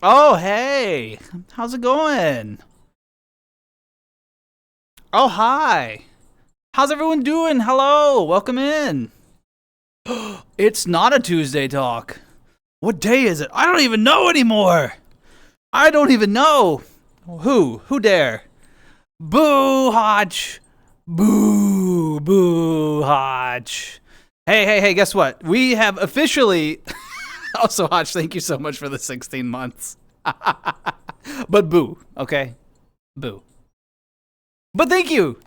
Oh, hey. How's it going? Oh, hi. How's everyone doing? Hello. Welcome in. It's not a Tuesday talk. What day is it? I don't even know anymore. I don't even know. Who dare? Boo, Hotch. Boo, boo, Hotch. Hey, guess what? We have officially... Also, Hotch, thank you so much for the 16 months. But boo, okay? Boo. But thank you.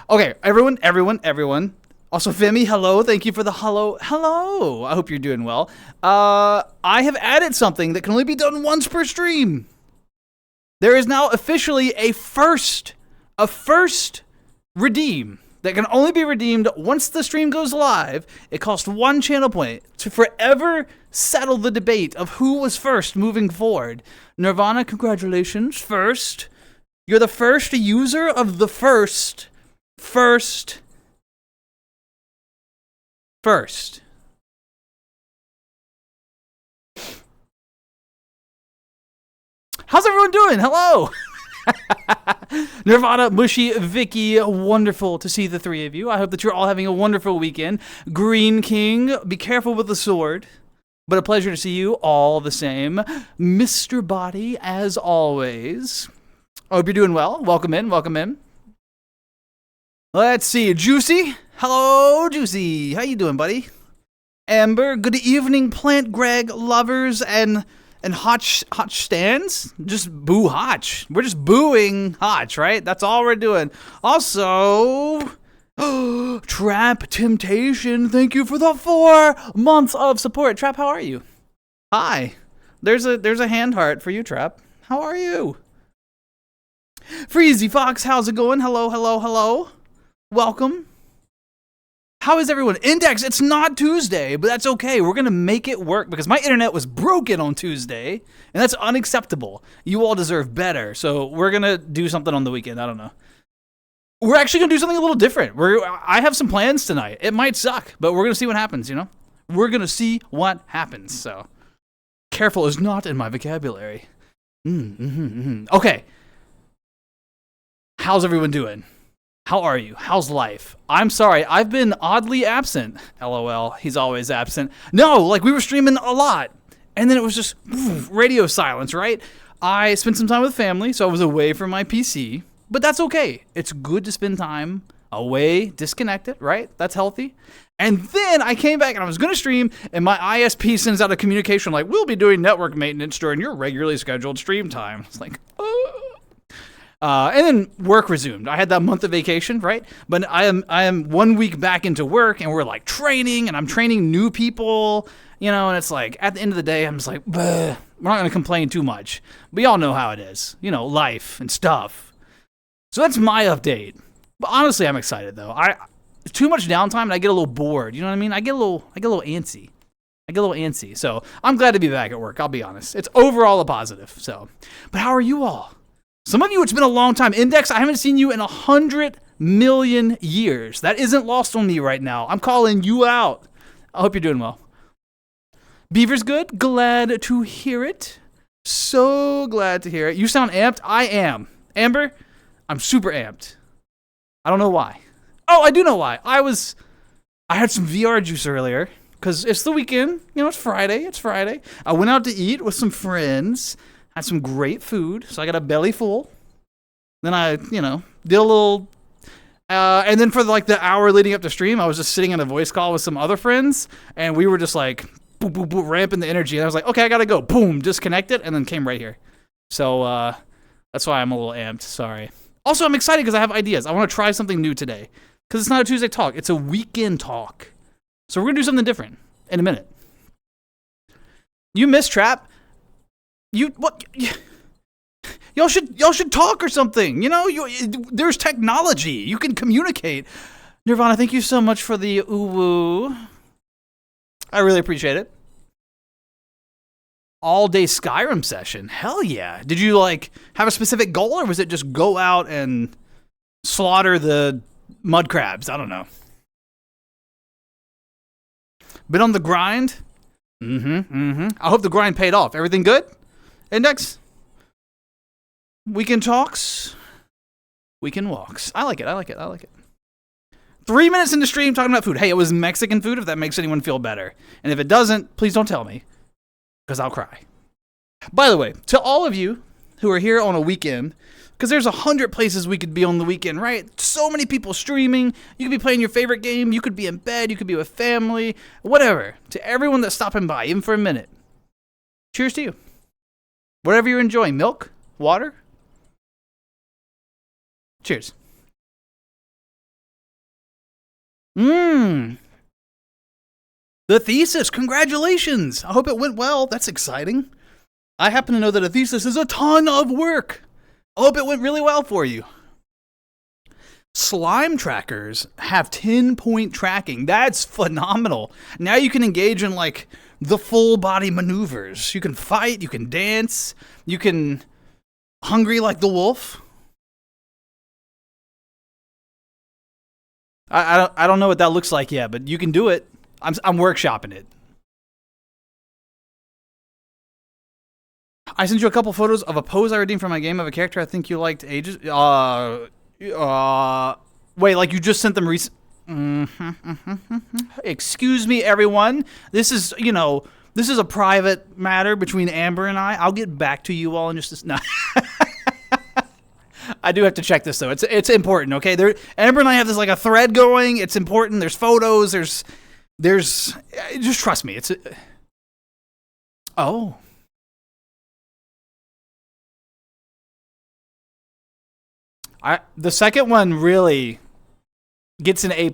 Okay, everyone. Also, Femi, hello. Thank you for the hello. Hello. I hope you're doing well. I have added something that can only be done once per stream. There is now officially a first redeem that can only be redeemed once the stream goes live. It costs 1 channel point to forever settle the debate of who was first moving forward. Nirvana, congratulations. First. You're the first user of the first. How's everyone doing? Hello. Nirvana, Mushy, Vicky, wonderful to see the three of you. I hope that you're all having a wonderful weekend. Green King, be careful with the sword, but a pleasure to see you all the same. Mr. Body, as always. I hope you're doing well. Welcome in. Let's see, Juicy. Hello, Juicy. How you doing, buddy? Amber, good evening, Plant Greg lovers and Hotch stands. Just boo Hotch. We're just booing Hotch, right? That's all we're doing. Also, Trap Temptation, thank you for the 4 months of support. Trap, how are you? Hi. There's a hand heart for you, Trap. How are you? Freezy Fox, how's it going? Hello. Welcome. How is everyone? Index, it's not Tuesday, but that's okay. We're going to make it work because my internet was broken on Tuesday, and that's unacceptable. You all deserve better, so we're going to do something on the weekend. I don't know. We're actually going to do something a little different. I have some plans tonight. It might suck, but we're going to see what happens, you know? We're going to see what happens, so careful is not in my vocabulary. Okay. How's everyone doing? How are you? How's life? I'm sorry, I've been oddly absent. LOL, he's always absent. No, like we were streaming a lot, and then it was just radio silence, right? I spent some time with family, so I was away from my PC, but that's okay. It's good to spend time away, disconnected, right? That's healthy. And then I came back and I was going to stream, and my ISP sends out a communication like, we'll be doing network maintenance during your regularly scheduled stream time. It's like, oh. And then work resumed. I had that month of vacation, right? But I am 1 week back into work, and we're like training, and I'm training new people, you know, and it's like at the end of the day, I'm just like, we're not going to complain too much. We all know how it is, you know, life and stuff. So that's my update. But honestly, I'm excited though. Too much downtime and I get a little bored. You know what I mean? I get a little antsy. So I'm glad to be back at work. I'll be honest. It's overall a positive. So, but how are you all? Some of you, it's been a long time. Index, I haven't seen you in 100 million years. That isn't lost on me right now. I'm calling you out. I hope you're doing well. Beaver's good. Glad to hear it. So glad to hear it. You sound amped. I am. Amber, I'm super amped. I don't know why. Oh, I do know why. I had some VR juice earlier because it's the weekend. You know, it's Friday. I went out to eat with some friends. Had some great food, so I got a belly full. Then I, did a little, and then for like the hour leading up to stream, I was just sitting on a voice call with some other friends, and we were just like, boom, boom, boom, ramping the energy. And I was like, okay, I gotta go. Boom, disconnected, and then came right here. So that's why I'm a little amped. Sorry. Also, I'm excited because I have ideas. I want to try something new today because it's not a Tuesday talk; it's a weekend talk. So we're gonna do something different in a minute. You missed Trap. Y'all should talk or something. You know, there's technology. You can communicate. Nirvana, thank you so much for the woo. I really appreciate it. All day Skyrim session. Hell yeah. Did you like have a specific goal, or was it just go out and slaughter the mud crabs? I don't know. Been on the grind? I hope the grind paid off. Everything good? Index. Weekend talks. Weekend walks. I like it. 3 minutes into stream talking about food. Hey, it was Mexican food, if that makes anyone feel better. And if it doesn't, please don't tell me, because I'll cry. By the way, to all of you who are here on a weekend, because there's 100 places we could be on the weekend, right? So many people streaming. You could be playing your favorite game. You could be in bed. You could be with family. Whatever. To everyone that's stopping by, even for a minute, cheers to you. Whatever you're enjoying. Milk? Water? Cheers. The thesis, congratulations. I hope it went well. That's exciting. I happen to know that a thesis is a ton of work. I hope it went really well for you. Slime trackers have 10-point tracking. That's phenomenal. Now you can engage in like the full body maneuvers. You can fight, you can dance, you can hungry like the wolf. I don't know what that looks like yet, but you can do it. I'm workshopping it. I sent you a couple photos of a pose I redeemed from my game of a character I think you liked ages. Wait, like you just sent them Excuse me, everyone. This is, this is a private matter between Amber and I. I'll get back to you all in just no. I do have to check this though. It's important, okay? Amber and I have this like a thread going. It's important. There's photos. There's just trust me. Oh. The second one really gets an A+.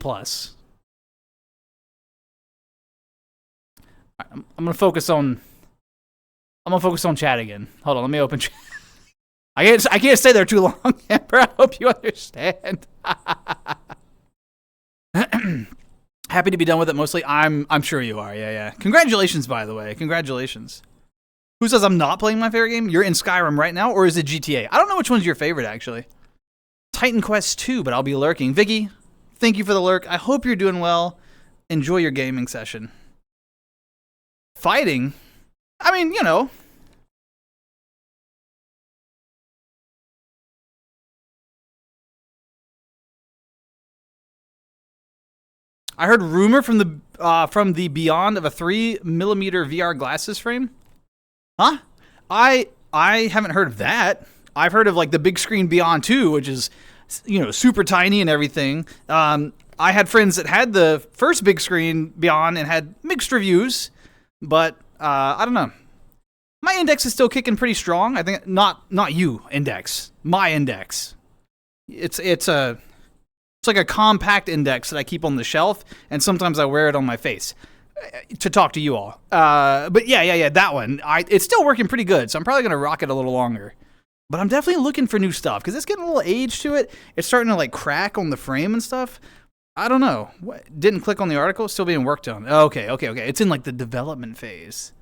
I'm gonna focus on chat again. Hold on, let me open chat. I can't stay there too long, Amber. I hope you understand. Happy to be done with it mostly. I'm sure you are. Yeah. Congratulations, by the way. Congratulations. Who says I'm not playing my favorite game? You're in Skyrim right now, or is it GTA? I don't know which one's your favorite, actually. Titan Quest 2, but I'll be lurking. Vicky, thank you for the lurk. I hope you're doing well. Enjoy your gaming session. Fighting? I mean, I heard rumor from the Beyond of a 3mm VR glasses frame. Huh? I haven't heard of that. I've heard of like the big screen Beyond 2, which is super tiny and everything. I had friends that had the first big screen Beyond and had mixed reviews, but I don't know. My Index is still kicking pretty strong. I think not you Index, my Index. It's like a compact Index that I keep on the shelf, and sometimes I wear it on my face to talk to you all. But yeah, that one. It's still working pretty good, so I'm probably gonna rock it a little longer. But I'm definitely looking for new stuff because it's getting a little age to it. It's starting to like crack on the frame and stuff. I don't know. Didn't click on the article. Still being worked on. Okay. It's in like the development phase.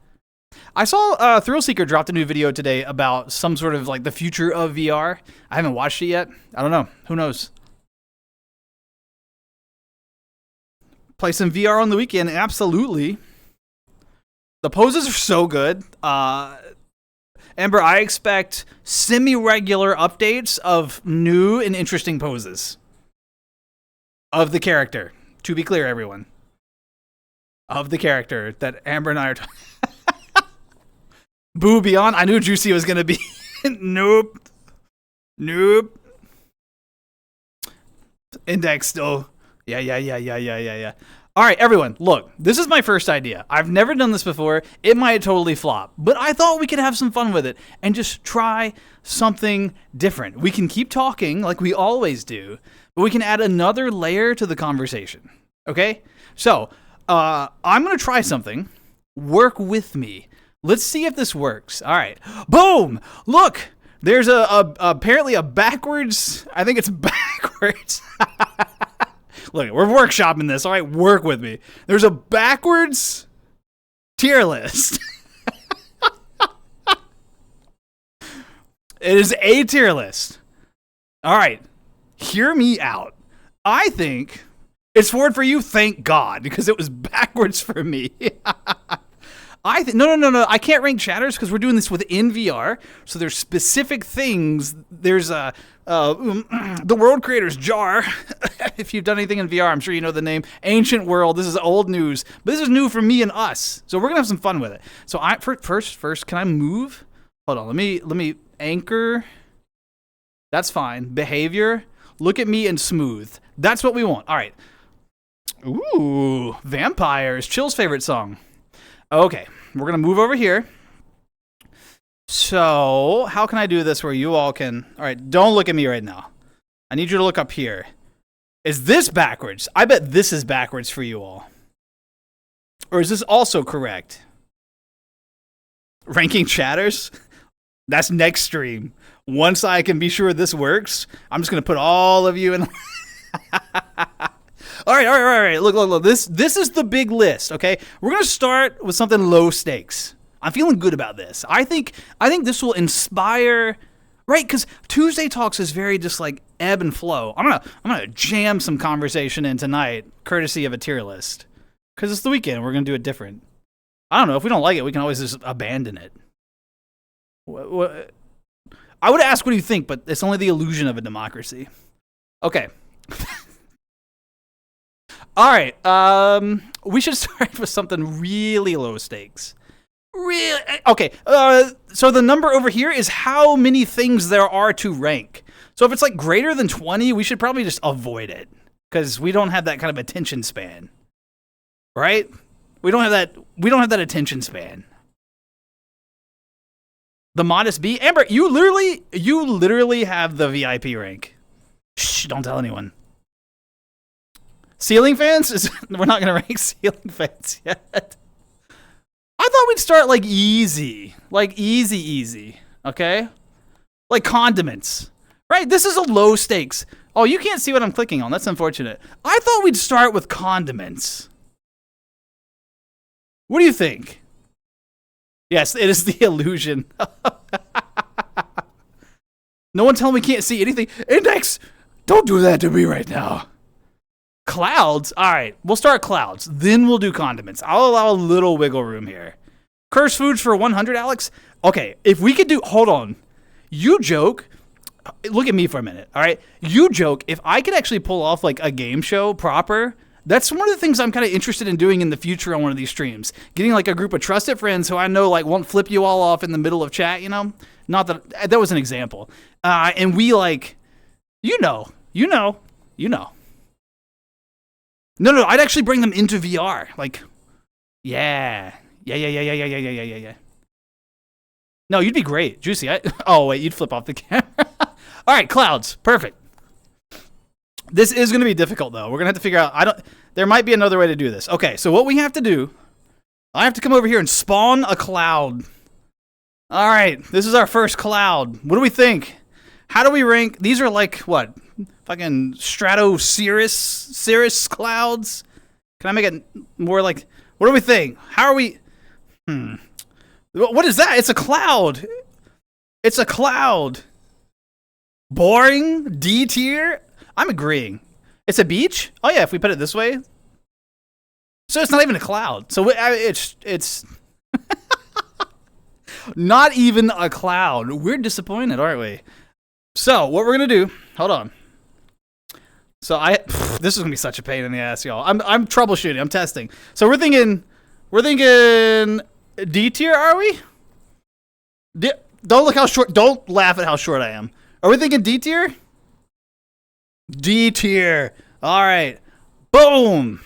I saw Thrill Seeker dropped a new video today about some sort of like the future of VR. I haven't watched it yet. I don't know. Who knows? Play some VR on the weekend. Absolutely. The poses are so good. Amber, I expect semi-regular updates of new and interesting poses of the character. To be clear, everyone. Of the character that Amber and I are talking. Boo Beyond. I knew Juicy was going to be. Nope. Index still. Yeah. All right, everyone, look, this is my first idea. I've never done this before. It might totally flop, but I thought we could have some fun with it and just try something different. We can keep talking like we always do, but we can add another layer to the conversation, okay? So, I'm going to try something. Work with me. Let's see if this works. All right. Boom! Look! There's apparently a backwards... I think it's backwards... Look, we're workshopping this, all right? Work with me. There's a backwards tier list. It is a tier list. All right, hear me out. I think it's forward for you, thank God, because it was backwards for me. No. I can't rank chatters because we're doing this within VR. So there's specific things. There's the world creator's jar. If you've done anything in VR, I'm sure you know the name. Ancient World. This is old news, but this is new for me and us. So we're gonna have some fun with it. So first, can I move? Hold on. Let me anchor. That's fine. Behavior. Look at me and smooth. That's what we want. All right. Ooh, vampires. Chill's favorite song. Okay, we're gonna move over here. So, how can I do this where you all can... All right, don't look at me right now. I need you to look up here. Is this backwards? I bet this is backwards for you all. Or is this also correct? Ranking chatters? That's next stream. Once I can be sure this works, I'm just gonna put all of you in... All right. Look. This is the big list, okay? We're going to start with something low stakes. I'm feeling good about this. I think this will inspire, right? Because Tuesday Talks is very just like ebb and flow. I'm gonna jam some conversation in tonight, courtesy of a tier list. Because it's the weekend, we're going to do it different. I don't know. If we don't like it, we can always just abandon it. I would ask what do you think, but it's only the illusion of a democracy. Okay. All right, we should start with something really low stakes. Really? Okay, so the number over here is how many things there are to rank. So if it's like greater than 20, we should probably just avoid it because we don't have that kind of attention span, right? We don't have that attention span. The modest B, Amber, you literally have the VIP rank. Shh, don't tell anyone. Ceiling fans? We're not going to rank ceiling fans yet. I thought we'd start like easy. Like easy. Okay? Like condiments. Right? This is a low stakes. Oh, you can't see what I'm clicking on. That's unfortunate. I thought we'd start with condiments. What do you think? Yes, it is the illusion. No one tell me we can't see anything. Index! Don't do that to me right now. Clouds? All right, we'll start clouds. Then we'll do condiments. I'll allow a little wiggle room here. Curse foods for 100, Alex? Okay, if we could do... Hold on. You joke... Look at me for a minute, all right? You joke, if I could actually pull off like a game show proper, that's one of the things I'm kind of interested in doing in the future on one of these streams. Getting like a group of trusted friends who I know like won't flip you all off in the middle of chat, you know? Not that was an example. And we like... You know. No, I'd actually bring them into VR. Like, yeah. No, you'd be great. Juicy. Oh, wait, you'd flip off the camera. All right, clouds. Perfect. This is going to be difficult, though. We're going to have to figure out... There might be another way to do this. Okay, so what we have to do... I have to come over here and spawn a cloud. All right, this is our first cloud. What do we think? How do we rank? These are like, what? Fucking Cirrus clouds? Can I make it more like... What do we think? How are we... What is that? It's a cloud. It's a cloud. Boring? D tier? I'm agreeing. It's a beach? Oh yeah, if we put it this way. So it's not even a cloud. So it's not even a cloud. We're disappointed, aren't we? So what we're gonna do? Hold on. So this is gonna be such a pain in the ass, y'all. I'm troubleshooting. I'm testing. So we're thinking D tier, are we? Don't look how short. Don't laugh at how short I am. Are we thinking D tier? D tier. All right. Boom.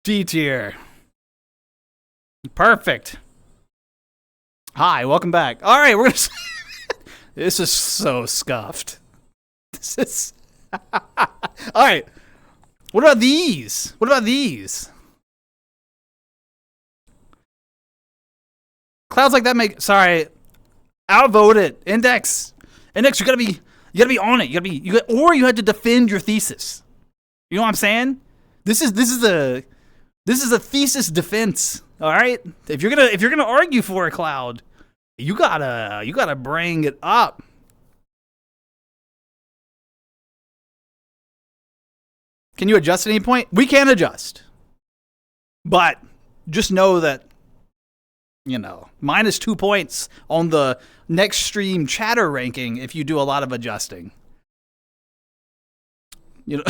D tier. Perfect. Hi, welcome back. All right, we're gonna. This is so scuffed. This is. All right. What about these? Clouds like that make... Sorry. Outvote it. Index, you gotta be on it. Or you had to defend your thesis. You know what I'm saying? This is a thesis defense. All right? If you're gonna argue for a cloud, you gotta bring it up. Can you adjust at any point? We can adjust. But just know that you know, minus 2 points on the next stream chatter ranking if you do a lot of adjusting. You know.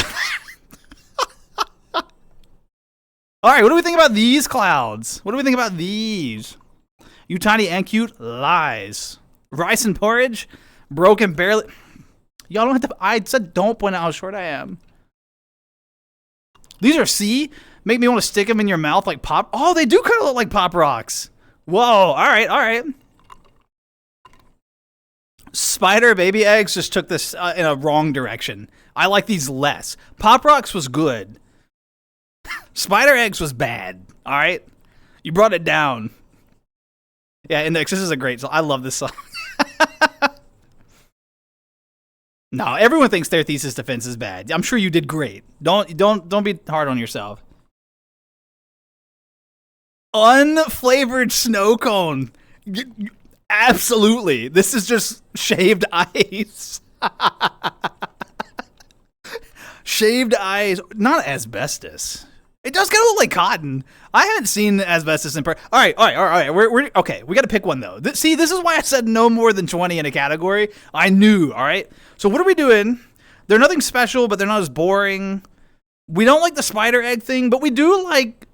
All right, what do we think about these clouds? What do we think about these? You tiny and cute lies. Rice and porridge, broken barely. Y'all don't have to. I said don't point out how short I am. These are C. Make me want to stick them in your mouth like pop. Oh, they do kind of look like Pop Rocks. Whoa. All right. All right. Spider baby eggs just took this in a wrong direction. I like these less. Pop Rocks was good. Spider eggs was bad. All right. You brought it down. Yeah, Index, this is a great song. I love this song. No, everyone thinks their thesis defense is bad. I'm sure you did great. Don't be hard on yourself. Unflavored snow cone. Absolutely. This is just shaved ice. Shaved ice. Not asbestos. It does kind of look like cotton. I haven't seen asbestos in person. All right. We're okay. We got to pick one though. See, this is why I said no more than 20 in a category. I knew. All right. So what are we doing? They're nothing special, but they're not as boring. We don't like the spider egg thing, but we do like.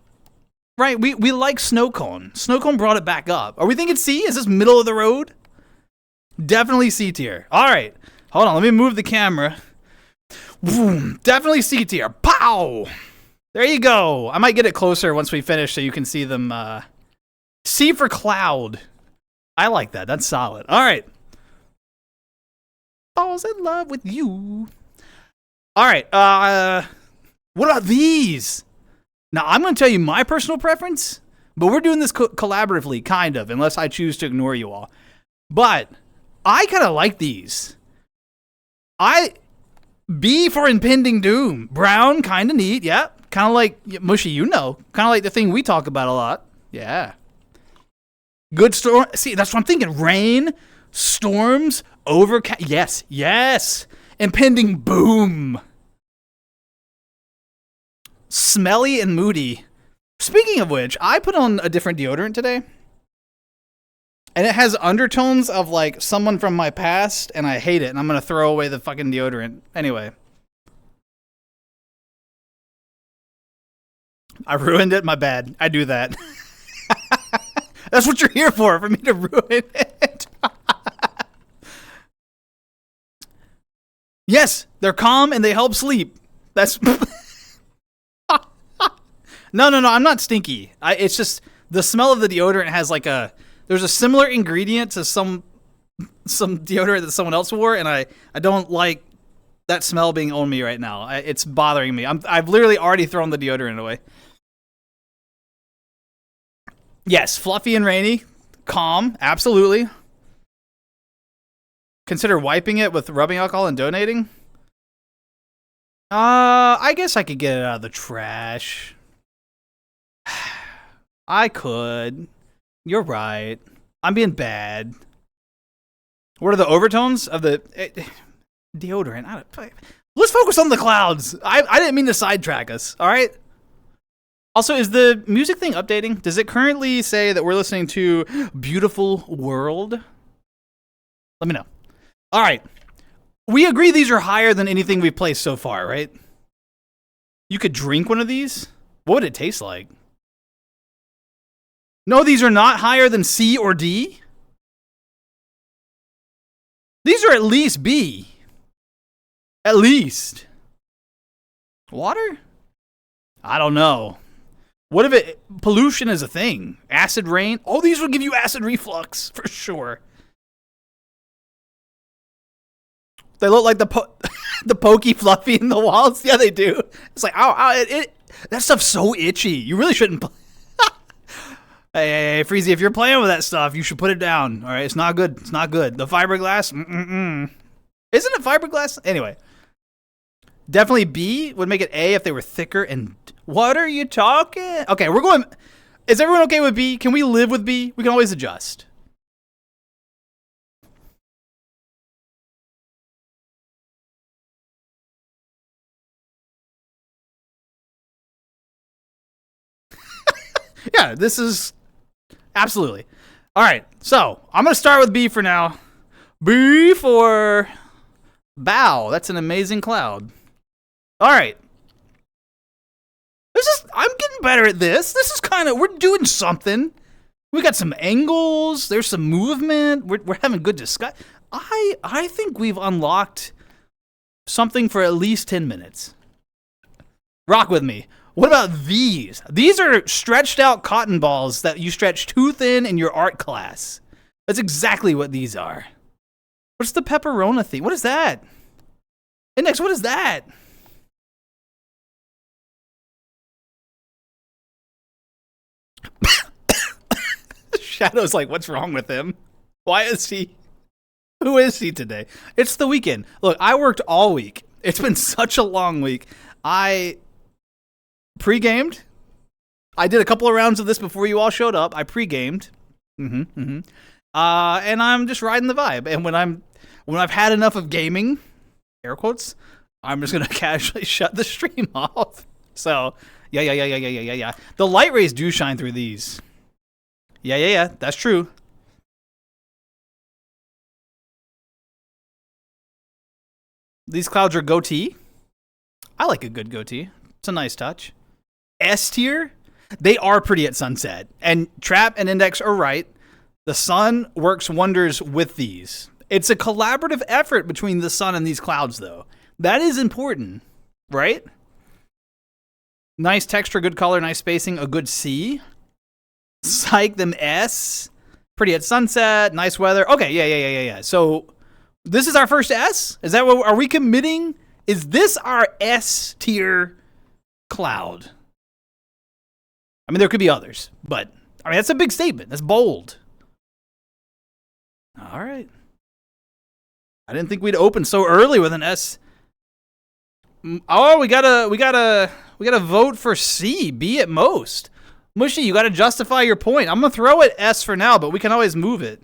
Right. We like snow cone. Snow cone brought it back up. Are we thinking C? Is this middle of the road? Definitely C tier. All right. Hold on. Let me move the camera. Boom. Definitely C tier. Pow. There you go. I might get it closer once we finish so you can see them. C for cloud. I like that. That's solid. All right. Falls in love with you. All right. What about these? Now, I'm going to tell you my personal preference, but we're doing this collaboratively, kind of, unless I choose to ignore you all. But I kind of like these. B for impending doom. Brown, kind of neat. Yeah. Kind of like mushy, you know. Kind of like the thing we talk about a lot. Yeah. Good storm. See, that's what I'm thinking. Rain, storms, overcast. Yes. Impending boom. Smelly and moody. Speaking of which, I put on a different deodorant today. And it has undertones of like someone from my past, and I hate it. And I'm going to throw away the fucking deodorant. Anyway. I ruined it. My bad. I do that. That's what you're here for me to ruin it. Yes, they're calm and they help sleep. That's No, I'm not stinky. It's just the smell of the deodorant has like there's a similar ingredient to some deodorant that someone else wore, and I don't like that smell being on me right now. It's bothering me. I've literally already thrown the deodorant away. Yes, fluffy and rainy, calm, absolutely. Consider wiping it with rubbing alcohol and donating. I guess I could get it out of the trash. I could. You're right. I'm being bad. What are the overtones of the deodorant? Let's focus on the clouds. I didn't mean to sidetrack us. All right. Also, is the music thing updating? Does it currently say that we're listening to Beautiful World? Let me know. All right. We agree these are higher than anything we've played so far, right? You could drink one of these? What would it taste like? No, these are not higher than C or D? These are at least B. At least. Water? I don't know. What if pollution is a thing? Acid rain? Oh, these will give you acid reflux, for sure. They look like the pokey fluffy in the walls. Yeah, they do. It's like, ow, that stuff's so itchy. You really shouldn't play. Hey, Freezy, if you're playing with that stuff, you should put it down. All right, it's not good. It's not good. The fiberglass, Isn't it fiberglass? Anyway. Definitely B would make it A if they were thicker and... What are you talking? Okay, we're going... Is everyone okay with B? Can we live with B? We can always adjust. Yeah, this is... Absolutely. All right, so I'm going to start with B for now. B for bow. That's an amazing cloud. All right. I'm getting better at this. This is we're doing something. We got some angles. There's some movement. We're having good discussion. I think we've unlocked something for at least 10 minutes. Rock with me. What about these? These are stretched out cotton balls that you stretch too thin in your art class. That's exactly what these are. What's the pepperona thing? What is that? Index, what is that? Shadow's like, what's wrong with him? Why is he? Who is he today? It's the weekend. Look, I worked all week. It's been such a long week. I pre-gamed. I did a couple of rounds of this before you all showed up. I pre-gamed. And I'm just riding the vibe. And when I've had enough of gaming, air quotes, I'm just gonna casually shut the stream off. So yeah. The light rays do shine through these. Yeah. That's true. These clouds are goatee. I like a good goatee. It's a nice touch. S tier, they are pretty at sunset. And Trap and Index are right. The sun works wonders with these. It's a collaborative effort between the sun and these clouds, though. That is important, right? Nice texture, good color, nice spacing, a good C. Psych them S. Pretty at sunset, nice weather. Okay, yeah. So this is our first S? Is that what, are we committing? Is this our S tier cloud? I mean, there could be others, but I mean, that's a big statement. That's bold. All right. I didn't think we'd open so early with an S. Oh, we gotta vote for C, B at most. Mushy, you gotta justify your point. I'm gonna throw it S for now, but we can always move it.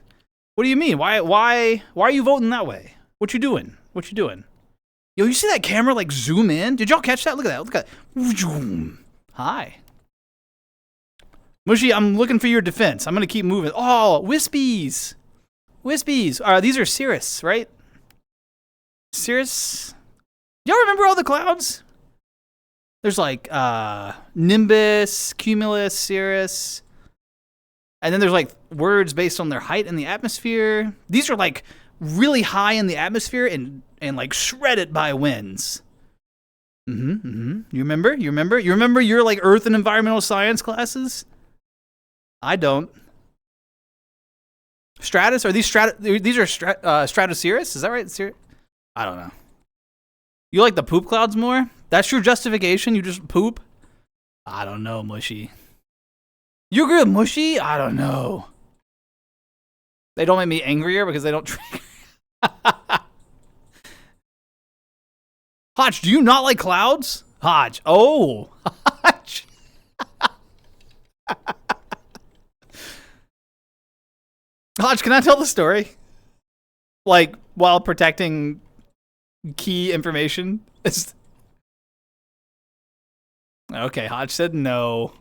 What do you mean? Why are you voting that way? What you doing? Yo, you see that camera like zoom in? Did y'all catch that? Look at that. Hi. Mushy, I'm looking for your defense. I'm gonna keep moving. Oh, Wispies. These are cirrus, right? Cirrus. Y'all remember all the clouds? There's like nimbus, cumulus, cirrus. And then there's like words based on their height in the atmosphere. These are like really high in the atmosphere and like shredded by winds. You remember? You remember your like earth and environmental science classes? I don't. Stratus? Are these Stratocirrus? Is that right? I don't know. You like the poop clouds more? That's your justification? You just poop? I don't know, Mushy. You agree with Mushy? I don't know. They don't make me angrier because they don't trigger. Hodge, do you not like clouds? Hodge. Oh. Hodge. Hodge, can I tell the story? Like, while protecting key information? Okay, Hodge said no.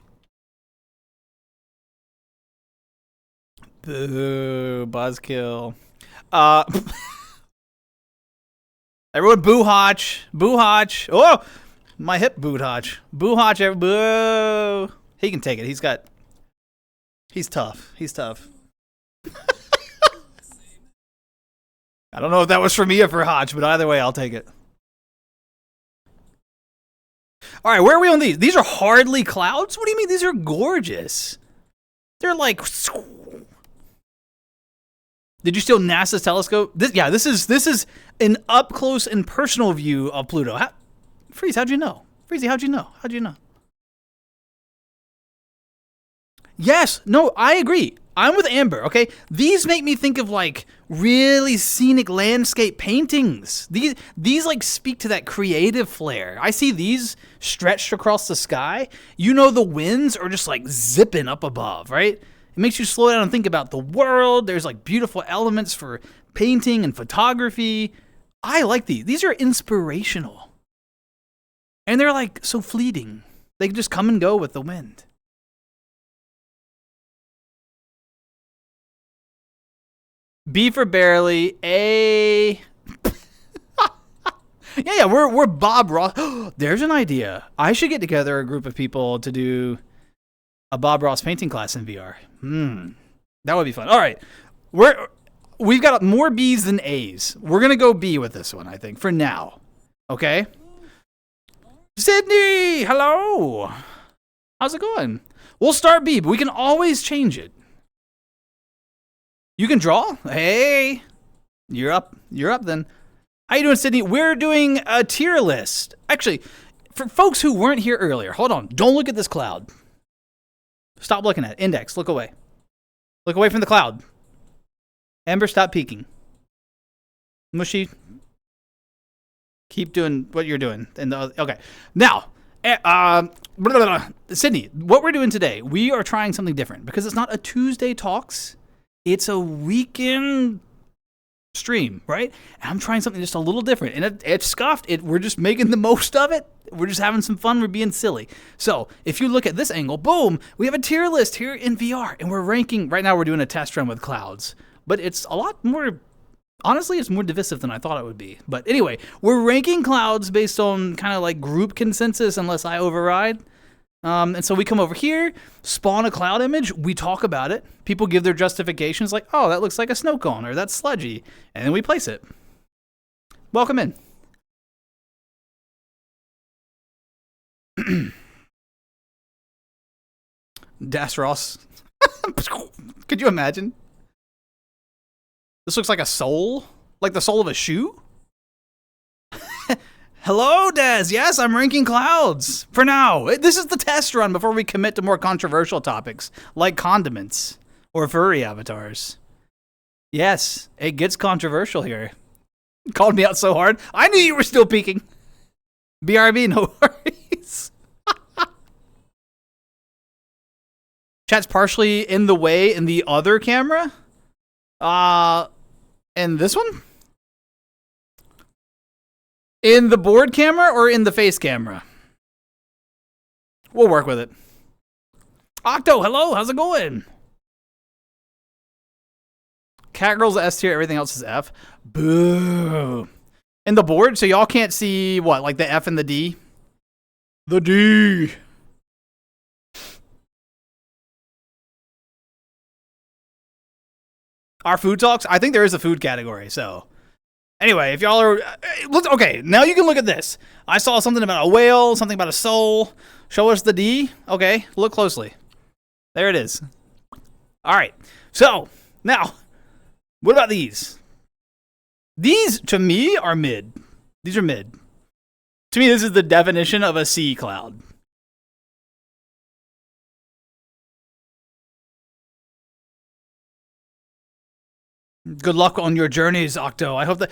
Boo, buzzkill. Everyone boo Hodge. Boo Hodge. Oh, my hip booed Hodge. Boo Hodge, boo. He can take it. He's tough. I don't know if that was for me or for Hodge, but either way, I'll take it. All right, where are we on these? These are hardly clouds? What do you mean? These are gorgeous. They're like... Did you steal NASA's telescope? This is an up-close and personal view of Pluto. Freeze, how'd you know? Freezy, how'd you know? Yes, no, I agree. I'm with Amber, okay? These make me think of like really scenic landscape paintings. These like speak to that creative flair. I see these stretched across the sky. You know the winds are just like zipping up above, right? It makes you slow down and think about the world. There's like beautiful elements for painting and photography. I like these. These are inspirational. And they're like so fleeting. They can just come and go with the wind. B for barely. A. Yeah, we're Bob Ross. There's an idea. I should get together a group of people to do a Bob Ross painting class in VR. That would be fun. All right, we've got more B's than A's. We're gonna go B with this one, I think, for now. Okay. Sydney, hello. How's it going? We'll start B, but we can always change it. You can draw? Hey, you're up. You're up then. How you doing, Sydney? We're doing a tier list. Actually, for folks who weren't here earlier, hold on. Don't look at this cloud. Stop looking at it. Index, look away. Look away from the cloud. Ember, stop peeking. Mushy, keep doing what you're doing. Okay. Now, Sydney, what we're doing today, we are trying something different because it's not a Tuesday Talks. It's a weekend stream, right? And I'm trying something just a little different. And it's scuffed. We're just making the most of it. We're just having some fun. We're being silly. So if you look at this angle, boom, we have a tier list here in VR. And we're ranking. Right now we're doing a test run with clouds. But it's a lot more, honestly, it's more divisive than I thought it would be. But anyway, we're ranking clouds based on kind of like group consensus unless I override. And so we come over here, spawn a cloud image, we talk about it. People give their justifications like, oh, that looks like a snow cone, or that's sludgy. And then we place it. Welcome in. Ross. Could you imagine? This looks like a sole? Like the sole of a shoe? Hello, Des. Yes, I'm ranking clouds. For now. This is the test run before we commit to more controversial topics, like condiments or furry avatars. Yes, it gets controversial here. Called me out so hard. I knew you were still peeking. BRB, no worries. Chat's partially in the way in the other camera. And this one? In the board camera or in the face camera? We'll work with it. Octo, hello, how's it going? Catgirl's S tier, everything else is F. Boo. In the board, so y'all can't see what, like the F and the D? The D. Our food talks? I think there is a food category, so. Anyway, if y'all are, okay, now you can look at this. I saw something about a whale, something about a soul. Show us the D. Okay, look closely. There it is. All right, so now, what about these? These, to me, are mid. These are mid. To me, this is the definition of a C cloud. Good luck on your journeys, Octo. I hope that...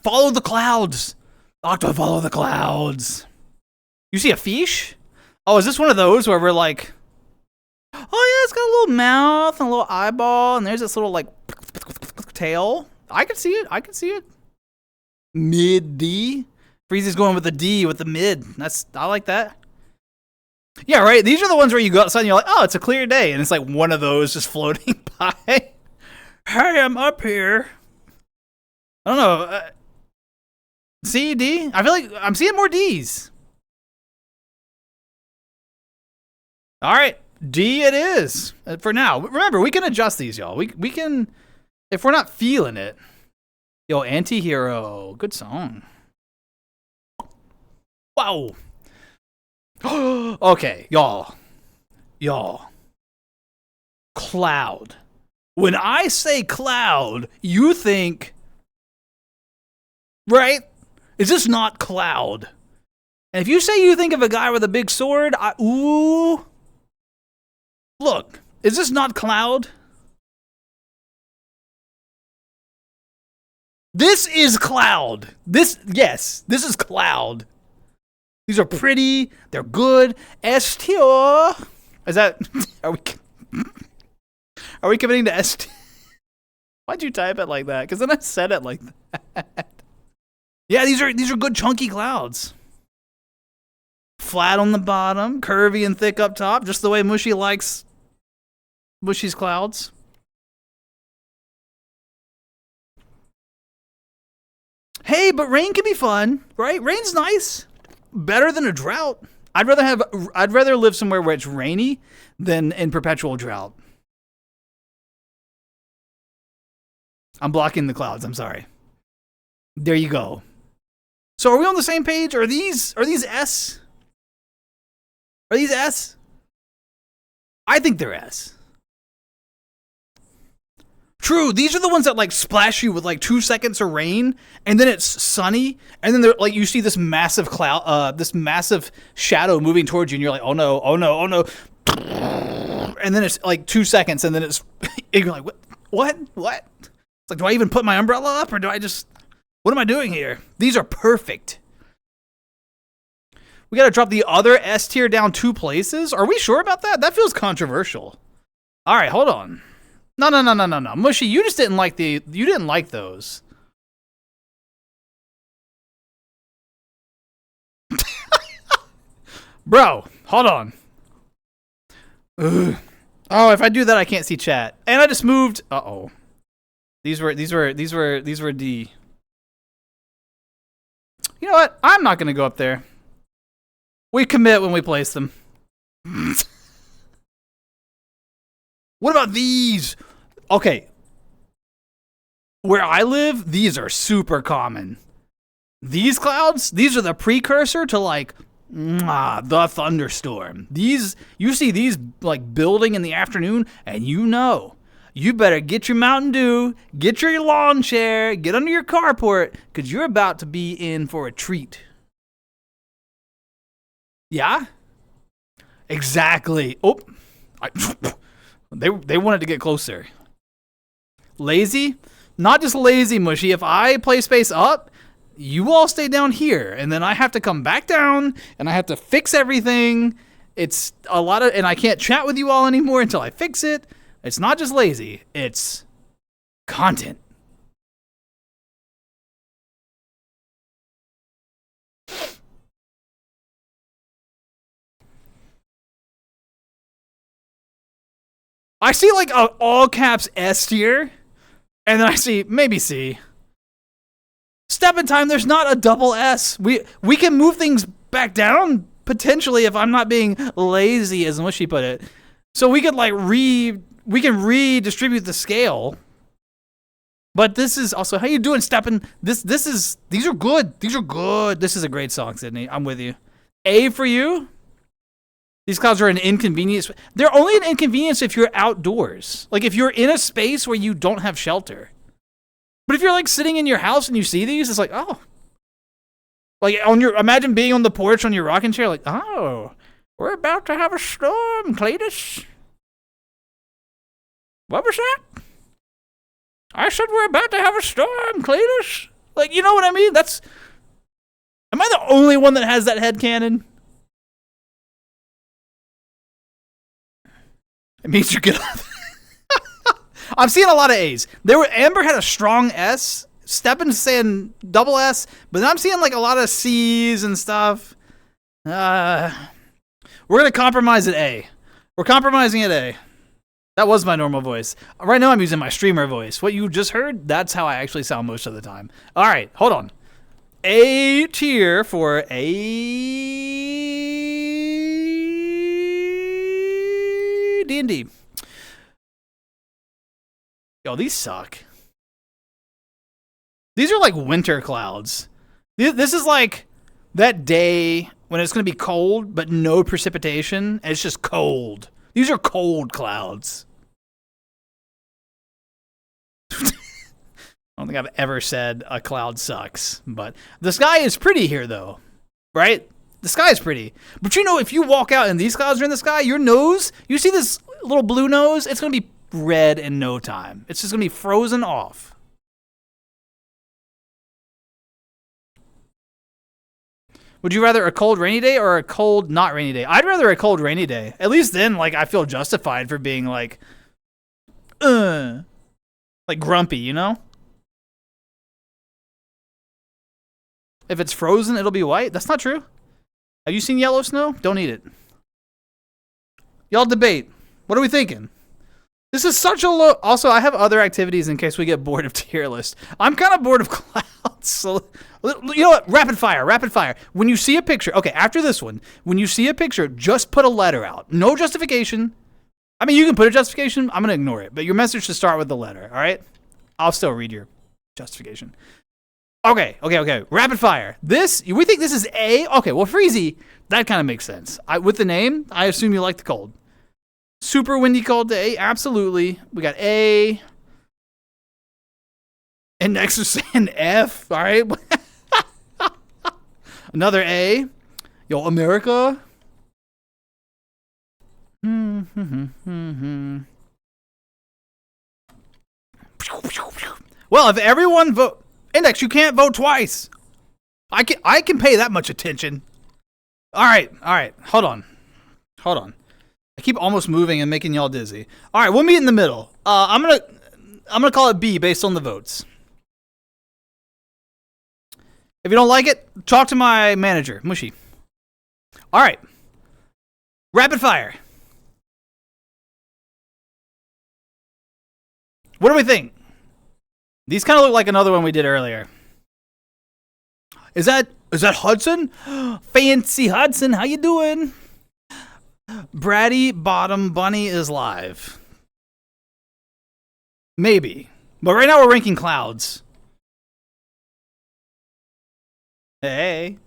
Follow the clouds. Octo, follow the clouds. You see a fish? Oh, is this one of those where we're like... Oh, yeah, it's got a little mouth and a little eyeball, and there's this little, like, tail. I can see it. I can see it. Mid-D. Freezy's going with the D with the mid. I like that. Yeah, right? These are the ones where you go outside and you're like, oh, it's a clear day. And it's like one of those just floating by. Hey, I'm up here. I don't know. C, D? I feel like I'm seeing more Ds. All right. D it is. For now. Remember, we can adjust these, y'all. We can, if we're not feeling it. Yo, Anti-Hero. Good song. Wow. Okay, y'all. Cloud. When I say cloud, you think, right? Is this not cloud? And if you say you think of a guy with a big sword, ooh. Look, is this not cloud? This is cloud. Yes, this is cloud. These are pretty. They're good. S tier. Is that? Are we committing to S tier? Why'd you type it like that? Because then I said it like that. Yeah, these are good chunky clouds. Flat on the bottom, curvy and thick up top, just the way Mushy likes Mushy's clouds. Hey, but rain can be fun, right? Rain's nice. Better than a drought. I'd rather live somewhere where it's rainy than in perpetual drought. I'm blocking the clouds. I'm sorry. There you go. So are we on the same page? Are these S? Are these S? I think they're S. True, these are the ones that like splash you with like 2 seconds of rain, and then it's sunny, and then they're like you see this massive cloud, this massive shadow moving towards you, and you're like, oh no, oh no, oh no, and then it's like 2 seconds, and then it's you're like, what? It's like, do I even put my umbrella up, or do I just? What am I doing here? These are perfect. We got to drop the other S tier down 2 places. Are we sure about that? That feels controversial. All right, hold on. No. Mushy, you just didn't like you didn't like those. Bro, hold on. Ugh. Oh, if I do that, I can't see chat. And I just moved. Uh-oh. These were D. You know what? I'm not going to go up there. We commit when we place them. What about these? Okay. Where I live, these are super common. These clouds, these are the precursor to like the thunderstorm. These, you see these like building in the afternoon, and you know, you better get your Mountain Dew, get your lawn chair, get under your carport, because you're about to be in for a treat. Yeah? Exactly. Oh, they wanted to get closer. Lazy? Not just lazy, Mushy. If I play space up, you all stay down here, and then I have to come back down, and I have to fix everything. It's a lot of, and I can't chat with you all anymore until I fix it. It's not just lazy, it's content. I see like a all caps S tier, and then I see maybe C. Step in time, there's not a double S. We can move things back down, potentially, if I'm not being lazy, as Mushy put it. So we could like we can redistribute the scale. But this is also, how you doing, Steppin'? These are good. These are good. This is a great song, Sydney. I'm with you. A for you. These clouds are an inconvenience. They're only an inconvenience if you're outdoors. Like if you're in a space where you don't have shelter. But if you're like sitting in your house and you see these, it's like, oh. Like imagine being on the porch on your rocking chair, like, oh, we're about to have a storm, Cletus. What was that? I said we're about to have a storm, Cletus. Like, you know what I mean? Am I the only one that has that headcanon? It means you're good. I'm seeing a lot of A's. Amber had a strong S. Steppin's saying double S, but then I'm seeing like a lot of C's and stuff. We're gonna compromise at A. We're compromising at A. That was my normal voice. Right now I'm using my streamer voice. What you just heard, that's how I actually sound most of the time. All right, hold on. A tier for D&D. Yo, these suck. These are like winter clouds. This is like that day when it's going to be cold, but no precipitation. And it's just cold. These are cold clouds. I don't think I've ever said a cloud sucks, but the sky is pretty here though, right? The sky is pretty. But you know, if you walk out and these clouds are in the sky, your nose, you see this little blue nose? It's going to be red in no time. It's just going to be frozen off. Would you rather a cold rainy day or a cold not rainy day? I'd rather a cold rainy day. At least then, like, I feel justified for being like grumpy, you know? If it's frozen, it'll be white. That's not true. Have you seen yellow snow? Don't eat it. Y'all debate. What are we thinking? This is such a low. Also, I have other activities in case we get bored of tier list. I'm kind of bored of clouds. So, you know what? Rapid fire, rapid fire. When you see a picture, okay, after this one, when you see a picture, just put a letter out. No justification. I mean, you can put a justification. I'm going to ignore it. But your message should start with the letter, all right? I'll still read your justification. Okay. Rapid fire. We think this is A? Okay, well, Freezy, that kind of makes sense. With the name, I assume you like the cold. Super windy cold day, absolutely. We got A. And next is an F, all right? Another A. Yo, America. Well, if everyone vote, Index, you can't vote twice. I can pay that much attention. All right. Hold on. I keep almost moving and making y'all dizzy. All right, we'll meet in the middle. I'm gonna call it B based on the votes. If you don't like it, talk to my manager, Mushy. All right. Rapid fire. What do we think? These kind of look like another one we did earlier. Is that Hudson? Fancy Hudson, how you doing? Bratty Bottom Bunny is live. Maybe. But right now we're ranking clouds. Hey.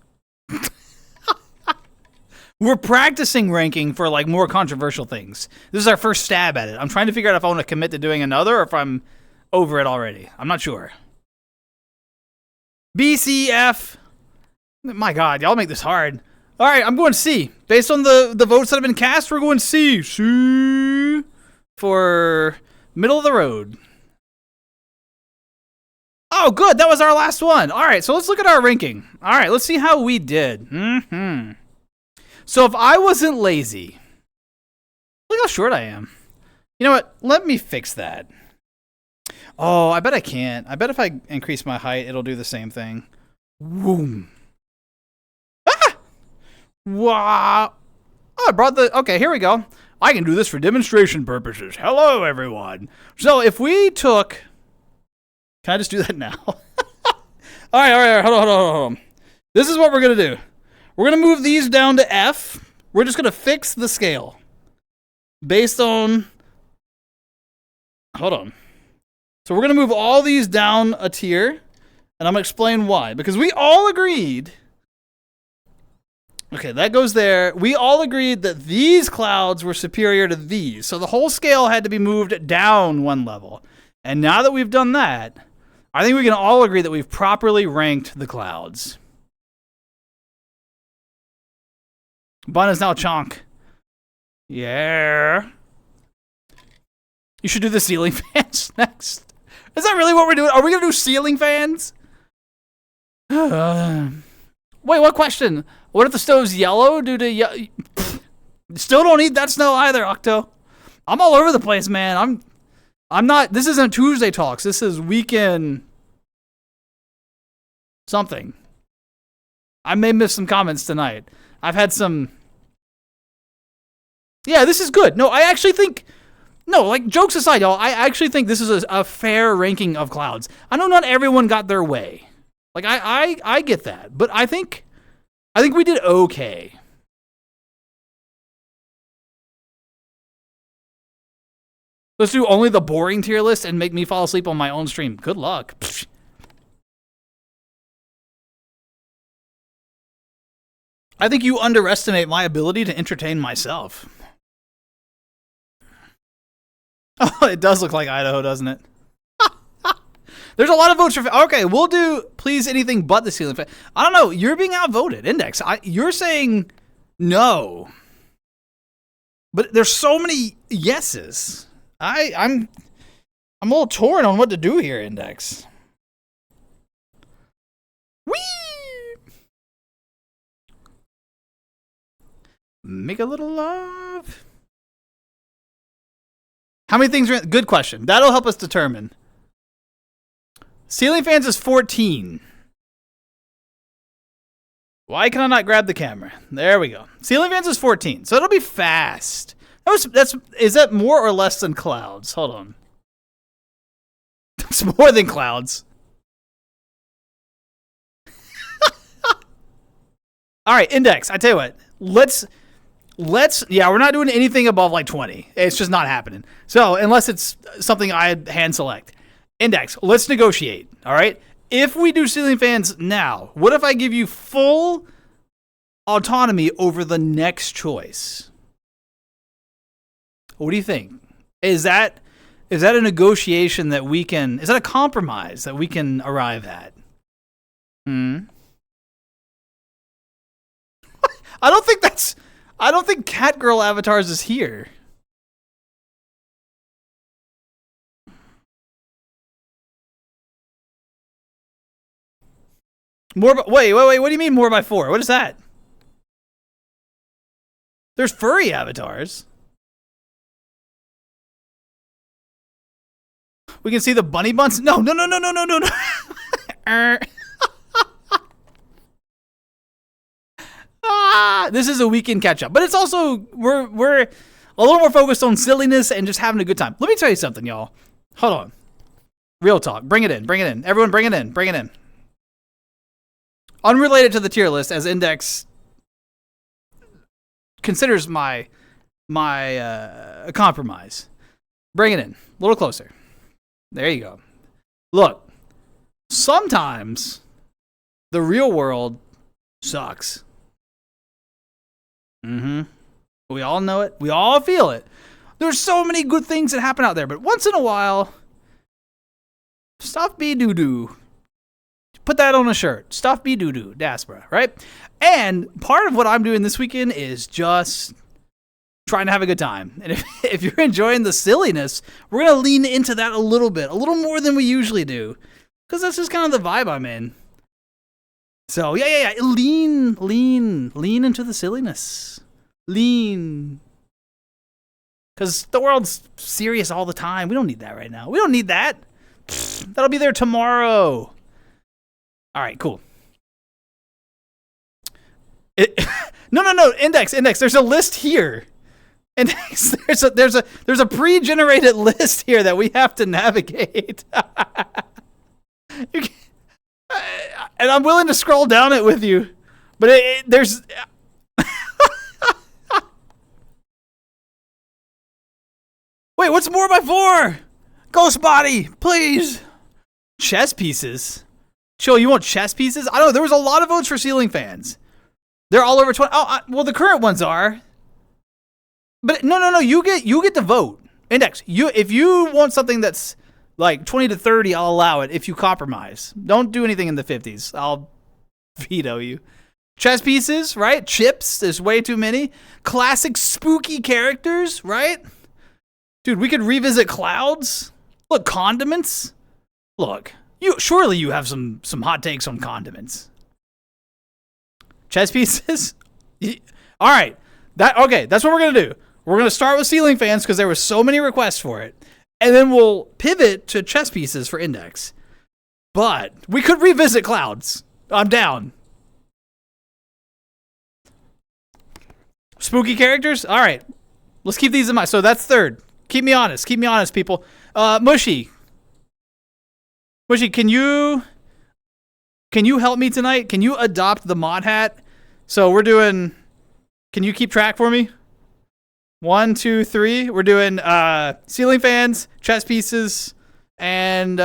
We're practicing ranking for like more controversial things. This is our first stab at it. I'm trying to figure out if I want to commit to doing another or if I'm over it already. I'm not sure. BCF. My God, y'all make this hard. All right, I'm going C. Based on the votes that have been cast, we're going C. C for middle of the road. Oh, good. That was our last one. All right, so let's look at our ranking. All right, let's see how we did. So if I wasn't lazy, look how short I am. You know what? Let me fix that. Oh, I bet I can't. I bet if I increase my height, it'll do the same thing. Boom. Ah! Wow. Oh, I brought the... Okay, here we go. I can do this for demonstration purposes. Hello, everyone. So if we took... Can I just do that now? All right. Hold on. This is what we're going to do. We're going to move these down to F. We're just going to fix the scale. Based on... Hold on. So we're going to move all these down a tier. And I'm going to explain why. Because we all agreed... Okay, that goes there. We all agreed that these clouds were superior to these. So the whole scale had to be moved down one level. And now that we've done that, I think we can all agree that we've properly ranked the clouds. Bun is now Chonk. Yeah. You should do the ceiling fans next. Is that really what we're doing? Are we going to do ceiling fans? Wait, what question? What if the stove's yellow due to... Still don't eat that snow either, Octo. I'm all over the place, man. I'm not... This isn't Tuesday Talks. This is weekend... something. I may miss some comments tonight. I've had some... Yeah, this is good. No, I actually think... No, like, jokes aside, y'all, I actually think this is a fair ranking of clouds. I know not everyone got their way. Like, I get that. But I think we did okay. Let's do only the boring tier list and make me fall asleep on my own stream. Good luck. Psh. I think you underestimate my ability to entertain myself. Oh, it does look like Idaho, doesn't it? There's a lot of votes for... Okay, we'll do please anything but the ceiling fan. I don't know. You're being outvoted, Index. You're saying no. But there's so many yeses. I'm a little torn on what to do here, Index. Whee! Make a little love. How many things are in... Good question. That'll help us determine. Ceiling fans is 14. Why can I not grab the camera? There we go. Ceiling fans is 14, so it'll be fast. Is that more or less than clouds? Hold on. It's more than clouds. All right, index. I tell you what. Let's. Yeah, we're not doing anything above like 20. It's just not happening. So unless it's something I hand select. Index. Let's negotiate. All right. If we do ceiling fans now, what if I give you full autonomy over the next choice? What do you think? Is that a negotiation that we can? Is that a compromise that we can arrive at? I don't think Catgirl Avatars is here. Wait. What do you mean more by 4? What is that? There's furry avatars. We can see the bunny buns. No. This is a weekend catch up, but it's also we're a little more focused on silliness and just having a good time. Let me tell you something, y'all. Hold on. Real talk. Bring it in. Everyone, bring it in. Unrelated to the tier list, as Index considers my compromise. Bring it in. A little closer. There you go. Look, sometimes the real world sucks. We all know it. We all feel it. There's so many good things that happen out there, but once in a while, stuff be doo-doo. Put that on a shirt. Stuff be doo-doo. Daspra, right? And part of what I'm doing this weekend is just trying to have a good time. And if you're enjoying the silliness, we're going to lean into that a little bit, a little more than we usually do, because that's just kind of the vibe I'm in. So, yeah. Lean into the silliness. Lean. Because the world's serious all the time. We don't need that right now. We don't need that. That'll be there tomorrow. All right, cool. No. Index. There's a list here. Index. There's a pre-generated list here that we have to navigate. And I'm willing to scroll down it with you, but there's. Wait, what's more by 4? Ghost body, please. Chess pieces. Chill, you want chess pieces? I don't know. There was a lot of votes for ceiling fans. They're all over 20. Well, the current ones are. But no. You get to vote. Index. If you want something that's like 20 to 30, I'll allow it if you compromise. Don't do anything in the 50s. I'll veto you. Chess pieces, right? Chips. There's way too many. Classic spooky characters, right? Dude, we could revisit clouds. Look, condiments. Look. Surely you have some hot takes on condiments. Chess pieces? All right. That's what we're going to do. We're going to start with ceiling fans because there were so many requests for it. And then we'll pivot to chess pieces for index. But we could revisit clouds. I'm down. Spooky characters? All right. Let's keep these in mind. So that's third. Keep me honest, people. Mushy, can you help me tonight? Can you adopt the mod hat? So we're doing. Can you keep track for me? 1, 2, 3. We're doing ceiling fans, chess pieces, and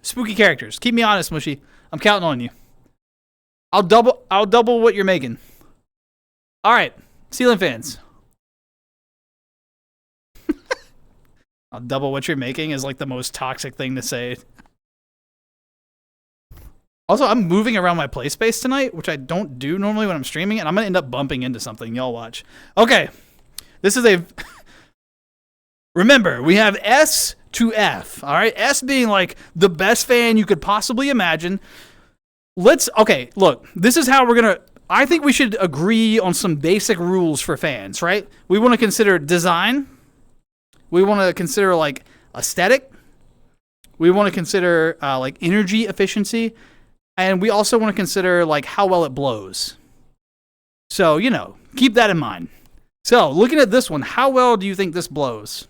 spooky characters. Keep me honest, Mushy. I'm counting on you. I'll double what you're making. All right, ceiling fans. I'll double what you're making is like the most toxic thing to say. Also, I'm moving around my play space tonight, which I don't do normally when I'm streaming, and I'm going to end up bumping into something. Y'all watch. Okay. This is Remember, we have S to F, all right? S being like the best fan you could possibly imagine. Okay, look, this is how we're going to... I think we should agree on some basic rules for fans, right? We want to consider design. We want to consider like aesthetic. We want to consider like energy efficiency. And we also want to consider like how well it blows. So, keep that in mind. So, looking at this one, how well do you think this blows?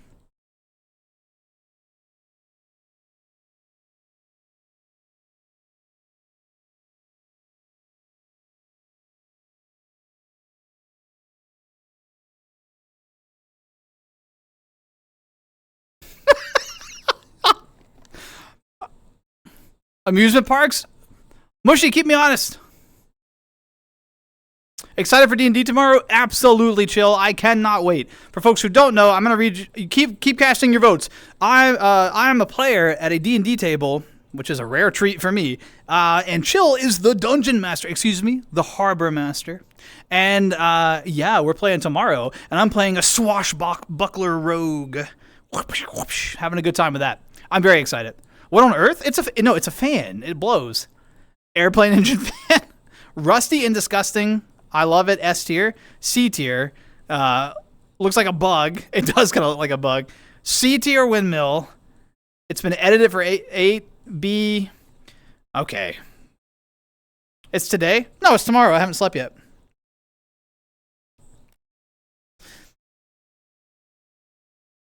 Amusement parks? Mushy, keep me honest. Excited for D&D tomorrow? Absolutely chill. I cannot wait. For folks who don't know, I'm gonna read. Keep casting your votes. I'm a player at a D&D table, which is a rare treat for me. And Chill is the dungeon master. Excuse me, the harbor master. And yeah, we're playing tomorrow, and I'm playing a swashbuckler rogue. Having a good time with that. I'm very excited. What on earth? It's a fan. It blows. Airplane engine fan. Rusty and disgusting. I love it. S tier. C tier. Looks like a bug. It does kind of look like a bug. C tier windmill. It's been edited for 8B. Okay. It's today? No, it's tomorrow. I haven't slept yet.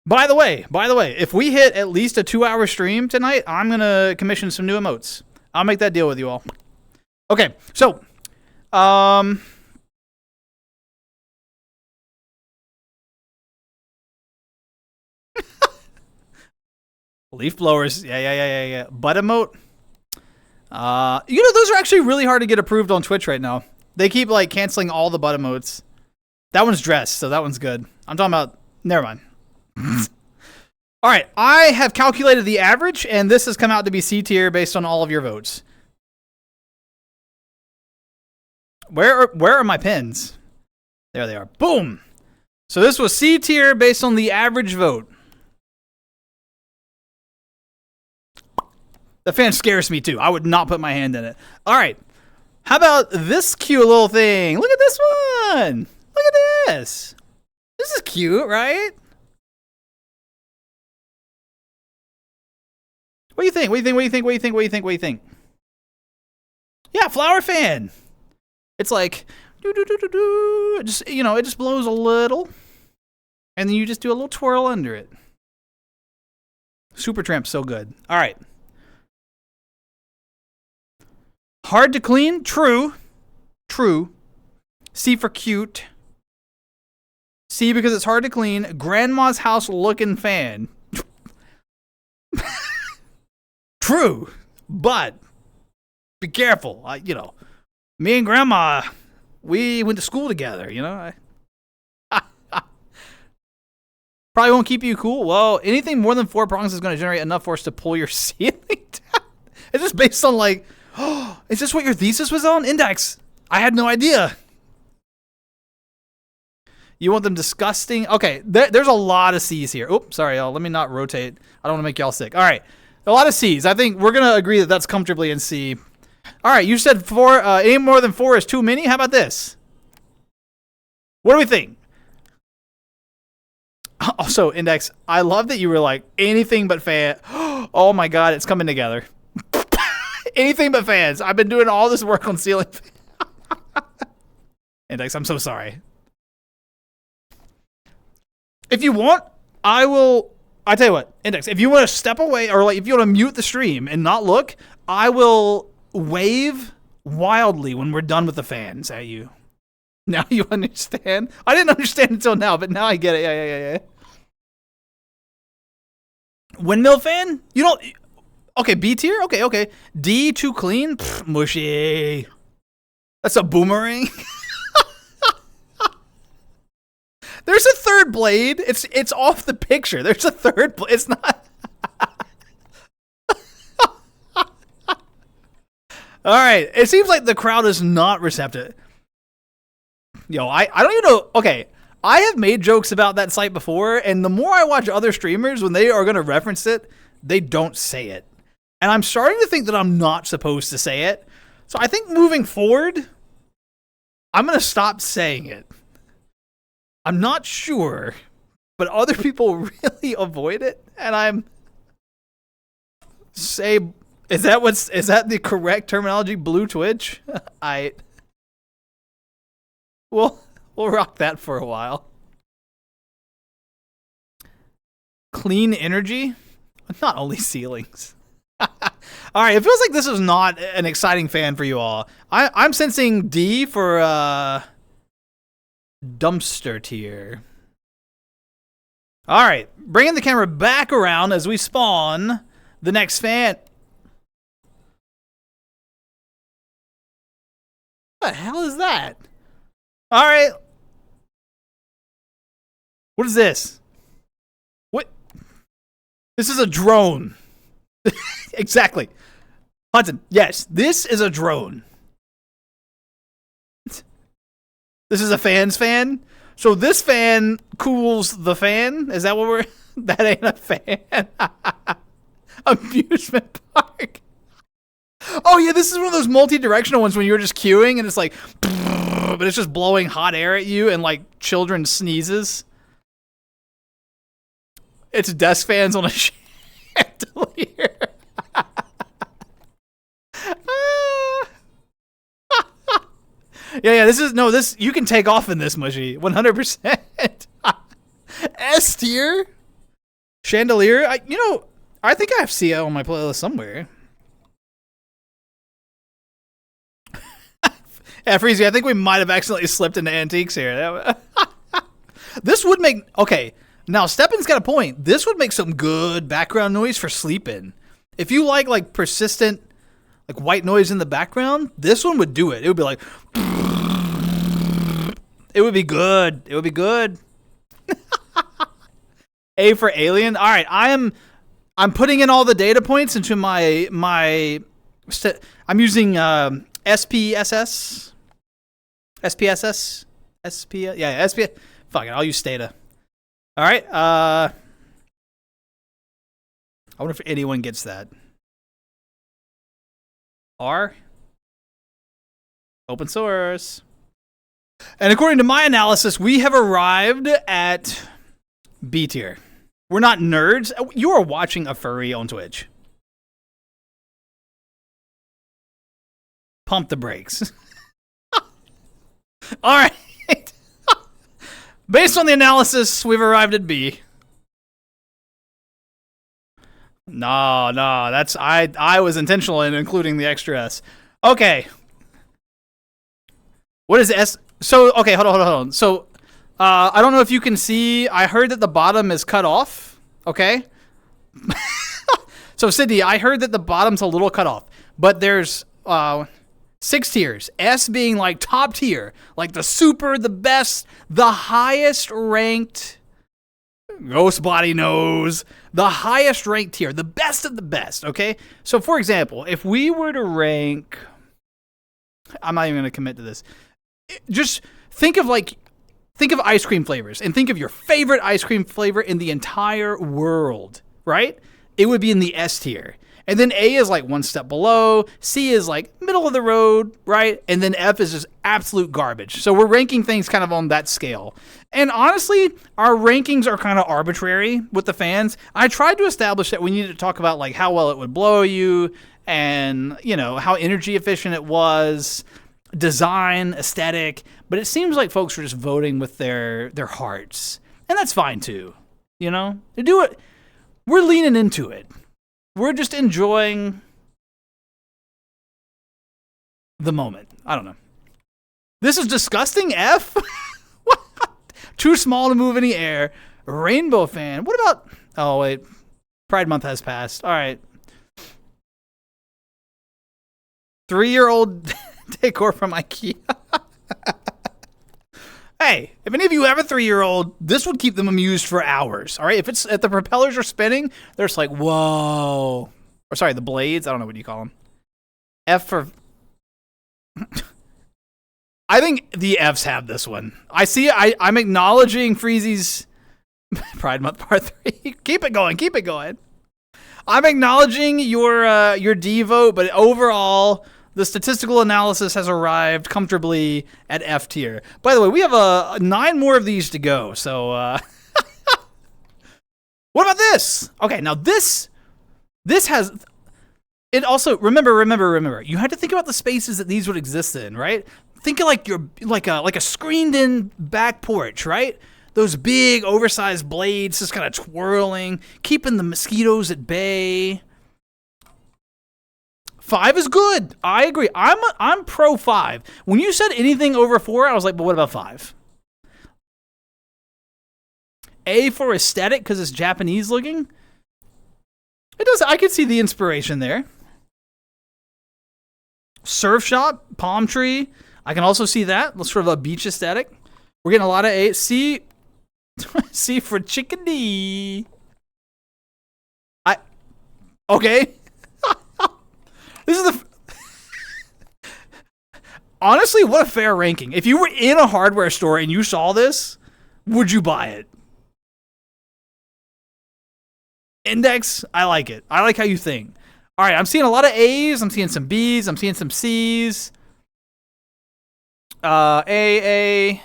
By the way, if we hit at least a 2-hour stream tonight, I'm going to commission some new emotes. I'll make that deal with you all. Okay, so, leaf blowers, yeah. Butt emote. Those are actually really hard to get approved on Twitch right now. They keep, like, canceling all the butt emotes. That one's dressed, so that one's good. I'm talking about, never mind. All right, I have calculated the average, and this has come out to be C tier based on all of your votes. Where are my pins? There they are. Boom. So this was C tier based on the average vote. The fan scares me too. I would not put my hand in it. All right. How about this cute little thing? Look at this one. Look at this. This is cute, right? What do you think? What do you think? Yeah, flower fan. It's like, it just blows a little. And then you just do a little twirl under it. Supertramp's so good. All right. Hard to clean? True. C for cute. C because it's hard to clean. Grandma's house looking fan. True, but be careful. Me and Grandma, we went to school together, Probably won't keep you cool. Well, anything more than 4 prongs is going to generate enough force to pull your ceiling down. Is this based on, is this what your thesis was on? Index. I had no idea. You want them disgusting? Okay, there's a lot of C's here. Oops, sorry, y'all. Let me not rotate. I don't want to make y'all sick. All right. A lot of C's. I think we're going to agree that that's comfortably in C. All right, you said 4. Any more than 4 is too many? How about this? What do we think? Also, Index, I love that you were like, anything but fan. Oh my God, it's coming together. Anything but fans. I've been doing all this work on ceiling. Index, I'm so sorry. If you want, I tell you what, Index, if you want to step away or if you want to mute the stream and not look, I will wave wildly when we're done with the fans at you. Now you understand? I didn't understand until now, but now I get it. Yeah. Windmill fan? You don't... Okay, B tier? Okay. D, too clean? Pfft, mushy. That's a boomerang. There's a third blade. It's off the picture. There's a third blade. It's not. All right. It seems like the crowd is not receptive. Yo, I don't even know. Okay. I have made jokes about that site before, and the more I watch other streamers, when they are going to reference it, they don't say it. And I'm starting to think that I'm not supposed to say it. So I think moving forward, I'm going to stop saying it. I'm not sure, but other people really avoid it, and is that the correct terminology? Blue Twitch? We'll rock that for a while. clean energy. Not only ceilings. All right, it feels like this is not an exciting fan for you all. I'm sensing D for dumpster tier. All right, bringing the camera back around as we spawn the next fan. What the hell is that? All right. What is this? What? This is a drone. Exactly. Hudson, yes, this is a drone. This is a fan's fan? So this fan cools the fan? Is that what we're... That ain't a fan. Amusement park. Oh, yeah, this is one of those multi-directional ones when you're just queuing and it's like... But it's just blowing hot air at you and, like, children sneezes. It's desk fans on a chandelier. Yeah, this you can take off in this, Mushy. 100%. S tier? Chandelier? I think I have Sia on my playlist somewhere. Yeah, Freezy, I think we might have accidentally slipped into antiques here. This would make... Okay, now Steppin's got a point. This would make some good background noise for sleeping. If you like persistent, like white noise in the background, this one would do it. It would be like... It would be good. It would be good. A for alien. All right, I'm putting in all the data points into my I'm using SPSS. SPSS. Yeah, SP. Fuck it, I'll use Stata. All right. I wonder if anyone gets that. R. Open source. And according to my analysis, we have arrived at B tier. We're not nerds. You are watching a furry on Twitch. Pump the brakes. All right. Based on the analysis, we've arrived at B. No, that's I was intentional in including the extra S. Okay. What is S? So, okay, hold on. So, I don't know if you can see. I heard that the bottom is cut off. Okay. So, Sydney, I heard that the bottom's a little cut off, but there's 6 tiers. S being like top tier, like the super, the best, the highest ranked. Ghost body knows the highest ranked tier, the best of the best. Okay. So, for example, if we were to rank, I'm not even going to commit to this. Just think of ice cream flavors and think of your favorite ice cream flavor in the entire world, right? It would be in the S tier. And then A is like one step below, C is like middle of the road, right? And then F is just absolute garbage. So we're ranking things kind of on that scale. And honestly, our rankings are kind of arbitrary with the fans. I tried to establish that we needed to talk about like how well it would blow you and, how energy efficient it was, design, aesthetic, but it seems like folks are just voting with their hearts, and that's fine too. They do it. We're leaning into it. We're just enjoying the moment. I don't know. This is disgusting. F. What? Too small to move any air. Rainbow fan. What about? Oh wait, Pride Month has passed. All right. 3-year-old. Decor from IKEA. Hey, if any of you have a 3-year-old, this would keep them amused for hours. All right, if the propellers are spinning, they're just like, whoa. Or sorry, the blades. I don't know what you call them. F for. I think the Fs have this one. I see. I'm acknowledging Freezy's Pride Month Part 3. Keep it going. Keep it going. I'm acknowledging your D vote, but overall, the statistical analysis has arrived comfortably at F tier. By the way, we have 9 more of these to go. So, what about this? Okay, now this has it. Also, remember. You had to think about the spaces that these would exist in, right? Think of like a screened-in back porch, right? those big oversized blades just kind of twirling, keeping the mosquitoes at bay. 5 is good. I agree. I'm pro 5. When you said anything over 4, I was like, but what about 5? A for aesthetic because it's Japanese looking. It does. I could see the inspiration there. Surf shop, palm tree. I can also see that. Sort of a beach aesthetic. We're getting a lot of A. C. C for chickadee. Okay. This is the. Honestly, what a fair ranking. If you were in a hardware store and you saw this, would you buy it? Index, I like it. I like how you think. All right, I'm seeing a lot of A's. I'm seeing some B's. I'm seeing some C's. A,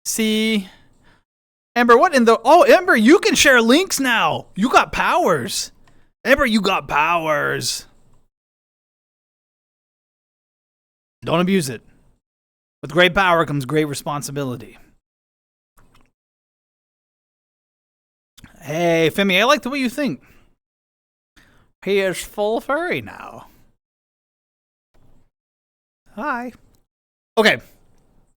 C. Ember, what in the... Oh, Ember, you can share links now. You got powers. Ember, you got powers. Don't abuse it. With great power comes great responsibility. Hey, Femi, I like the way you think. He is full furry now. Hi. Okay.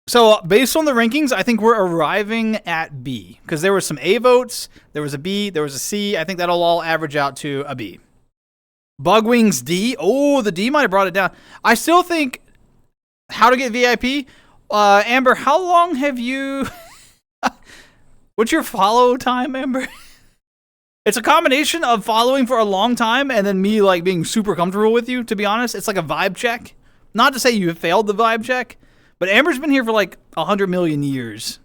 So, based on the rankings, I think we're arriving at B. Because there were some A votes, there was a B, there was a C. I think that'll all average out to a B. Bugwings D. Oh, the D might have brought it down. I still think... How to get VIP? Amber, how long have you... What's your follow time, Amber? It's a combination of following for a long time and then me like being super comfortable with you, to be honest. It's like a vibe check. Not to say you have failed the vibe check, but Amber's been here for like 100 million years.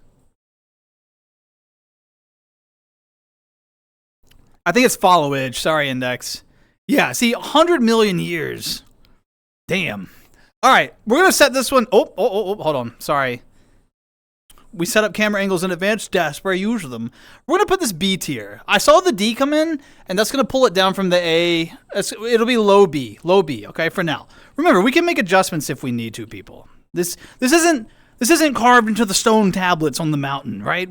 I think it's followage. Sorry, Index. Yeah, see, 100 million years. Damn. All right, we're going to set this one. Oh, hold on. Sorry. We set up camera angles in advance. daspra, use them. We're going to put this B tier. I saw the D come in, and that's going to pull it down from the A. It'll be low B, okay, for now. Remember, we can make adjustments if we need to, people. This isn't carved into the stone tablets on the mountain, right?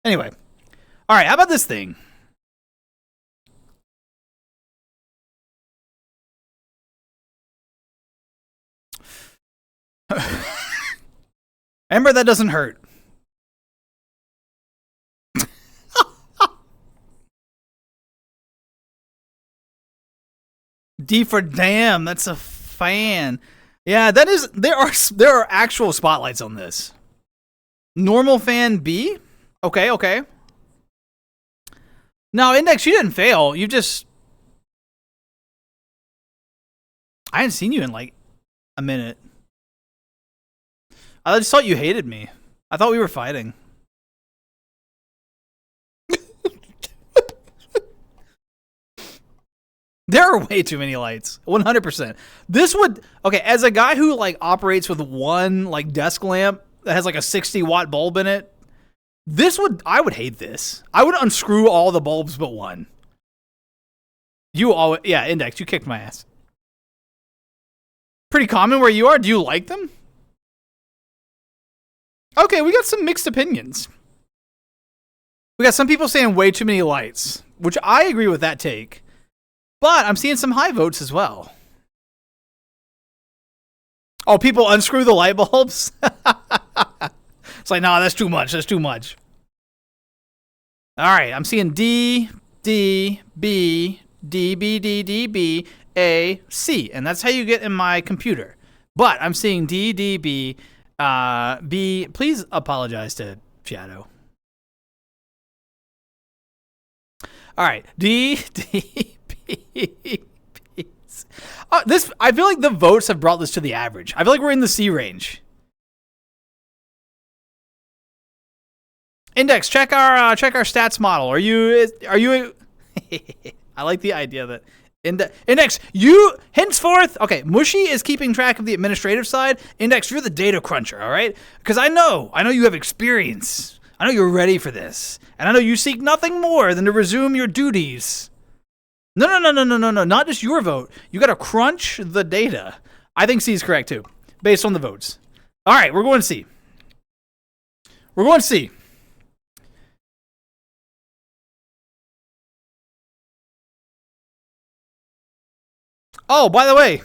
Anyway. All right, how about this thing? Ember, that doesn't hurt. D for damn, that's a fan. Yeah, that is. There are actual spotlights on this. Normal fan B. Okay. No, Index, you didn't fail. You just. I hadn't seen you in like a minute. I just thought you hated me. I thought we were fighting. There are way too many lights. 100%. This would... Okay, as a guy who like operates with one like desk lamp that has like a 60 watt bulb in it, I would hate this. I would unscrew all the bulbs but one. Yeah, Index, you kicked my ass. Pretty common where you are. Do you like them? Okay, we got some mixed opinions. We got some people saying way too many lights, which I agree with that take. But I'm seeing some high votes as well. Oh, people unscrew the light bulbs? It's like, nah, that's too much. That's too much. All right, I'm seeing D, D, B, D, B, D, D, B, A, C. And that's how you get in my computer. But I'm seeing D, D, B, B. Please apologize to Shadow. All right, D, D, B. I feel like the votes have brought this to the average. I feel like we're in the C range. Index, check our stats model. Are you? I like the idea that Index, you henceforth. Okay, Mushy is keeping track of the administrative side. Index, you're the data cruncher. All right, because I know you have experience. I know you're ready for this, and I know you seek nothing more than to resume your duties. No, not just your vote. You got to crunch the data. I think C is correct too, based on the votes. All right, we're going to C. We're going C. Oh, by the way,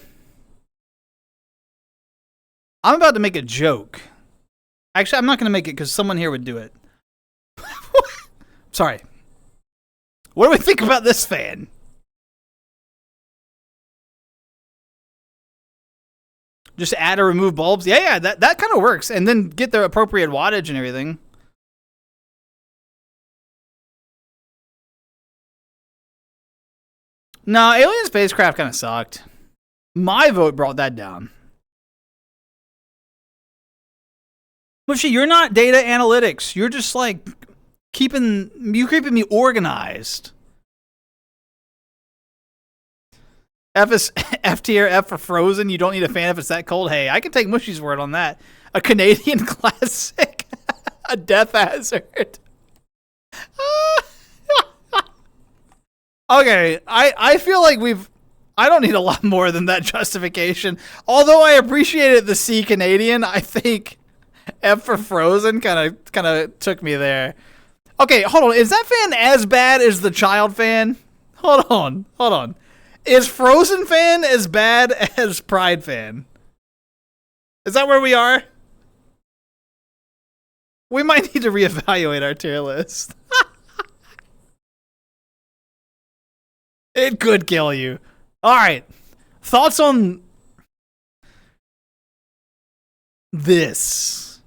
I'm about to make a joke. Actually, I'm not going to make it because someone here would do it. Sorry. What do we think about this fan? Just add or remove bulbs? Yeah, that kind of works. And then get the appropriate wattage and everything. No, Alien Spacecraft kind of sucked. My vote brought that down. Mushy, you're not data analytics. You're just like keeping me organized. F tier, F for Frozen. You don't need a fan if it's that cold. Hey, I can take Mushy's word on that. A Canadian classic. A Death Hazard. Okay, I feel like I don't need a lot more than that justification. Although I appreciated the C Canadian, I think F for Frozen kind of took me there. Okay, hold on. Is that fan as bad as the Child fan? Hold on. Is Frozen fan as bad as Pride fan? Is that where we are? We might need to reevaluate our tier list. It could kill you. All right. Thoughts on this?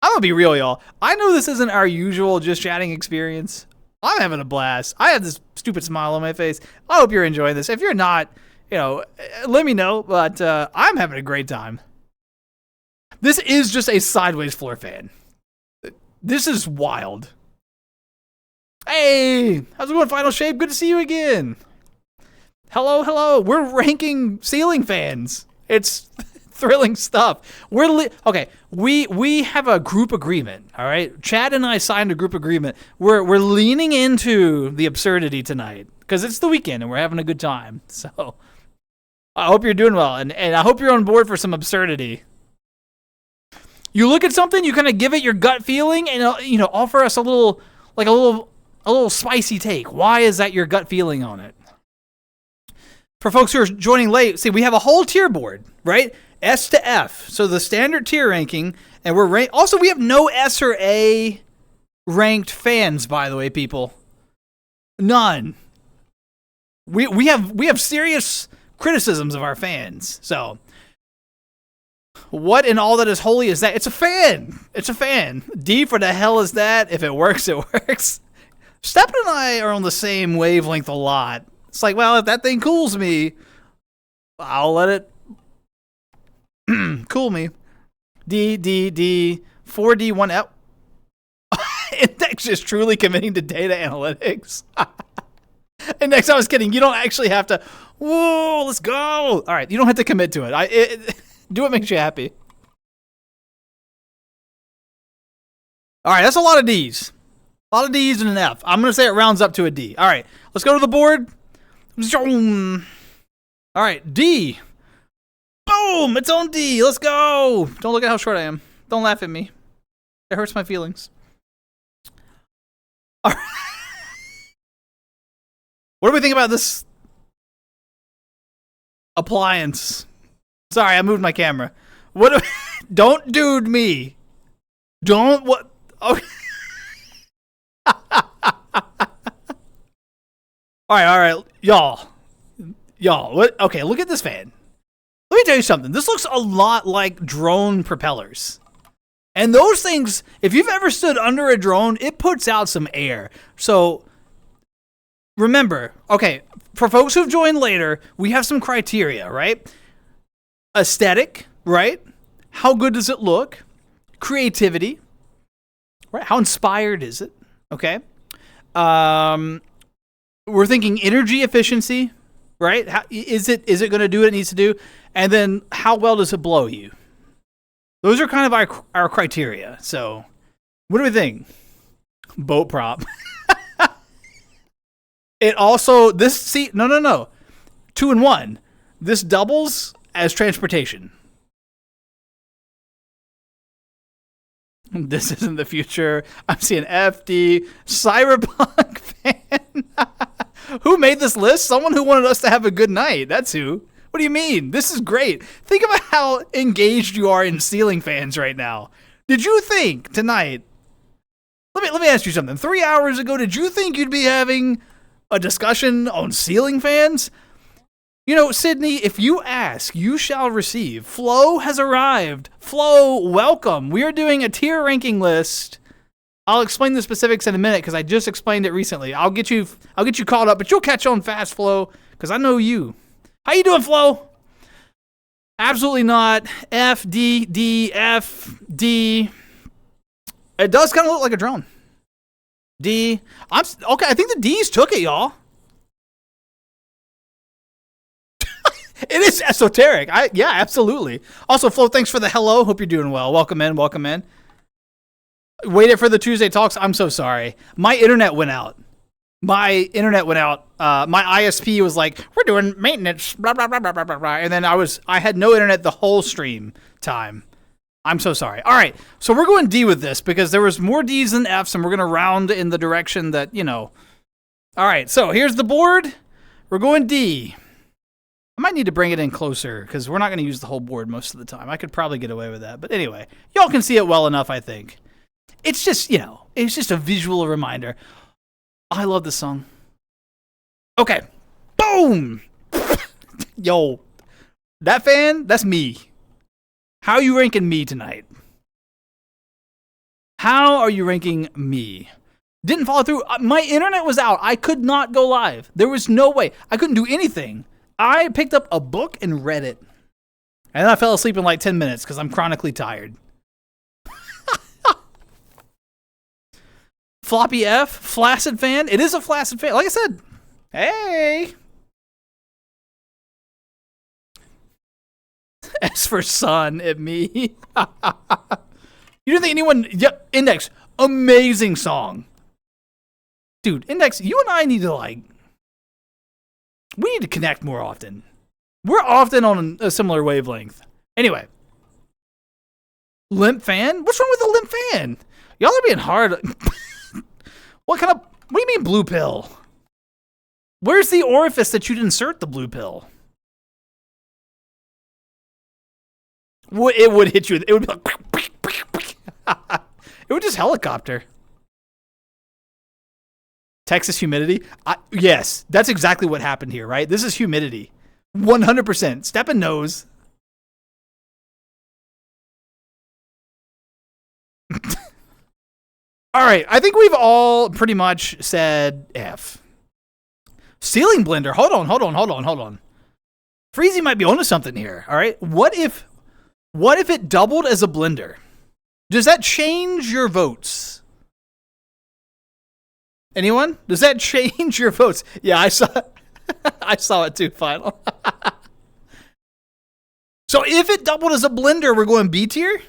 I'm going to be real, y'all. I know this isn't our usual just chatting experience. I'm having a blast. I have this stupid smile on my face. I hope you're enjoying this. If you're not, let me know. But I'm having a great time. This is just a sideways floor fan. This is wild. Hey, how's it going, Final Shape? Good to see you again. Hello. We're ranking ceiling fans. It's thrilling stuff. Okay. We have a group agreement. All right, Chad and I signed a group agreement. We're leaning into the absurdity tonight because it's the weekend and we're having a good time. So I hope you're doing well, and I hope you're on board for some absurdity. You look at something, you kind of give it your gut feeling, and offer us a little spicy take. Why is that your gut feeling on it? For folks who are joining late, see, we have a whole tier board, right? S to F. So the standard tier ranking, and also we have no S or A ranked fans, by the way, people. None. We have serious criticisms of our fans. So what in all that is holy is that? It's a fan. It's a fan. D for the hell is that? If it works, it works. Steppen and I are on the same wavelength a lot. It's like, well, if that thing cools me, I'll let it cool me. D, 4D, 1F. Index is truly committing to data analytics. Index, I was kidding. You don't actually have to, whoa, let's go. All right, you don't have to commit to it. Do what makes you happy. All right, that's a lot of Ds. A lot of D's and an F. I'm going to say it rounds up to a D. All right, let's go to the board. All right, D. Boom, it's on D. Let's go. Don't look at how short I am. Don't laugh at me. It hurts my feelings. All right. What do we think about this appliance? Sorry, I moved my camera. Don't dude me. Don't what? Okay. All right, y'all. What? Okay, look at this fan. Let me tell you something. This looks a lot like drone propellers. And those things, if you've ever stood under a drone, it puts out some air. So remember, okay, for folks who've joined later, we have some criteria, right? Aesthetic, right? How good does it look? Creativity, right? How inspired is it? Okay. We're thinking energy efficiency, right? Is it going to do what it needs to do? And then how well does it blow you? Those are kind of our criteria. So what do we think? Boat prop. It also, no. 2-in-1. This doubles as transportation. This isn't the future. I'm seeing FD, Cyberpunk fan. Who made this list? Someone who wanted us to have a good night. That's who. What do you mean? This is great. Think about how engaged you are in ceiling fans right now. Did you think tonight? Let me ask you something. 3 hours ago, did you think you'd be having a discussion on ceiling fans? You know, Sydney, if you ask, you shall receive. Flo has arrived. Flo, welcome. We are doing a tier ranking list. I'll explain the specifics in a minute because I just explained it recently. I'll get you caught up, but you'll catch on fast, Flo, because I know you. How you doing, Flo? Absolutely not. F, D, D, F, D. It does kind of look like a drone. D. Okay, I think the D's took it, y'all. It is esoteric. Yeah, absolutely. Also, Flo, thanks for the hello. Hope you're doing well. Welcome in. Welcome in. Waited for the Tuesday talks. I'm so sorry. My internet went out. My ISP was like, we're doing maintenance, blah, blah, blah, blah, blah, blah. And then I had no internet the whole stream time. I'm so sorry. All right. So we're going D with this because there was more D's than F's, and we're going to round in the direction that, you know. All right. So here's the board. We're going D. I might need to bring it in closer because we're not going to use the whole board most of the time. I could probably get away with that. But anyway, y'all can see it well enough, I think. It's just, you know, it's just a visual reminder. I love this song. Okay. Boom. Yo, that fan, that's me. How are you ranking me tonight? How are you ranking me? Didn't follow through. My internet was out. I could not go live. There was no way. I couldn't do anything. I picked up a book and read it. And then I fell asleep in like 10 minutes because I'm chronically tired. Floppy F, flaccid fan. It is a flaccid fan. Like I said, hey. S for sun at me. You didn't think anyone... Yep, Index, amazing song. Dude, Index, you and I need to we need to connect more often. We're often on a similar wavelength. Anyway. Limp fan? What's wrong with the limp fan? Y'all are being hard. What do you mean blue pill? Where's the orifice that you'd insert the blue pill? It would hit you. It would be like, it would just helicopter. Texas humidity? Yes, that's exactly what happened here, right? This is humidity. 100%. Steppen knows. All right, I think we've all pretty much said F. Ceiling blender. Hold on. Freezy might be onto something here, all right? What if it doubled as a blender? Does that change your votes? Anyone? Does that change your votes? Yeah, I saw it too, final. So if it doubled as a blender, we're going B tier?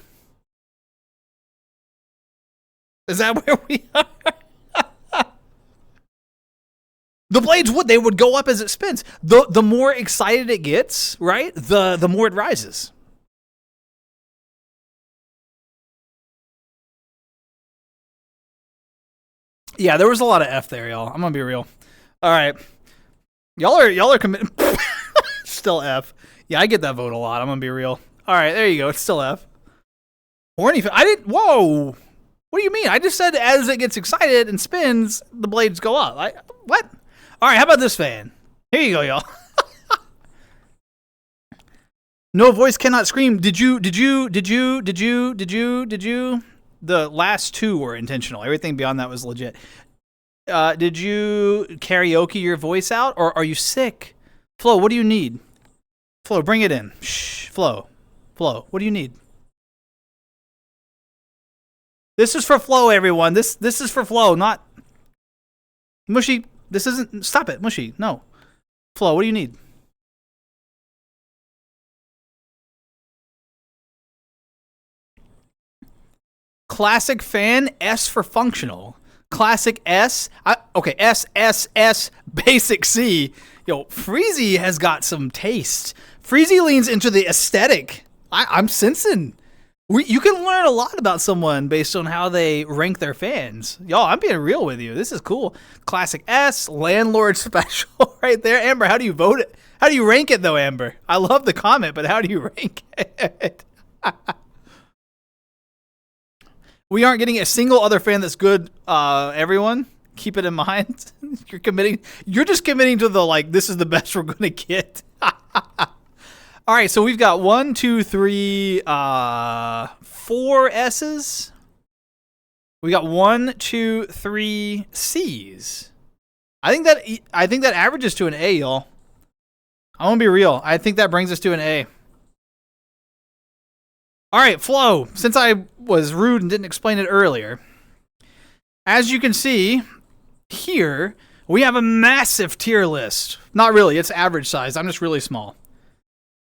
Is that where we are? The blades would go up as it spins. The more excited it gets, right? The more it rises. Yeah, there was a lot of F there, y'all. I'm gonna be real. All right, y'all are committed. Still F. Yeah, I get that vote a lot. I'm gonna be real. All right, there you go. It's still F. Horny. I didn't. Whoa. What do you mean? I just said as it gets excited and spins, the blades go up. What? All right. How about this fan? Here you go, y'all. No voice cannot scream. Did you? The last two were intentional. Everything beyond that was legit. Did you karaoke your voice out, or are you sick? Flo, what do you need? Flo, bring it in. Shh, Flo, what do you need? This is for Flo, everyone. This is for Flo, not Mushy. This isn't. Stop it, Mushy. No, Flo, what do you need? Classic fan, S for functional. Classic S. Okay, S, basic C. Yo, Freezy has got some taste. Freezy leans into the aesthetic. I'm sensing. You can learn a lot about someone based on how they rank their fans. Y'all, I'm being real with you. This is cool. Classic S, landlord special right there. Amber, how do you vote it? How do you rank it though, Amber? I love the comment, but how do you rank it? We aren't getting a single other fan that's good, everyone. Keep it in mind. You're just committing to the, like, this is the best we're going to get. All right, so we've got 1, 2, 3, 4 S's. We got 1, 2, 3 C's. I think that averages to an A, y'all. I want to be real. I think that brings us to an A. All right, Flo, since I was rude and didn't explain it earlier, as you can see here, we have a massive tier list. Not really, it's average size. I'm just really small.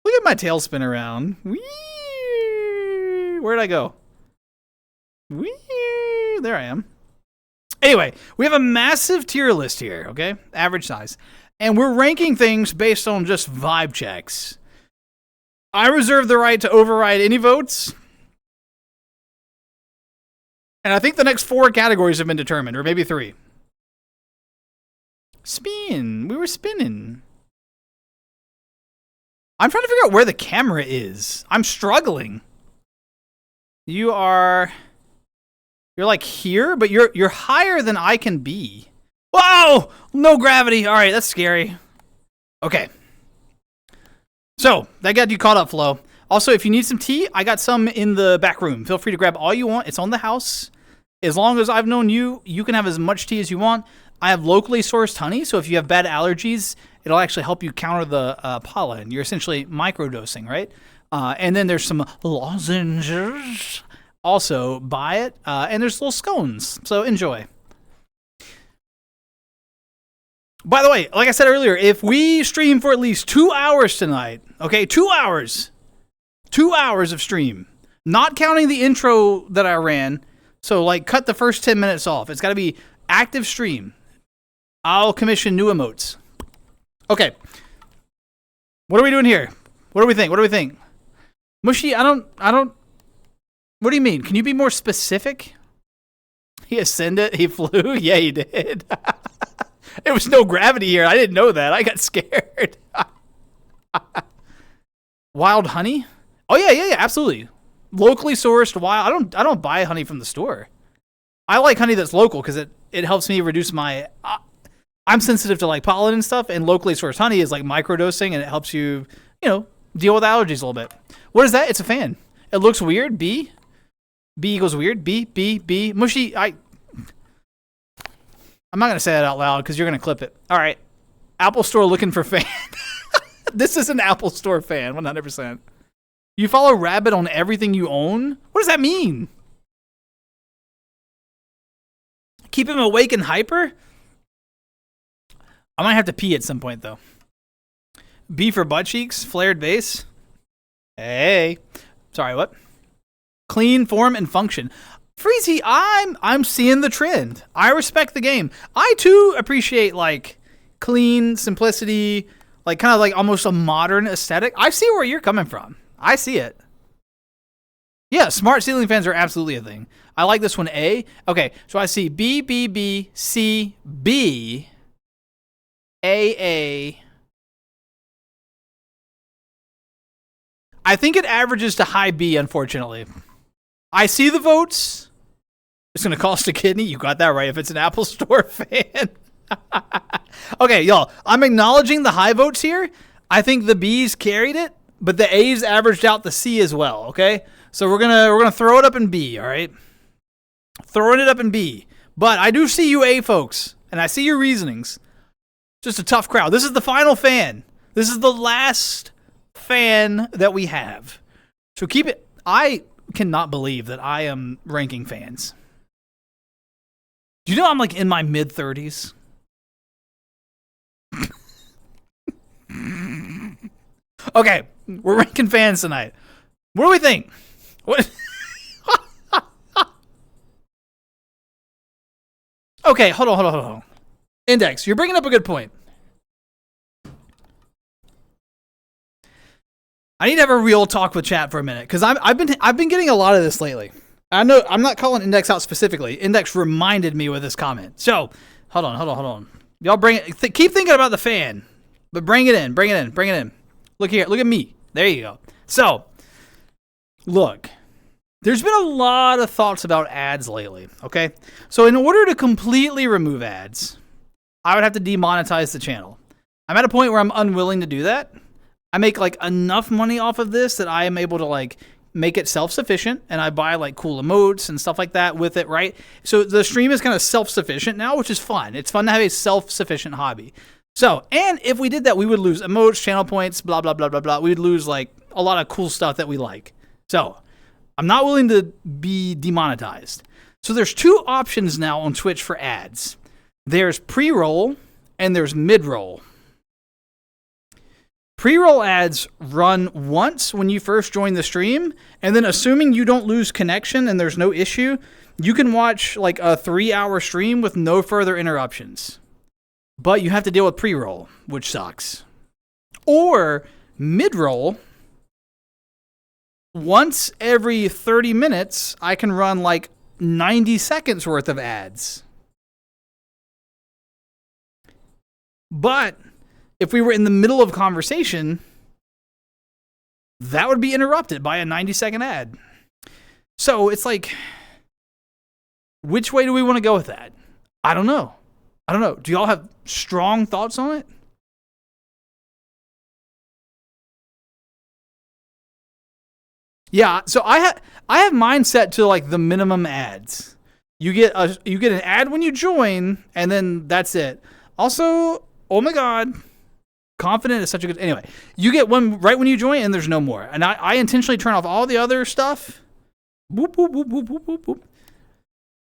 Look at my tail spin around. Whee! Where'd I go? Whee! There I am. Anyway, we have a massive tier list here, okay? Average size. And we're ranking things based on just vibe checks. I reserve the right to override any votes. And I think the next 4 categories have been determined, or maybe 3. Spin. We were spinning. I'm trying to figure out where the camera is. I'm struggling. You're like here, but you're higher than I can be. Whoa! No gravity. All right, that's scary. Okay. So, that got you caught up, Flo. Also, if you need some tea, I got some in the back room. Feel free to grab all you want. It's on the house. As long as I've known you, you can have as much tea as you want. I have locally sourced honey, so if you have bad allergies, it'll actually help you counter the pollen. You're essentially microdosing, right? And then there's some lozenges. Also, buy it. And there's little scones, so enjoy. By the way, like I said earlier, if we stream for at least 2 hours tonight, okay, 2 hours. 2 hours of stream. Not counting the intro that I ran. So, like, cut the first 10 minutes off. It's got to be active stream. I'll commission new emotes. Okay. What are we doing here? What do we think? Mushy, I don't... What do you mean? Can you be more specific? He ascended? He flew? Yeah, he did. There was no gravity here. I didn't know that. I got scared. Wild honey? Oh yeah, absolutely. Locally sourced wild. I don't buy honey from the store. I like honey that's local because it helps me reduce my. I'm sensitive to like pollen and stuff, and locally sourced honey is like microdosing, and it helps you, deal with allergies a little bit. What is that? It's a fan. It looks weird. B equals weird. B. Mushy. I'm not going to say that out loud because you're going to clip it. All right. Apple Store looking for fan. This is an Apple Store fan, 100%. You follow Rabbit on everything you own? What does that mean? Keep him awake and hyper? I might have to pee at some point, though. B for butt cheeks, flared base. Hey. Sorry, what? Clean form and function. Freezy, I'm seeing the trend. I respect the game. I too appreciate like clean simplicity, like kind of like almost a modern aesthetic. I see where you're coming from. I see it. Yeah, smart ceiling fans are absolutely a thing. I like this one A. Okay, so I see B, C, B, A. I think it averages to high B, unfortunately. I see the votes. It's going to cost a kidney. You got that right if it's an Apple Store fan. Okay, y'all. I'm acknowledging the high votes here. I think the B's carried it, but the A's averaged out the C as well, okay? So we're gonna throw it up in B, all right? Throwing it up in B. But I do see you A, folks, and I see your reasonings. Just a tough crowd. This is the final fan. This is the last fan that we have. So keep it. I cannot believe that I am ranking fans. Do you know I'm like in my mid-30s? Okay, we're ranking fans tonight. What do we think? What? Okay, hold on. Index, you're bringing up a good point. I need to have a real talk with chat for a minute because I've been getting a lot of this lately. I know I'm not calling Index out specifically. Index reminded me with this comment. So hold on. Y'all bring it. Keep thinking about the fan, but bring it in. Look here. Look at me. There you go. So look, there's been a lot of thoughts about ads lately. Okay, so in order to completely remove ads, I would have to demonetize the channel. I'm at a point where I'm unwilling to do that. I make like enough money off of this that I am able to like make it self-sufficient, and I buy like cool emotes and stuff like that with it, right? So the stream is kind of self-sufficient now, which is fun. It's fun to have a self-sufficient hobby. So, and if we did that, we would lose emotes, channel points, blah, blah, blah, blah, blah. We would lose like a lot of cool stuff that we like. So I'm not willing to be demonetized. So there's two options now on Twitch for ads. There's pre-roll and there's mid-roll. Pre-roll ads run once when you first join the stream, and then assuming you don't lose connection and there's no issue, you can watch like a 3-hour stream with no further interruptions. But you have to deal with pre-roll, which sucks. Or mid-roll, once every 30 minutes, I can run like 90 seconds worth of ads. But if we were in the middle of conversation, that would be interrupted by a 90-second ad. So it's like, which way do we want to go with that? I don't know. Do y'all have strong thoughts on it? Yeah, so I have mine set to like the minimum ads. You get an ad when you join, and then that's it. Also, oh my God, Confident is such a good... Anyway, you get one right when you join, and there's no more. And I intentionally turn off all the other stuff. Boop, boop, boop, boop, boop, boop, boop.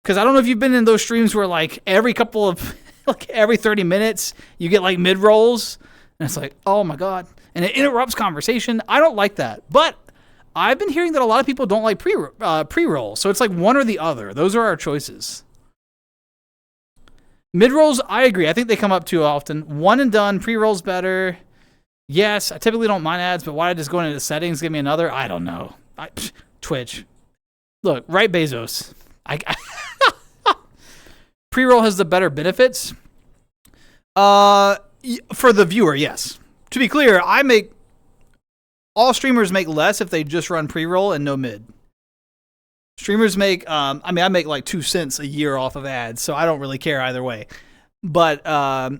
Because I don't know if you've been in those streams where, like, every couple of... like, every 30 minutes, you get, like, mid-rolls. And it's like, oh, my God. And it interrupts conversation. I don't like that. But I've been hearing that a lot of people don't like pre-roll. So it's like one or the other. Those are our choices. Mid-rolls, I agree. I think they come up too often. One and done. Pre-rolls better. Yes, I typically don't mind ads, but why did I just go into the settings, give me another? I don't know. Twitch. Look, right, Bezos. Pre-roll has the better benefits. For the viewer, yes. To be clear, all streamers make less if they just run pre-roll and no mid. Streamers make, I make like 2 cents a year off of ads, so I don't really care either way. But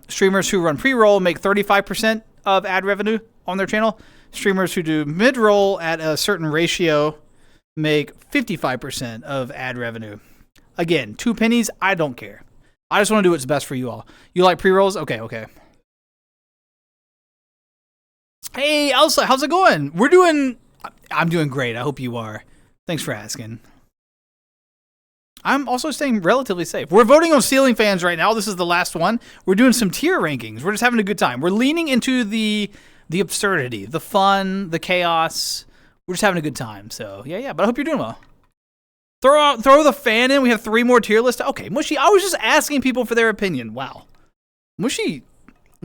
streamers who run pre-roll make 35% of ad revenue on their channel. Streamers who do mid-roll at a certain ratio make 55% of ad revenue. Again, 2 pennies, I don't care. I just want to do what's best for you all. You like pre-rolls? Okay. Hey, Elsa, how's it going? I'm doing great. I hope you are. Thanks for asking. I'm also staying relatively safe. We're voting on ceiling fans right now. This is the last one. We're doing some tier rankings. We're just having a good time. We're leaning into the absurdity, the fun, the chaos. We're just having a good time. So, yeah. But I hope you're doing well. Throw the fan in. We have 3 more tier lists. Okay, Mushy, I was just asking people for their opinion. Wow. Mushy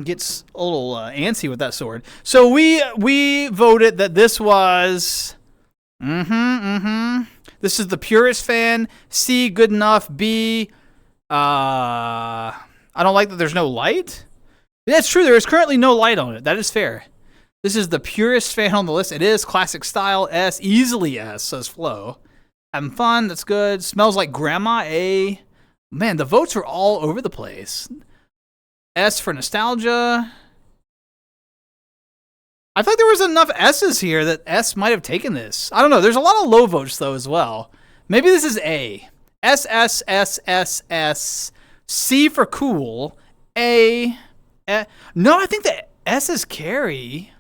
gets a little antsy with that sword. So we voted that this was... This is the purest fan. C, good enough. B, I don't like that there's no light. That's true. There is currently no light on it. That is fair. This is the purest fan on the list. It is classic style. S, easily S, says Flo. Having fun. That's good. Smells like grandma. A. Man, the votes are all over the place. S for nostalgia. I feel like there was enough S's here that S might have taken this. I don't know. There's a lot of low votes, though, as well. Maybe this is A. S, S, S, S, S. C for cool. A. No, I think the S's carry.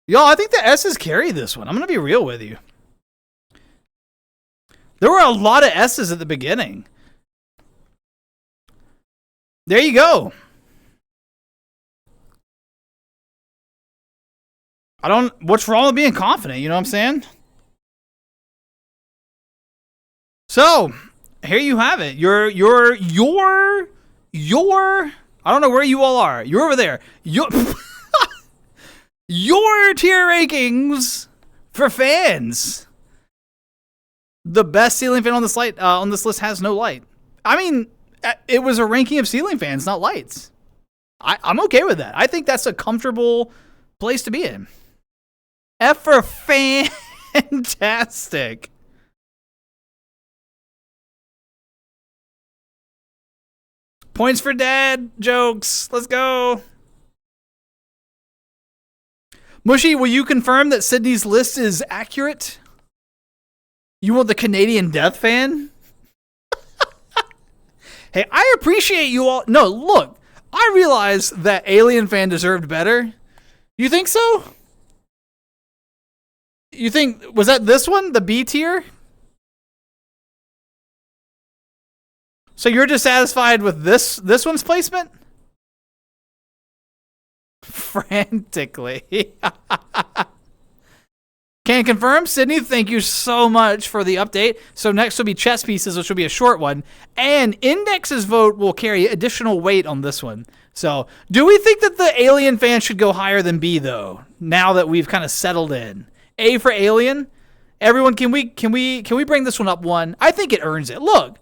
Y'all, I think the S's carry this one. I'm going to be real with you. There were a lot of S's at the beginning. There you go. What's wrong with being confident? You know what I'm saying? So, here you have it. You're, I don't know where you all are. You're over there. your tier rankings for fans. The best ceiling fan on this list has no light. I mean, it was a ranking of ceiling fans, not lights. I'm okay with that. I think that's a comfortable place to be in. F for fantastic. Points for dad jokes. Let's go. Mushy, will you confirm that Sydney's list is accurate? You want the Canadian Death fan? Hey, I appreciate you all. No, look, I realize that Alien fan deserved better. You think so? You think, was that this one, the B tier? So you're dissatisfied with this one's placement? Frantically. Can confirm, Sydney, thank you so much for the update. So next will be chess pieces, which will be a short one. And Index's vote will carry additional weight on this one. So do we think that the Alien fan should go higher than B, though, now that we've kind of settled in? A for Alien? Everyone, can we bring this one up one? I think it earns it. Look.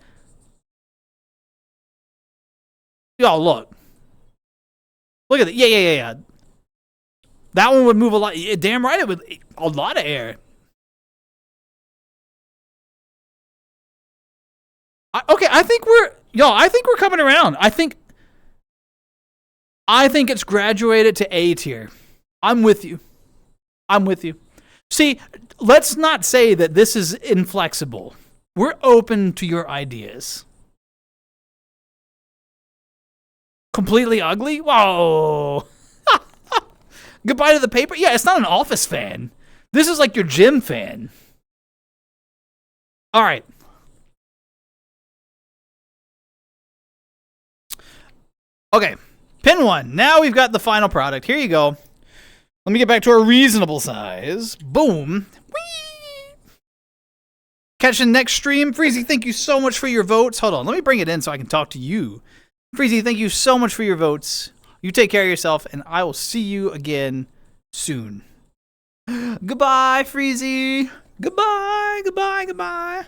Y'all, look. Look at it. Yeah. That one would move a lot. Damn right, it would. A lot of air. I think we're coming around. I think it's graduated to A tier. I'm with you. See, let's not say that this is inflexible. We're open to your ideas. Completely ugly? Whoa. Goodbye to the paper? Yeah, it's not an Office fan. This is like your gym fan. All right. Okay, pin one. Now we've got the final product. Here you go. Let me get back to a reasonable size. Boom. Whee! Catch the next stream. Freezy, thank you so much for your votes. Hold on, let me bring it in so I can talk to you. Freezy, thank you so much for your votes. You take care of yourself, and I will see you again soon. Goodbye, Freezy. Goodbye.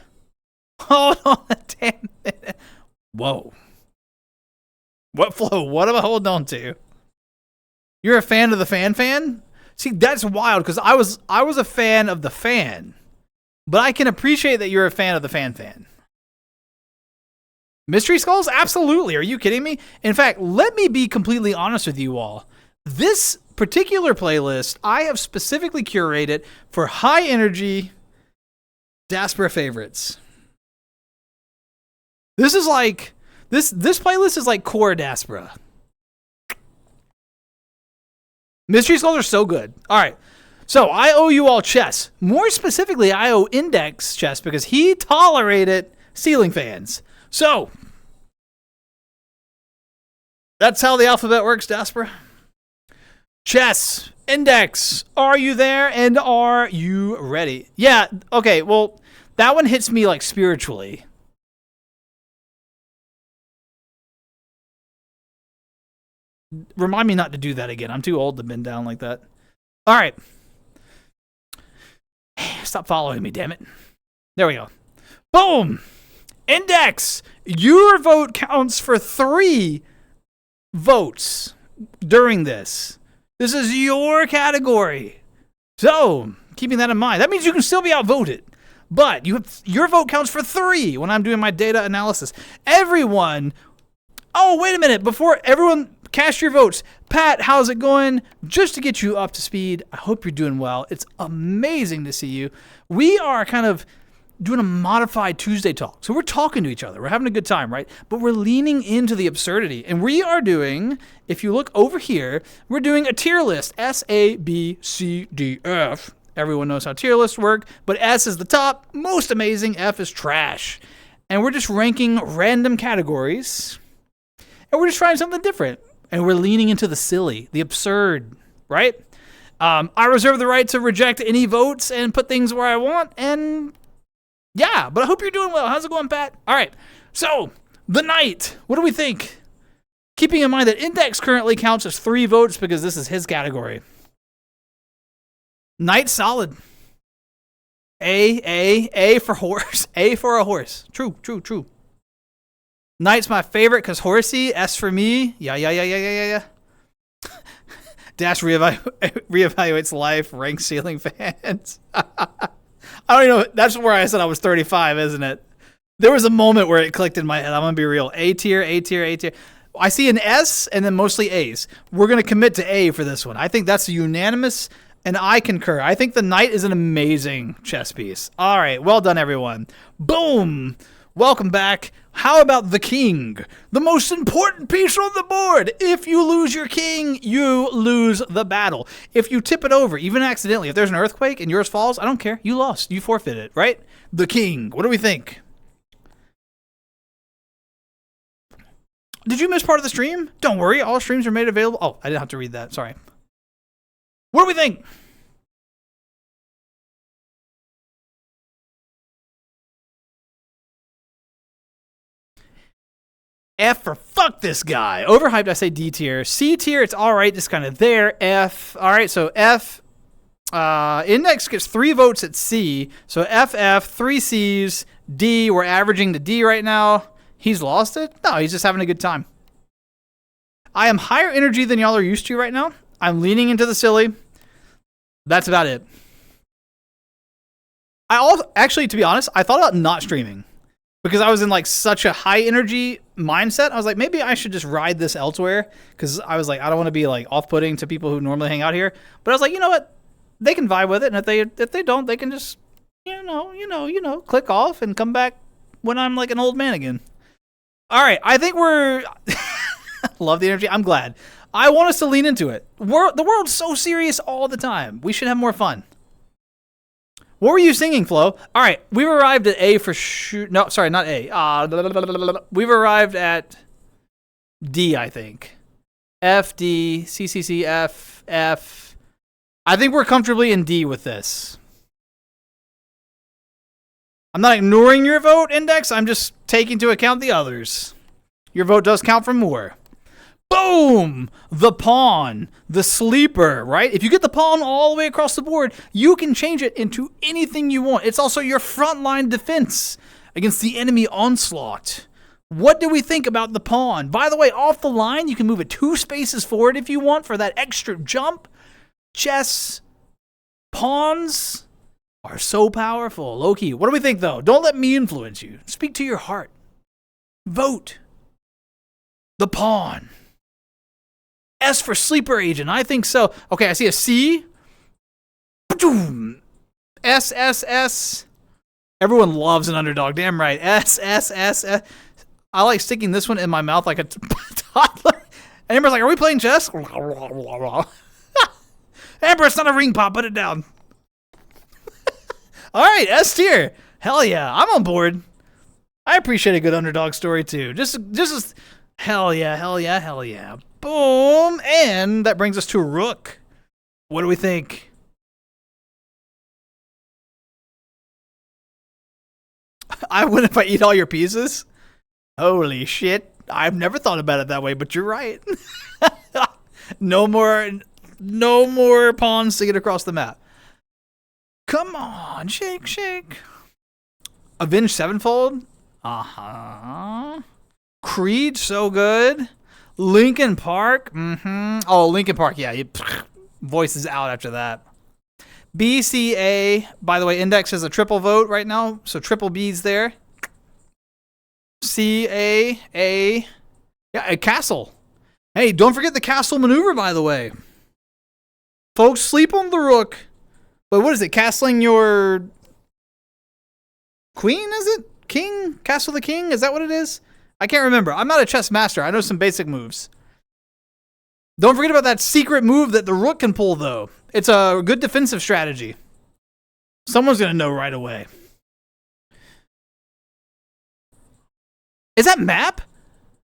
Hold on a damn minute. Whoa. What flow? What am I holding on to? You're a fan of the fan? See, that's wild, because I was a fan of the fan. But I can appreciate that you're a fan of the fan. Mystery Skulls? Absolutely. Are you kidding me? In fact, let me be completely honest with you all. This particular playlist I have specifically curated for high energy daspra favorites. This is like this playlist is like core daspra. Mystery Skulls are so good. All right. So I owe you all chess. More specifically, I owe Index chess because he tolerated ceiling fans. So that's how the alphabet works, daspra. Chess, Index, are you there and are you ready? Yeah, okay, well, that one hits me like spiritually. Remind me not to do that again. I'm too old to bend down like that. All right. Stop following me, damn it. There we go. Boom. Index. Your vote counts for 3 votes during this. This is your category. So, keeping that in mind, that means you can still be outvoted. But your vote counts for 3 when I'm doing my data analysis. Everyone. Oh, wait a minute. Before everyone cast your votes. Pat, how's it going? Just to get you up to speed, I hope you're doing well. It's amazing to see you. We are kind of doing a modified Tuesday talk. So we're talking to each other. We're having a good time, right? But we're leaning into the absurdity. And we are doing, if you look over here, we're doing a tier list. S, A, B, C, D, F. Everyone knows how tier lists work. But S is the top, most amazing. F is trash. And we're just ranking random categories. And we're just trying something different. And we're leaning into the silly, the absurd, right? I reserve the right to reject any votes and put things where I want. And yeah, but I hope you're doing well. How's it going, Pat? All right. So, the night. What do we think? Keeping in mind that Index currently counts as 3 votes because this is his category. Knight solid. A for horse. A for a horse. True. Knight's my favorite because horsey. S for me. Yeah. Dash reevaluates life. Rank ceiling fans. I don't even know. That's where I said I was 35, isn't it? There was a moment where it clicked in my head. I'm going to be real. A tier. I see an S and then mostly A's. We're going to commit to A for this one. I think that's unanimous, and I concur. I think the knight is an amazing chess piece. All right. Well done, everyone. Boom. Welcome back. How about the king? The most important piece on the board. If you lose your king, you lose the battle. If you tip it over, even accidentally, if there's an earthquake and yours falls, I don't care. You lost. You forfeited, right? The king. What do we think? Did you miss part of the stream? Don't worry. All streams are made available. Oh, I didn't have to read that. Sorry. What do we think? F for fuck this guy. Overhyped, I say D tier. C tier, it's all right, just kind of there. F. All right, so F. Index gets 3 votes at C. So FF, 3 Cs. D, we're averaging to D right now. He's lost it? No, he's just having a good time. I am higher energy than y'all are used to right now. I'm leaning into the silly. That's about it. Actually, to be honest, I thought about not streaming. Because I was in like such a high energy mindset. I was like, maybe I should just ride this elsewhere. Because I was like, I don't want to be like off-putting to people who normally hang out here. But I was like, you know what? They can vibe with it. And if they don't, they can just, you know, click off and come back when I'm like an old man again. All right. I think we're... Love the energy. I'm glad. I want us to lean into it. The world's so serious all the time. We should have more fun. What were you singing, Flo? All right, we've arrived at A for no, sorry, not A. We've arrived at D, I think. F, D, C, C, C, F, F. I think we're comfortably in D with this. I'm not ignoring your vote, Index. I'm just taking into account the others. Your vote does count for more. Boom! The pawn, the sleeper, right? If you get the pawn all the way across the board, you can change it into anything you want. It's also your frontline defense against the enemy onslaught. What do we think about the pawn? By the way, off the line, you can move it 2 spaces forward if you want for that extra jump. Chess pawns are so powerful. Low-key. What do we think, though? Don't let me influence you. Speak to your heart. Vote. The pawn. S for sleeper agent. I think so. Okay, I see a C. S, S, S. Everyone loves an underdog. Damn right. S, S, S, S. I like sticking this one in my mouth like a toddler. And Amber's like, are we playing chess? Amber, it's not a ring pop. Put it down. All right, S tier. Hell yeah. I'm on board. I appreciate a good underdog story, too. Just as... Hell yeah. Boom. And that brings us to Rook. What do we think? I win if I eat all your pieces? Holy shit. I've never thought about it that way, but you're right. No more pawns to get across the map. Come on, shake. Avenged Sevenfold? Uh-huh. Creed, so good. Linkin Park, Oh, Linkin Park, yeah. Voice is out after that. BCA, by the way, Index has a triple vote right now, so triple B's there. CA, A. Yeah, a castle. Hey, don't forget the castle maneuver, by the way. Folks, sleep on the rook. But what is it? Castling your queen, is it? King? Castle the king? Is that what it is? I can't remember. I'm not a chess master. I know some basic moves. Don't forget about that secret move that the rook can pull, though. It's a good defensive strategy. Someone's going to know right away. Is that Map?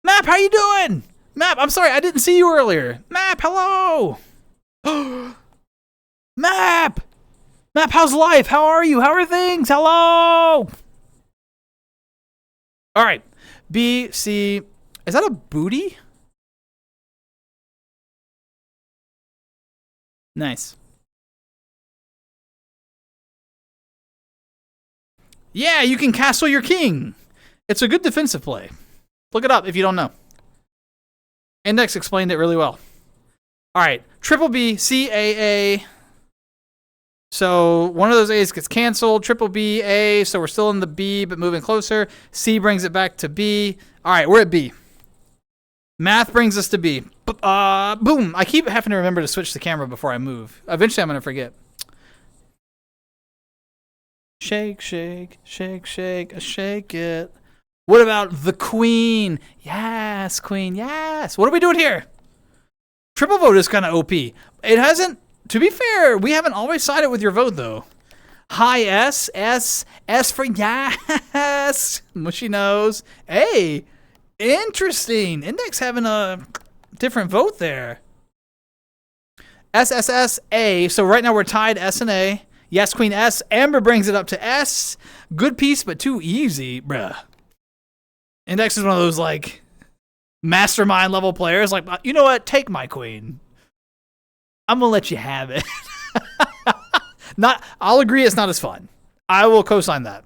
Map, how you doing? Map, I'm sorry. I didn't see you earlier. Map, hello. Map. Map, how's life? How are you? How are things? Hello. All right. B, C, is that a booty? Nice. Yeah, you can castle your king. It's a good defensive play. Look it up if you don't know. Index explained it really well. All right, triple B, C, A, A. So one of those A's gets canceled. Triple B, A. So we're still in the B, but moving closer. C brings it back to B. All right, we're at B. Math brings us to B. Boom. I keep having to remember to switch the camera before I move. Eventually, I'm going to forget. Shake, shake, shake, shake, shake it. What about the queen? Yes, queen, yes. What are we doing here? Triple vote is kind of OP. It hasn't, to be fair, we haven't always sided with your vote, though. High S, S, S for yes. Mushy nose. Hey, interesting. Index having a different vote there. S, S, S, A. So right now we're tied S and A. Yes, queen S. Amber brings it up to S. Good piece, but too easy, bruh. Index is one of those, like, mastermind level players. Like, you know what? Take my queen. I'm going to let you have it. I'll agree it's not as fun. I will co-sign that.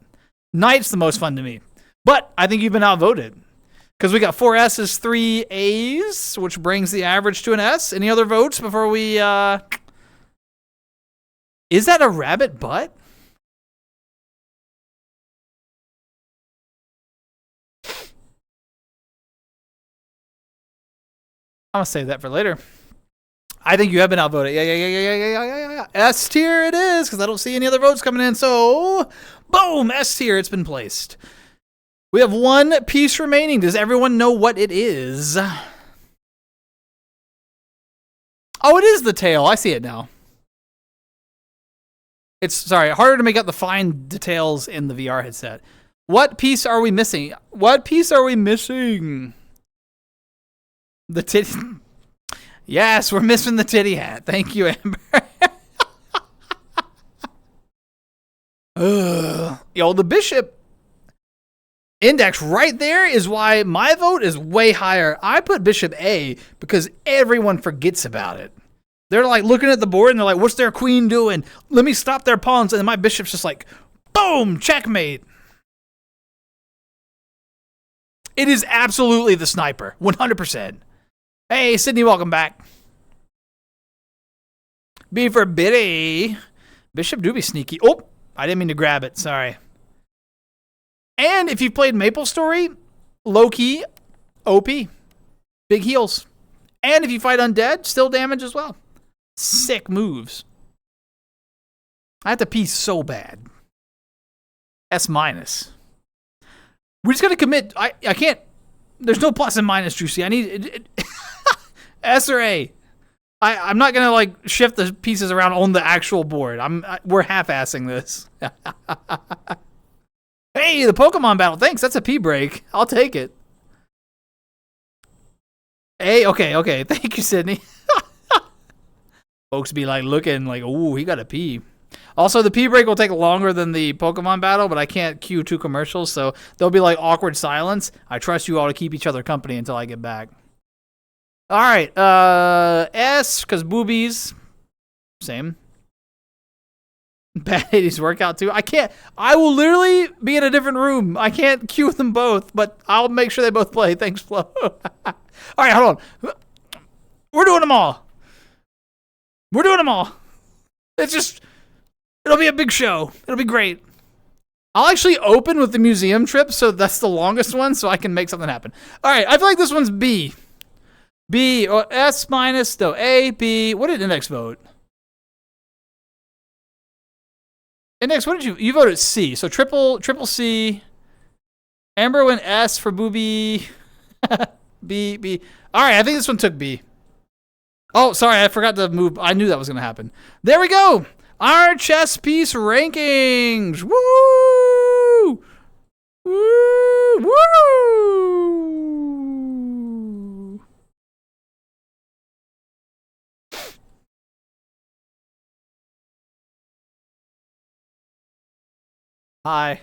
Knight's the most fun to me. But I think you've been outvoted. Because we got 4 S's, 3 A's, which brings the average to an S. Any other votes before we... Is that a rabbit butt? I'm going to save that for later. I think you have been outvoted. Yeah. S tier it is, because I don't see any other votes coming in. So, boom, S tier, it's been placed. We have one piece remaining. Does everyone know what it is? Oh, it is the tail. I see it now. It's, harder to make out the fine details in the VR headset. What piece are we missing? What piece are we missing? The titty. Yes, we're missing the titty hat. Thank you, Amber. Yo, the bishop index right there is why my vote is way higher. I put bishop A because everyone forgets about it. They're like looking at the board and they're like, what's their queen doing? Let me stop their pawns. And then my bishop's just like, boom, checkmate. It is absolutely the sniper, 100%. Hey, Sydney, welcome back. B for Biddy. Bishop do be sneaky. Oh, I didn't mean to grab it. Sorry. And if you've played Maple Story, low-key, OP. Big heals. And if you fight undead, still damage as well. Sick moves. I have to pee so bad. S minus. We're just going to commit. I can't. There's no plus and minus, Juicy. I need S or A. I'm not going to like shift the pieces around on the actual board. We're half-assing this. Hey, the Pokemon battle. Thanks. That's a pee break. I'll take it. A, okay. Thank you, Sydney. Folks be like looking like, ooh, he got a pee. Also, the pee break will take longer than the Pokemon battle, but I can't cue 2 commercials, so there'll be like awkward silence. I trust you all to keep each other company until I get back. All right, S, because boobies. Same. Bad 80s workout too. I will literally be in a different room. I can't cue them both, but I'll make sure they both play. Thanks, Flo. All right, hold on. We're doing them all. It'll be a big show. It'll be great. I'll actually open with the museum trip, so that's the longest one, so I can make something happen. All right, I feel like this one's B. B, or S minus, no, A, B. What did Index vote? Index, what did you voted C, so triple C. Amber went S for booby. B. All right, I think this one took B. Oh, sorry, I forgot to move. I knew that was going to happen. There we go. Our chess piece rankings. Woo! Woo! Woo! Hi.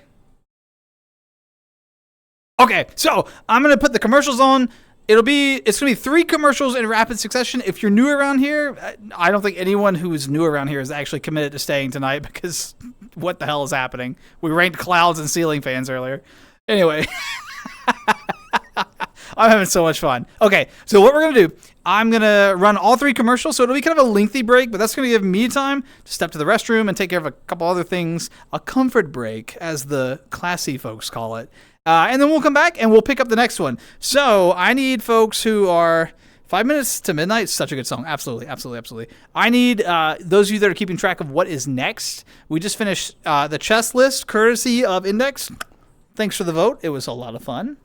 Okay, so I'm going to put the commercials on. It's gonna be 3 commercials in rapid succession. If you're new around here, I don't think anyone who is new around here is actually committed to staying tonight because what the hell is happening? We ranked clouds and ceiling fans earlier. Anyway, I'm having so much fun. Okay, so what we're gonna do, I'm gonna run all 3 commercials, so it'll be kind of a lengthy break, but that's gonna give me time to step to the restroom and take care of a couple other things, a comfort break, as the classy folks call it. And then we'll come back and we'll pick up the next one. So I need folks who are 5 Minutes to Midnight. Such a good song. Absolutely, absolutely, absolutely. I need those of you that are keeping track of what is next. We just finished the chess list, courtesy of Index. Thanks for the vote. It was a lot of fun.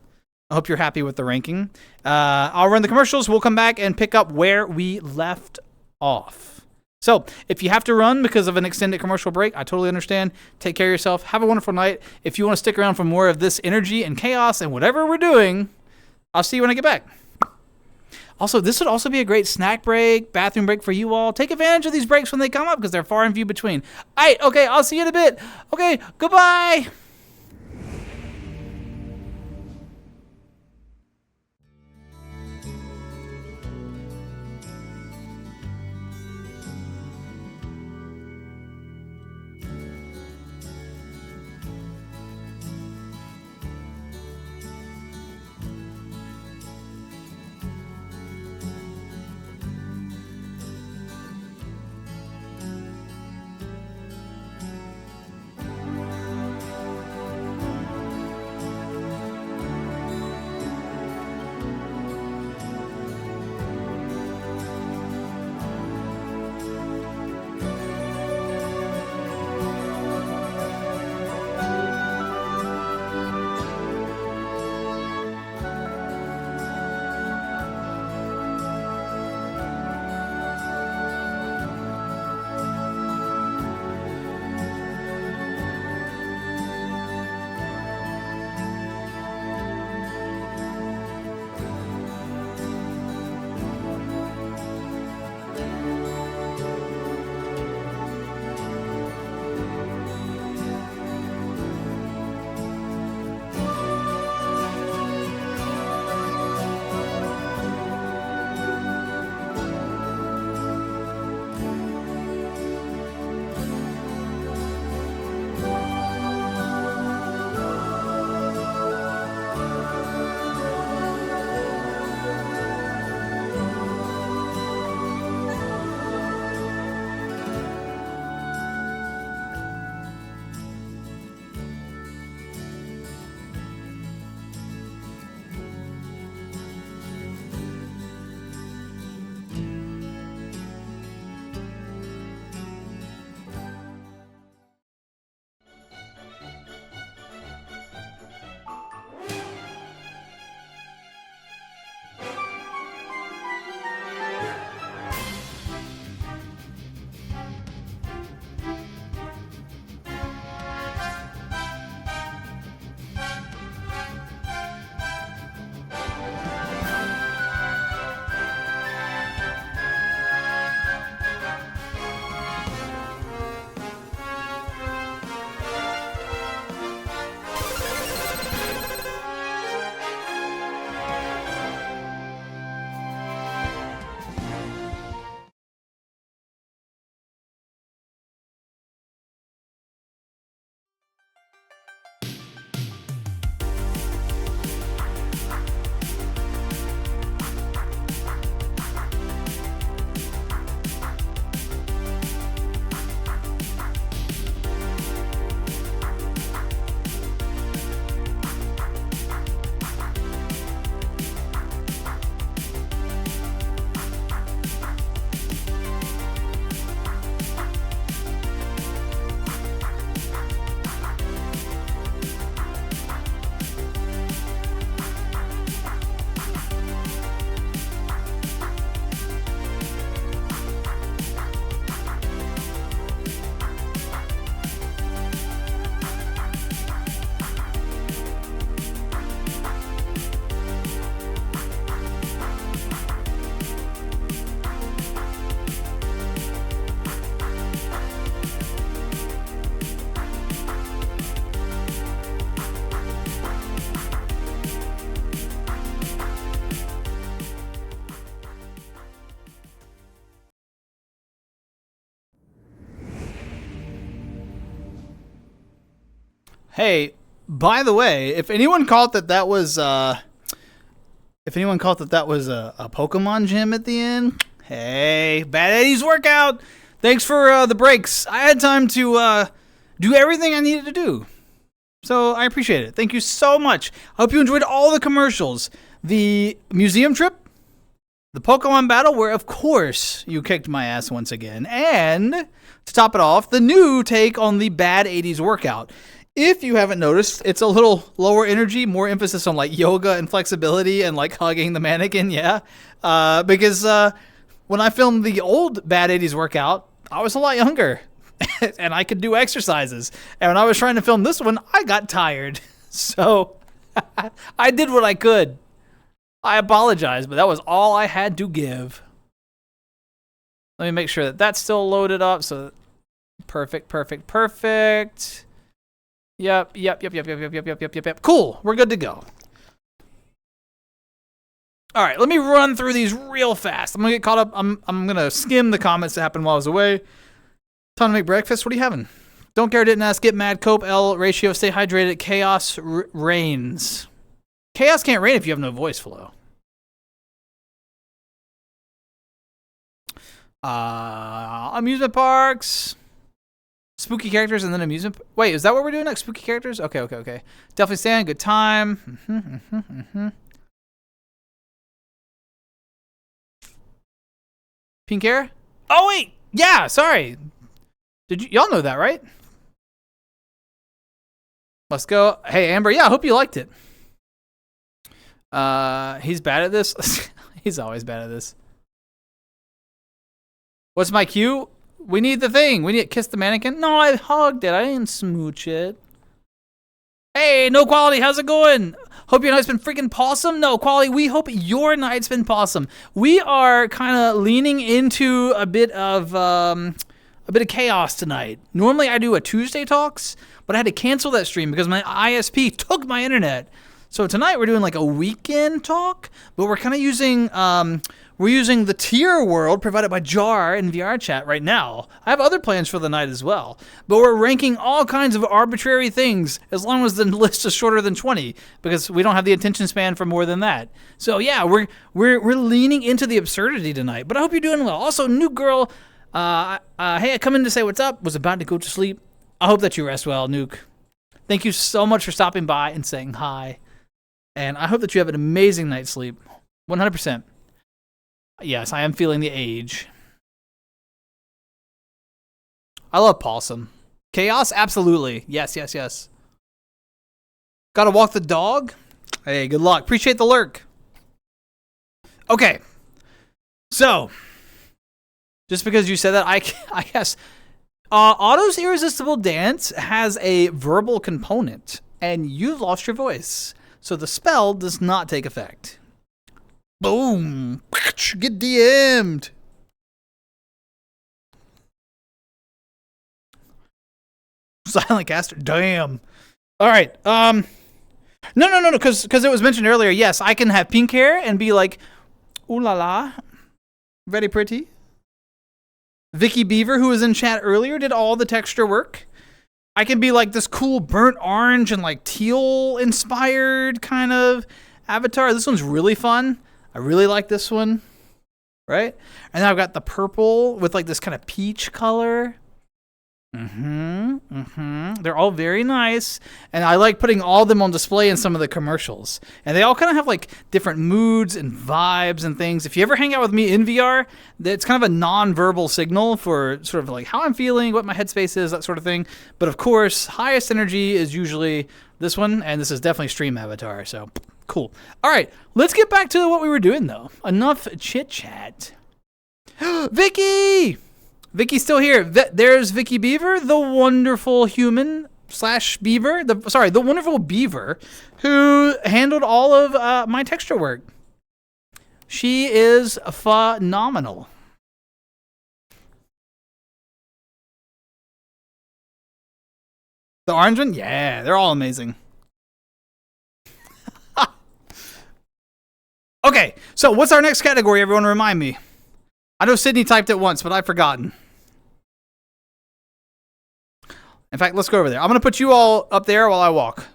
I hope you're happy with the ranking. I'll run the commercials. We'll come back and pick up where we left off. So if you have to run because of an extended commercial break, I totally understand. Take care of yourself. Have a wonderful night. If you want to stick around for more of this energy and chaos and whatever we're doing, I'll see you when I get back. Also, this would also be a great snack break, bathroom break for you all. Take advantage of these breaks when they come up because they're far and few between. All right, okay, I'll see you in a bit. Okay, goodbye. Hey, by the way, if anyone caught that was a Pokemon gym at the end, hey, Bad Eddie's workout. Thanks for the breaks. I had time to do everything I needed to do. So I appreciate it. Thank you so much. I hope you enjoyed all the commercials. The museum trip, the Pokemon battle, where of course you kicked my ass once again, and to top it off, the new take on the Bad 80s workout. If you haven't noticed, it's a little lower energy, more emphasis on like yoga and flexibility and like hugging the mannequin, yeah. Because when I filmed the old Bad 80s workout, I was a lot younger and I could do exercises. And when I was trying to film this one, I got tired. So I did what I could. I apologize, but that was all I had to give. Let me make sure that that's still loaded up. So perfect. Yep. Cool. We're good to go. All right, let me run through these real fast. I'm gonna get caught up. I'm gonna skim the comments that happened while I was away. Time to make breakfast. What are you having? Don't care, didn't ask. Get mad. Cope. L ratio. Stay hydrated. Chaos reigns. Chaos can't reign if you have no voice flow. Amusement parks. Spooky characters and then amusement. Wait, is that what we're doing next? Spooky characters? Okay. Definitely stand. Good time. Pink hair? Oh, wait. Yeah, sorry. Y'all know that, right? Let's go. Hey, Amber. Yeah, I hope you liked it. He's bad at this. He's always bad at this. What's my cue? We need the thing. We need to kiss the mannequin. No, I hugged it. I didn't smooch it. Hey, no quality. How's it going? Hope your night's been freaking possum. No quality. We hope your night's been possum. We are kind of leaning into a bit of chaos tonight. Normally I do a Tuesday talks, but I had to cancel that stream because my ISP took my internet. So tonight we're doing like a weekend talk, but we're kind of using we're using the tier world provided by Jar in VR chat right now. I have other plans for the night as well, but we're ranking all kinds of arbitrary things as long as the list is shorter than 20 because we don't have the attention span for more than that. So yeah, we're leaning into the absurdity tonight, but I hope you're doing well. Also, new girl, hey, I come in to say what's up, was about to go to sleep. I hope that you rest well, Nuke. Thank you so much for stopping by and saying hi. And I hope that you have an amazing night's sleep. 100%. Yes, I am feeling the age. I love Possum. Chaos? Absolutely. Yes. Gotta walk the dog? Hey, good luck. Appreciate the lurk. Okay. So, just because you said that, I guess, Otto's Irresistible Dance has a verbal component, and you've lost your voice. So the spell does not take effect. Boom. Get DM'd. Silent caster. Damn. All right. No. Because it was mentioned earlier. Yes, I can have pink hair and be like, ooh la la, very pretty. Vicky Beaver, who was in chat earlier, did all the texture work. I can be like this cool burnt orange and like teal inspired kind of avatar. This one's really fun. I really like this one, right? And then I've got the purple with like this kind of peach color. They're all very nice. And I like putting all of them on display in some of the commercials. And they all kind of have like different moods and vibes and things. If you ever hang out with me in VR, it's kind of a non-verbal signal for sort of like how I'm feeling, what my headspace is, that sort of thing. But of course, highest energy is usually this one. And this is definitely Stream Avatar. So cool. All right, let's get back to what we were doing, though. Enough chit-chat. Vicky! Vicky's still here. There's Vicky Beaver, the wonderful human / beaver. The wonderful beaver who handled all of my texture work. She is phenomenal. The orange one? Yeah, they're all amazing. Okay, so what's our next category? Everyone remind me. I know Sydney typed it once, but I've forgotten. In fact, let's go over there. I'm going to put you all up there while I walk.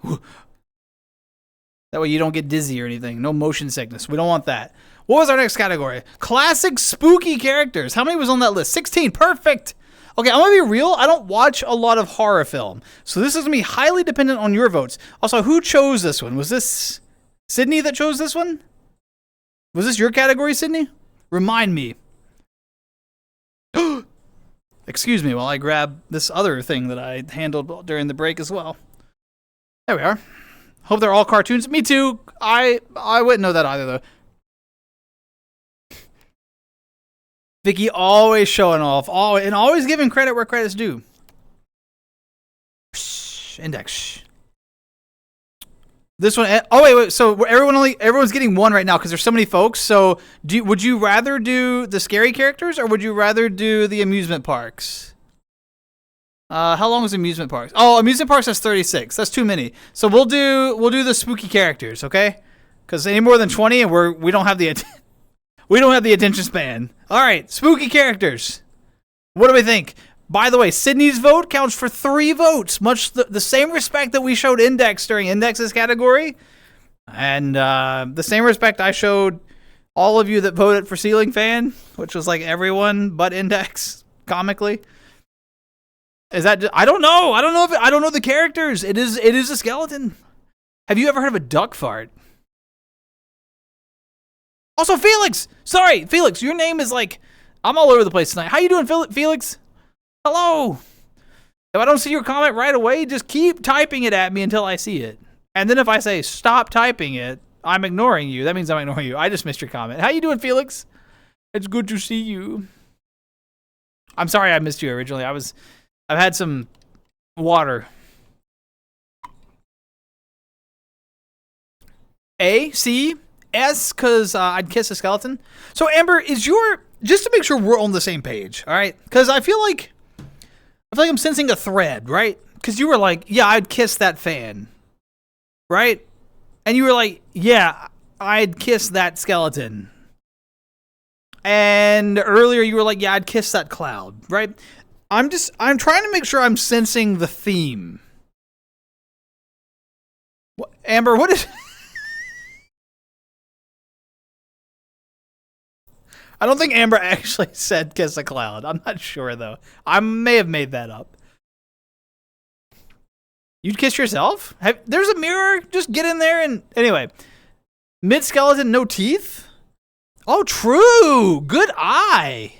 That way you don't get dizzy or anything. No motion sickness. We don't want that. What was our next category? Classic spooky characters. How many was on that list? 16. Perfect. Okay, I'm going to be real. I don't watch a lot of horror film. So this is going to be highly dependent on your votes. Also, who chose this one? Was this Sydney that chose this one? Was this your category, Sydney? Remind me. Excuse me while I grab this other thing that I handled during the break as well. There we are. Hope they're all cartoons. Me too. I wouldn't know that either, though. Vicky always showing off, and always giving credit where credit's due. Index. This one. Oh wait. So everyone's getting one right now because there's so many folks. So would you rather do the scary characters or would you rather do the amusement parks? How long is amusement parks? Oh, amusement parks has 36. That's too many. So we'll do the spooky characters, okay? Because any more than 20, and we don't have the attention span. All right, spooky characters. What do we think? By the way, Sydney's vote counts for 3 votes, much the same respect that we showed Index during Index's category, and the same respect I showed all of you that voted for Ceiling Fan, which was like everyone but Index, comically. Is that I don't know. I don't know the characters. It is a skeleton. Have you ever heard of a duck fart? Also, Felix. Sorry, Felix. Your name is like I'm all over the place tonight. How you doing, Felix? Hello. If I don't see your comment right away, just keep typing it at me until I see it. And then if I say stop typing it, I'm ignoring you. That means I'm ignoring you. I just missed your comment. How you doing, Felix? It's good to see you. I'm sorry I missed you originally. I've had some water. A, C, S, because I'd kiss a skeleton. So, Amber, just to make sure we're on the same page, all right? Because I feel like I'm sensing a thread, right? Because you were like, yeah, I'd kiss that fan, right? And you were like, yeah, I'd kiss that skeleton. And earlier you were like, yeah, I'd kiss that cloud, right? I'm trying to make sure I'm sensing the theme. Amber, what is... I don't think Amber actually said kiss a cloud. I'm not sure, though. I may have made that up. You'd kiss yourself? There's a mirror. Just get in there and... Anyway. Mid-skeleton, no teeth? Oh, true. Good eye.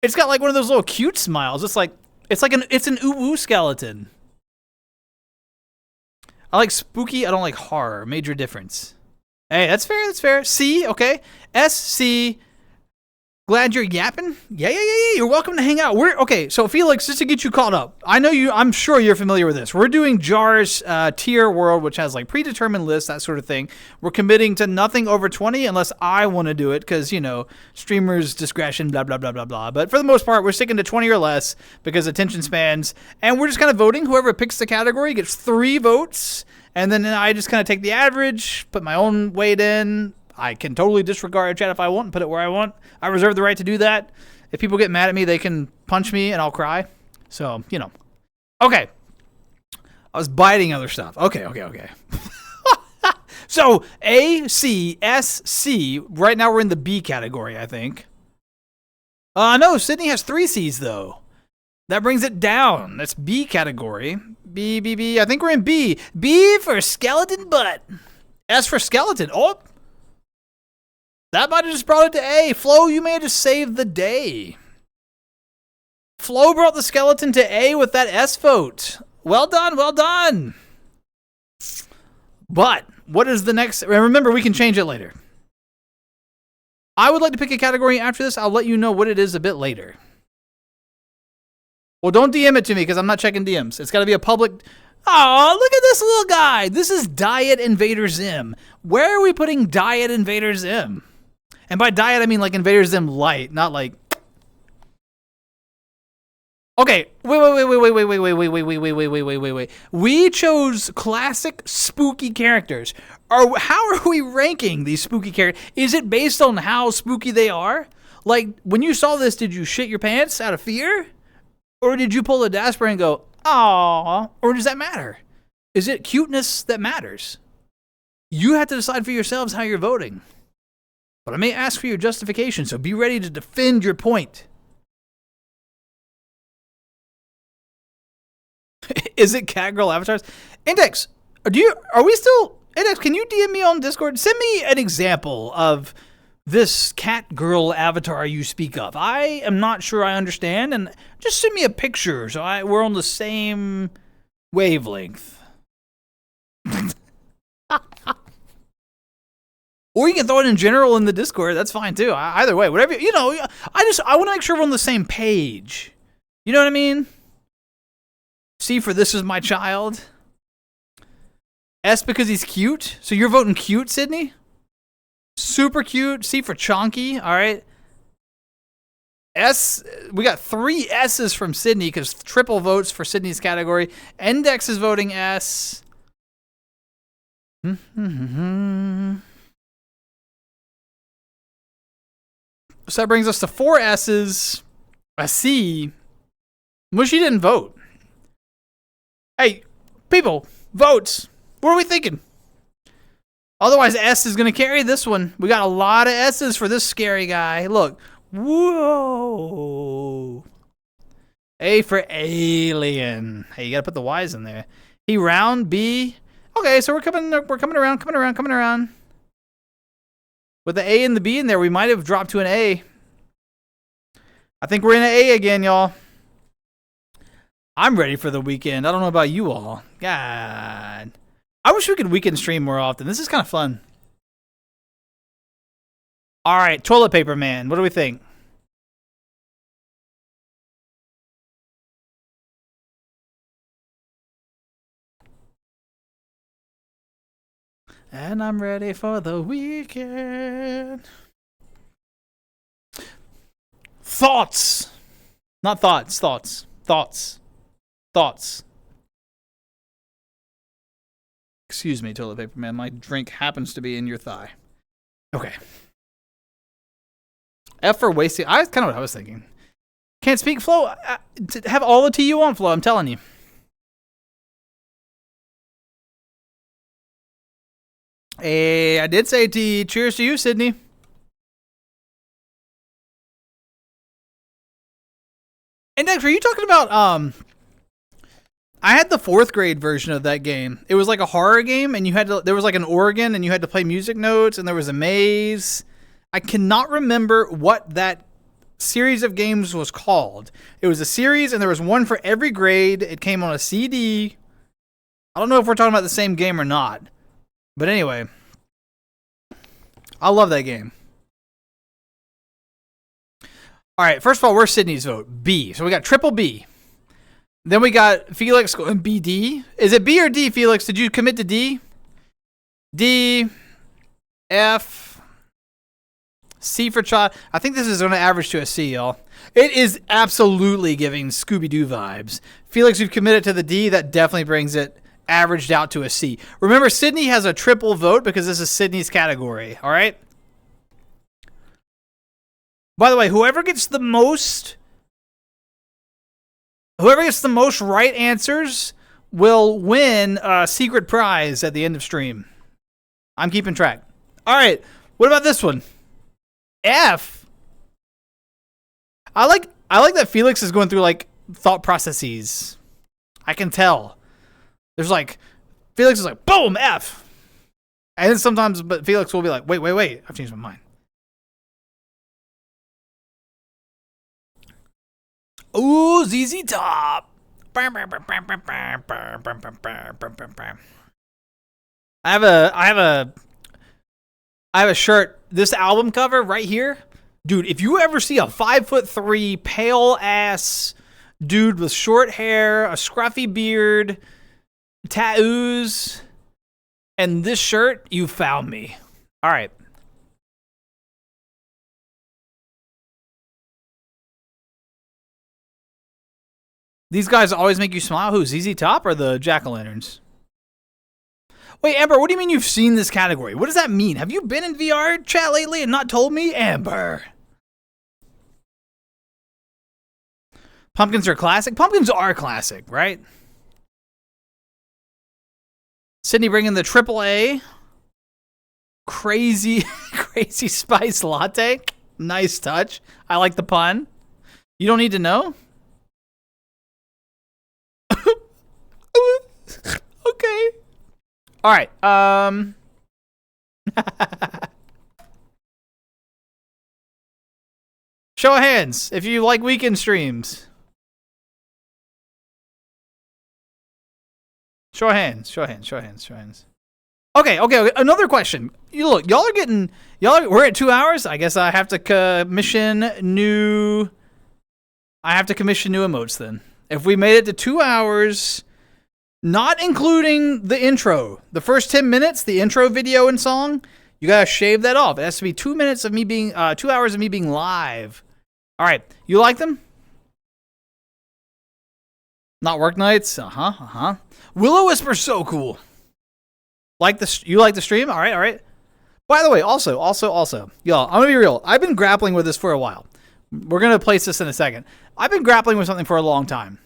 It's got like one of those little cute smiles. It's an ooh-woo skeleton. I like spooky. I don't like horror. Major difference. Hey, that's fair. That's fair. C, okay. S, C. Glad you're yapping. Yeah. You're welcome to hang out. Okay. So Felix, just to get you caught up, I'm sure you're familiar with this. We're doing JAR's tier world, which has like predetermined lists, that sort of thing. We're committing to nothing over 20 unless I want to do it, because streamers' discretion, blah blah blah blah blah. But for the most part, we're sticking to 20 or less because attention spans, and we're just kind of voting. Whoever picks the category gets 3 votes, and then I just kind of take the average, put my own weight in. I can totally disregard chat if I want and put it where I want. I reserve the right to do that. If people get mad at me, they can punch me and I'll cry. So, Okay. I was biting other stuff. Okay. So, A, C, S, C. Right now we're in the B category, I think. No, Sydney has 3 C's, though. That brings it down. That's B category. B. I think we're in B. B for skeleton butt. S for skeleton. Oh, that might have just brought it to A. Flo, you may have just saved the day. Flo brought the skeleton to A with that S vote. Well done. But what is the next? Remember, we can change it later. I would like to pick a category after this. I'll let you know what it is a bit later. Well, don't DM it to me because I'm not checking DMs. It's got to be a public... Oh, look at this little guy. This is Diet Invader Zim. Where are we putting Diet Invader Zim? And by diet, I mean like Invader Zim light, not like... Okay, wait. We chose classic spooky characters. How are we ranking these spooky characters? Is it based on how spooky they are? Like, when you saw this, did you shit your pants out of fear? Or did you pull a daspra and go, "Aw"? Or does that matter? Is it cuteness that matters? You have to decide for yourselves how you're voting. But I may ask for your justification, so be ready to defend your point. Is it cat girl avatars? Index, are we still... Index, can you DM me on Discord? Send me an example of this cat girl avatar you speak of. I am not sure I understand, and just send me a picture so we're on the same wavelength. Or you can throw it in general in the Discord. That's fine too. Either way, whatever, you know, I want to make sure we're on the same page. You know what I mean? C for this is my child. S because he's cute. So you're voting cute, Sydney? Super cute. C for chonky. All right. S, we got 3 S's from Sydney because triple votes for Sydney's category. Index is voting S. So that brings us to 4 S's, a C. Mushy didn't vote. Hey, people, votes. What are we thinking? Otherwise, S is going to carry this one. We got a lot of S's for this scary guy. Look. Whoa. A for alien. Hey, you got to put the Y's in there. He round. B. Okay, so we're coming around. With the A and the B in there, we might have dropped to an A. I think we're in an A again, y'all. I'm ready for the weekend. I don't know about you all. God. I wish we could weekend stream more often. This is kind of fun. All right, toilet paper man. What do we think? And I'm ready for the weekend. Thoughts. Not thoughts. Thoughts. Thoughts. Thoughts. Excuse me, toilet paper man. My drink happens to be in your thigh. Okay. F for wasting. That's kind of what I was thinking. Can't speak, Flo. Have all the tea you want, Flo. I'm telling you. Hey, I did say tea. Cheers to you, Sydney. Index, are you talking about I had the 4th grade version of that game. It was like a horror game, and there was like an organ, and you had to play music notes, and there was a maze. I cannot remember what that series of games was called. It was a series, and there was one for every grade. It came on a CD. I don't know if we're talking about the same game or not. But anyway, I love that game. All right, first of all, where's Sydney's vote? B. So we got triple B. Then we got Felix going BD. Is it B or D, Felix? Did you commit to D? D, F, C for child. I think this is going to average to a C, y'all. It is absolutely giving Scooby-Doo vibes. Felix, you've committed to the D. That definitely brings it averaged out to a C. Remember, Sydney has a triple vote because this is Sydney's category, all right? By the way, whoever gets the most right answers will win a secret prize at the end of stream. I'm keeping track. All right, what about this one? F. I like that Felix is going through like thought processes. I can tell. There's like Felix is like boom F, and then sometimes but Felix will be like wait I've changed my mind. Ooh, ZZ Top. I have a shirt. This album cover right here, dude. If you ever see a 5'3" pale ass dude with short hair, a scruffy beard, tattoos, and this shirt, you found me. All right. These guys always make you smile. Who, ZZ Top or the Jack-o'-lanterns? Wait, Amber, what do you mean you've seen this category? What does that mean? Have you been in VR chat lately and not told me? Amber. Pumpkins are classic. Pumpkins are classic, right? Sydney bringing the AAA. Crazy spice latte. Nice touch. I like the pun. You don't need to know? Okay. All right. Show of hands if you like weekend streams. Show of hands. Okay. Another question. Look, we're at 2 hours. I guess I have to commission new emotes then. If we made it to 2 hours, not including the intro, the first 10 minutes, the intro video and song, you gotta shave that off. It has to be 2 minutes of me being, 2 hours of me being live. All right, you like them? Not work nights? Willow Whisper's so cool. You like the stream? All right. By the way, also, y'all, I'm gonna be real. I've been grappling with this for a while. We're gonna place this in a second. I've been grappling with something for a long time.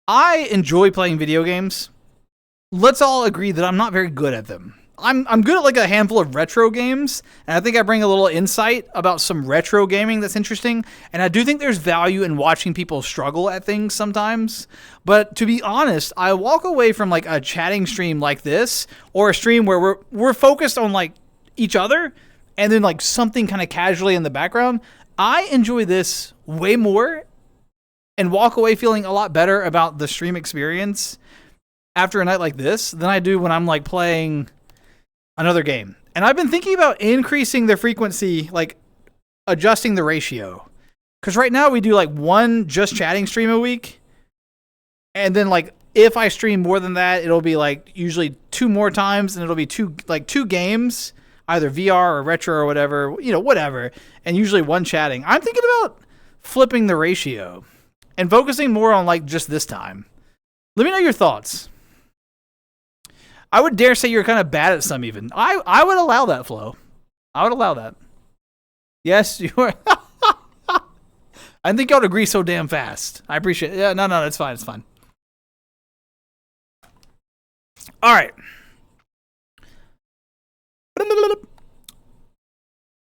I enjoy playing video games. Let's all agree that I'm not very good at them. I'm good at like a handful of retro games, and I think I bring a little insight about some retro gaming that's interesting, and I do think there's value in watching people struggle at things sometimes. But to be honest, I walk away from like a chatting stream like this, or a stream where we're focused on like each other, and then like something kind of casually in the background. I enjoy this way more and walk away feeling a lot better about the stream experience after a night like this than I do when I'm like playing another game. And I've been thinking about increasing the frequency, like adjusting the ratio. Because right now we do like one just chatting stream a week. And then like if I stream more than that, it'll be like usually 2 more times, and it'll be two games, either VR or retro or whatever, whatever. And usually one chatting. I'm thinking about flipping the ratio and focusing more on like just this time. Let me know your thoughts. I would dare say you're kind of bad at some even. I would allow that, Flo. I would allow that. Yes, you are. I think y'all would agree so damn fast. I appreciate it. Yeah, no, it's fine. It's fine. All right.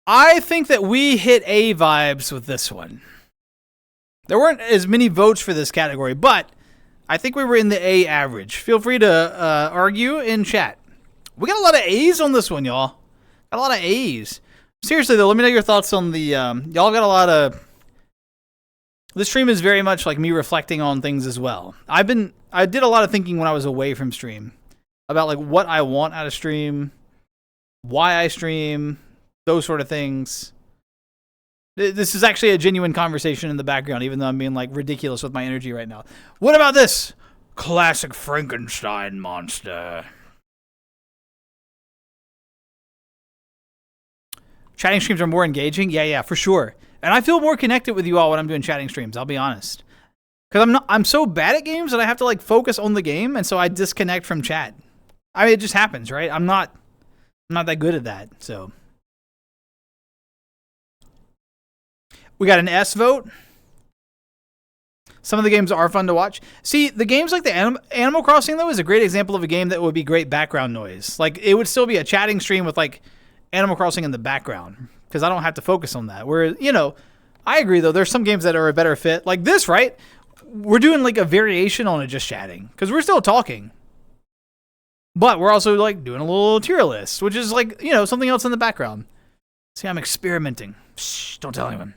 I think that we hit A vibes with this one. There weren't as many votes for this category, but I think we were in the A average. Feel free to argue in chat. We got a lot of A's on this one, y'all. Got a lot of A's. Seriously, though, let me know your thoughts on the... y'all got a lot of... This stream is very much like me reflecting on things as well. I did a lot of thinking when I was away from stream about like what I want out of stream, why I stream, those sort of things. This is actually a genuine conversation in the background, even though I'm being like ridiculous with my energy right now. What about this? Classic Frankenstein monster. Chatting streams are more engaging? Yeah, for sure. And I feel more connected with you all when I'm doing chatting streams, I'll be honest. Because I'm so bad at games that I have to like focus on the game, and so I disconnect from chat. I mean, it just happens, right? I'm not that good at that, so... We got an S vote. Some of the games are fun to watch. See, the games like the Animal Crossing, though, is a great example of a game that would be great background noise. Like, it would still be a chatting stream with, like, Animal Crossing in the background. Because I don't have to focus on that. Whereas, I agree, though. There's some games that are a better fit. Like this, right? We're doing, like, a variation on it just chatting. Because we're still talking. But we're also, like, doing a little tier list. Which is, like, something else in the background. See, I'm experimenting. Shh, don't tell anyone.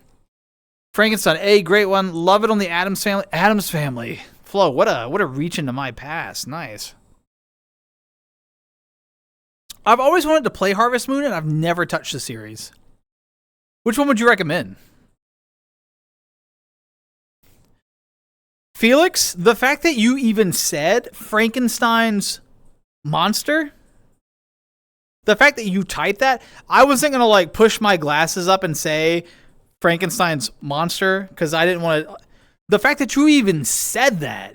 Frankenstein, A, great one. Love it on the Addams Family. Addams Family. Flo, what a reach into my past. Nice. I've always wanted to play Harvest Moon, and I've never touched the series. Which one would you recommend? Felix, the fact that you even said Frankenstein's monster, the fact that you typed that, I wasn't going to like push my glasses up and say Frankenstein's monster, because I didn't want to. The fact that you even said that,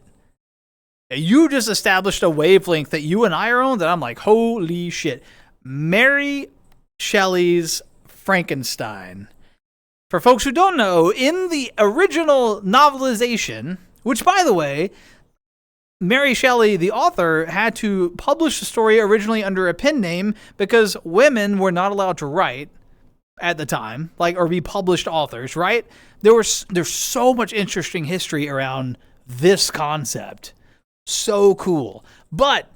you just established a wavelength that you and I are on that I'm like, holy shit. Mary Shelley's Frankenstein. For folks who don't know, in the original novelization, which, by the way, Mary Shelley, the author, had to publish the story originally under a pen name because women were not allowed to write at the time, or be published authors, right? There's so much interesting history around this concept. So cool. But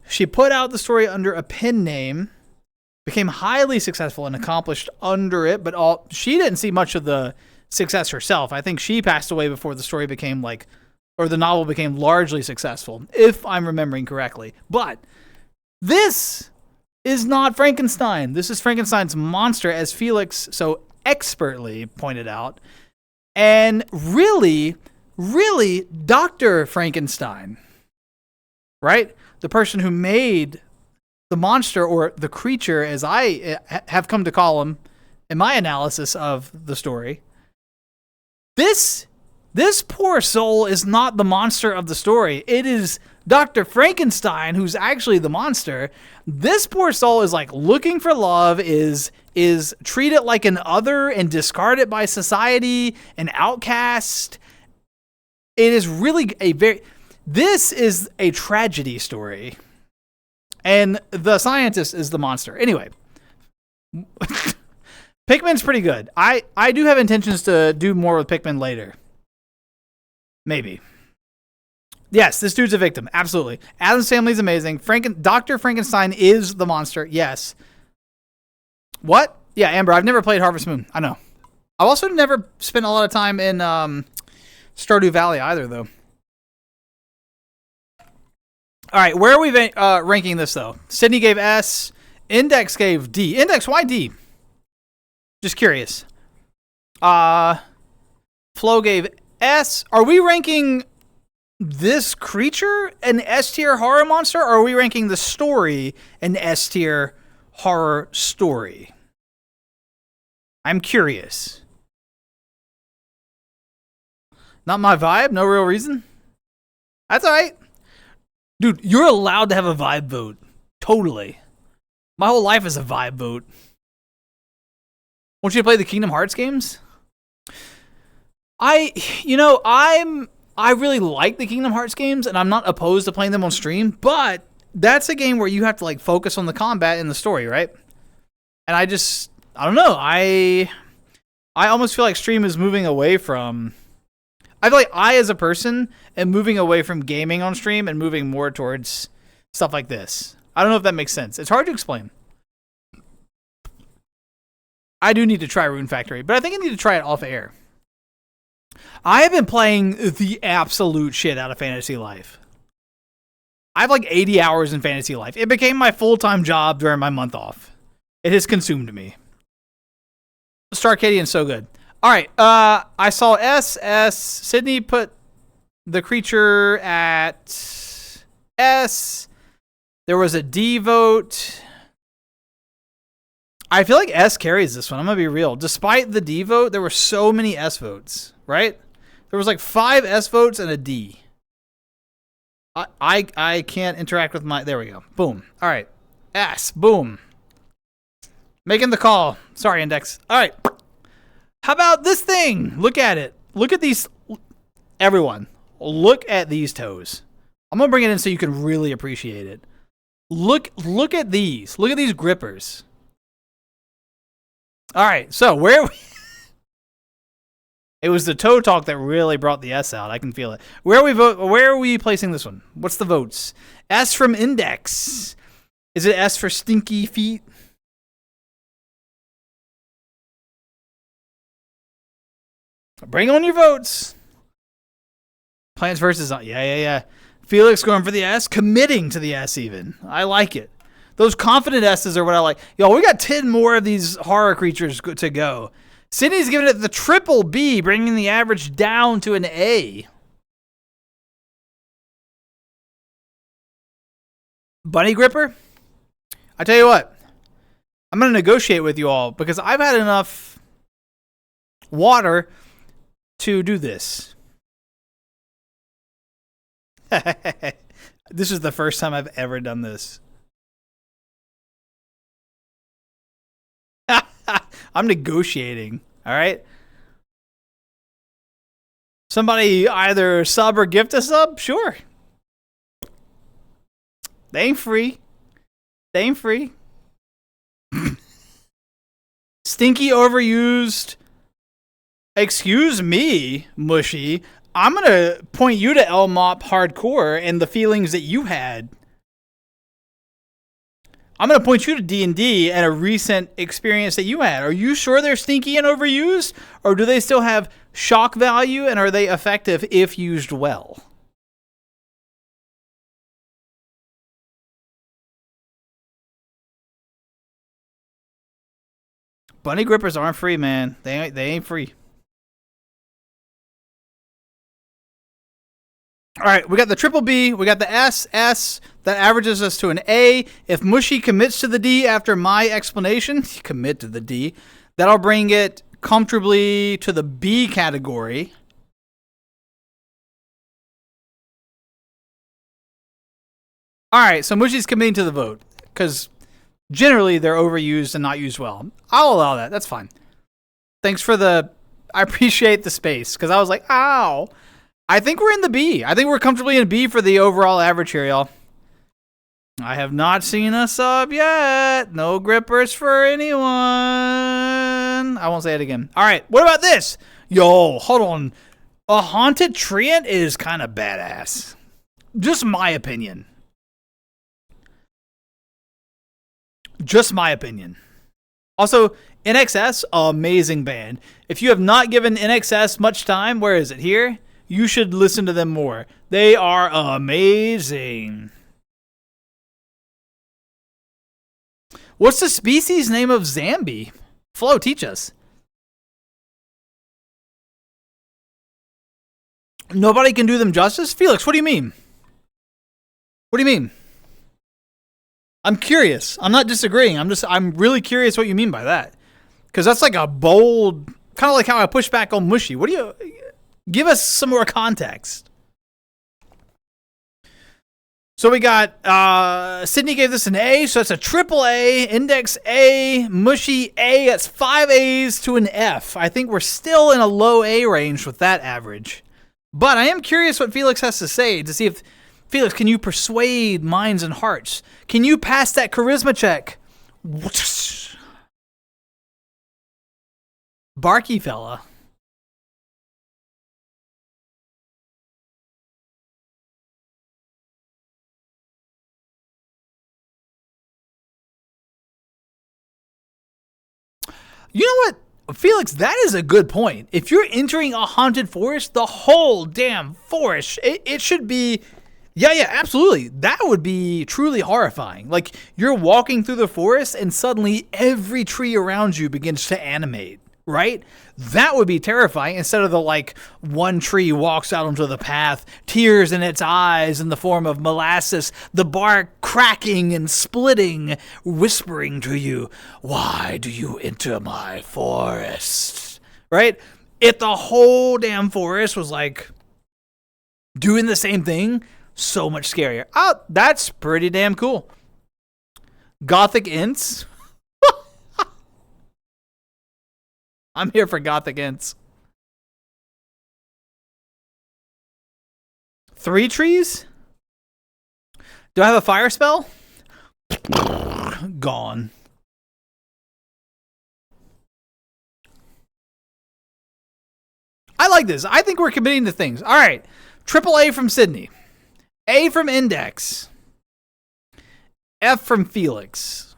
she put out the story under a pen name, became highly successful and accomplished under it, but she didn't see much of the success herself. I think she passed away before the story became or the novel became largely successful, if I'm remembering correctly. But this is not Frankenstein. This is Frankenstein's monster, as Felix so expertly pointed out. And really, Dr. Frankenstein, right? The person who made the monster, or the creature, as I have come to call him in my analysis of the story. This poor soul is not the monster of the story. It is Dr. Frankenstein who's actually the monster. This poor soul is looking for love, is treated like an other and discarded by society, an outcast. It is really this is a tragedy story. And the scientist is the monster. Anyway, Pikmin's pretty good. I do have intentions to do more with Pikmin later. Maybe. Yes, this dude's a victim. Absolutely. Addams Family's amazing. Dr. Frankenstein is the monster. Yes. What? Yeah, Amber, I've never played Harvest Moon. I know. I've also never spent a lot of time in Stardew Valley either, though. All right, where are we ranking this, though? Sydney gave S. Index gave D. Index, why D? Just curious. Flo gave S. Are we ranking this creature an S-tier horror monster, or are we ranking the story an S-tier horror story? I'm curious. Not my vibe? No real reason? That's all right. Dude, you're allowed to have a vibe vote. Totally. My whole life is a vibe vote. Want you to play the Kingdom Hearts games? I really like the Kingdom Hearts games, and I'm not opposed to playing them on stream, but that's a game where you have to focus on the combat and the story, right? And I don't know. I almost feel like stream is moving away from... I feel like I, as a person, am moving away from gaming on stream and moving more towards stuff like this. I don't know if that makes sense. It's hard to explain. I do need to try Rune Factory, but I think I need to try it off air. I have been playing the absolute shit out of Fantasy Life. I have 80 hours in Fantasy Life. It became my full-time job during my month off. It has consumed me. Starcadian's so good. All right, I saw S. Sydney put the creature at S. There was a D vote. I feel like S carries this one. I'm going to be real. Despite the D vote, there were so many S votes, right? There was 5 S votes and a D. I can't interact with my... There we go. Boom. All right. S. Boom. Making the call. Sorry, Index. All right. How about this thing? Look at it. Look at these. Everyone, look at these toes. I'm going to bring it in so you can really appreciate it. Look at these. Look at these grippers. All right. So where are we? It was the toe talk that really brought the S out. I can feel it. Where are we placing this one? What's the votes? S from Index. Is it S for stinky feet? Bring on your votes. Plants vs. Yeah. Felix going for the S, committing to the S even. I like it. Those confident S's are what I like. Yo, we got 10 more of these horror creatures to go. Sydney's giving it the triple B, bringing the average down to an A. Bunny Gripper? I tell you what, I'm going to negotiate with you all because I've had enough water to do this. This is the first time I've ever done this. I'm negotiating. All right. Somebody either sub or gift a sub? Sure. They ain't free. They ain't free. Stinky, overused. Excuse me, Mushy. I'm going to point you to LMOP Hardcore and the feelings that you had. I'm going to point you to D&D and a recent experience that you had. Are you sure they're stinky and overused? Or do they still have shock value, and are they effective if used well? Bunny grippers aren't free, man. They ain't free. All right, we got the triple B, we got the S. That averages us to an A. If Mushy commits to the D after my explanation, commit to the D, that'll bring it comfortably to the B category. All right, so Mushy's committing to the vote because generally they're overused and not used well. I'll allow that. That's fine. Thanks for the... I appreciate the space because I was like, ow. I think we're in the B. I think we're comfortably in B for the overall average here, y'all. I have not seen a sub yet. No grippers for anyone. I won't say it again. All right, what about this? Yo, hold on. A haunted treant is kind of badass. Just my opinion. Just my opinion. Also, NXS, amazing band. If you have not given NXS much time, where is it? Here? You should listen to them more. They are amazing. What's the species name of Zambi? Flo, teach us. Nobody can do them justice? Felix, what do you mean? What do you mean? I'm curious. I'm not disagreeing. I'm really curious what you mean by that. Because that's like a bold, kind of like how I push back on Mushy. What do you... Give us some more context. So we got, Sydney gave this an A, so that's a triple A, index A, Mushy A, that's 5 A's to an F. I think we're still in a low A range with that average. But I am curious what Felix has to say to see if, Felix, can you persuade minds and hearts? Can you pass that charisma check? Barky fella. You know what, Felix, that is a good point. If you're entering a haunted forest, the whole damn forest, it should be, yeah, absolutely. That would be truly horrifying. Like, you're walking through the forest and suddenly every tree around you begins to animate, right? That would be terrifying instead of the, like, one tree walks out onto the path, tears in its eyes in the form of molasses, the bark cracking and splitting, whispering to you, why do you enter my forest? Right? If the whole damn forest was, like, doing the same thing, so much scarier. Oh, that's pretty damn cool. Gothic Ints. I'm here for Gothic Ints. 3 trees? Do I have a fire spell? Gone. I like this. I think we're committing to things. All right. Triple A from Sydney. A from Index. F from Felix.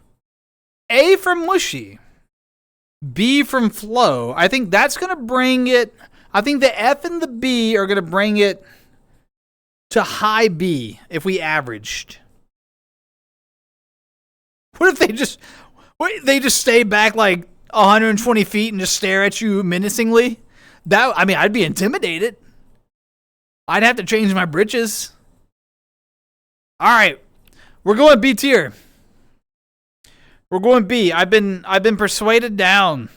A from Mushy. B from Flo. I think that's going to bring it... I think the F and the B are going to bring it to high B if we averaged. What if they just stay back like 120 feet and just stare at you menacingly? I'd be intimidated. I'd have to change my britches. All right. We're going B tier. We're going B. I've been persuaded down.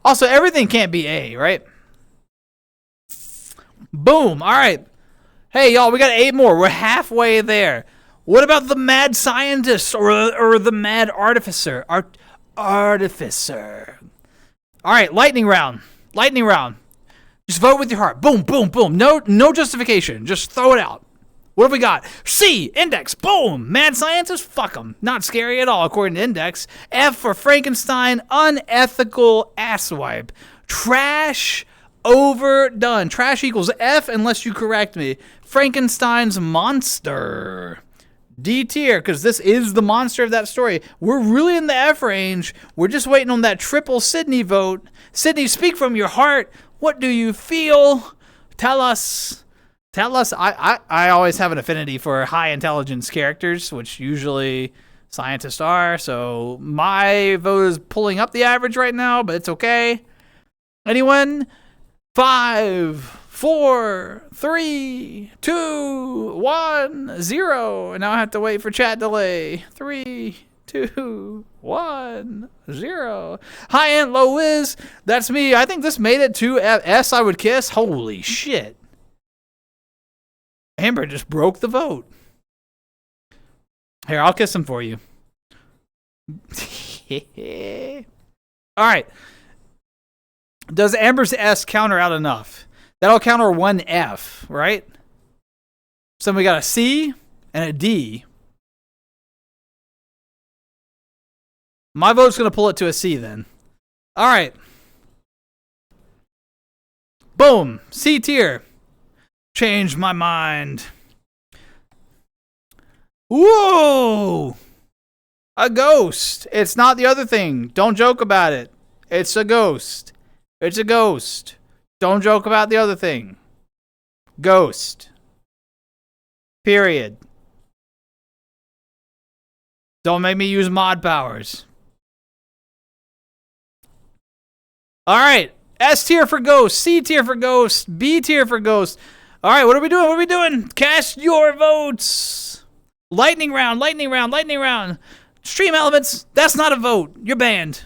Also, everything can't be A, right? Boom. All right. Hey, y'all, we got 8 more. We're halfway there. What about the mad scientist or the mad artificer? Artificer. All right, lightning round. Lightning round. Just vote with your heart. Boom, boom, boom. No justification. Just throw it out. What have we got? C, Index. Boom. Mad scientist? Fuck them. Not scary at all, according to Index. F for Frankenstein. Unethical asswipe. Trash. Overdone. Trash equals F unless you correct me. Frankenstein's monster. D tier, because this is the monster of that story. We're really in the F range. We're just waiting on that triple Sydney vote. Sydney, speak from your heart. What do you feel? Tell us. Tell us. I always have an affinity for high intelligence characters, which usually scientists are. So my vote is pulling up the average right now, but it's okay. Anyone? 5, 4, 3, 2, 1, 0. And now I have to wait for chat delay. 3, 2, 1, 0. Hi, Aunt Low Wiz. That's me. I think this made it to S I would kiss. Holy shit. Amber just broke the vote. Here, I'll kiss him for you. All right. Does Amber's S counter out enough? That'll counter one F, right? So we got a C and a D. My vote's going to pull it to a C then. All right. Boom. C tier. Change my mind. Whoa. A ghost. It's not the other thing. Don't joke about it. It's a ghost. It's a ghost. Don't joke about the other thing. Ghost. Period. Don't make me use mod powers. All right. S tier for ghost. C tier for ghost. B tier for ghost. All right. What are we doing? What are we doing? Cast your votes. Lightning round. Lightning round. Lightning round. Stream elements. That's not a vote. You're banned.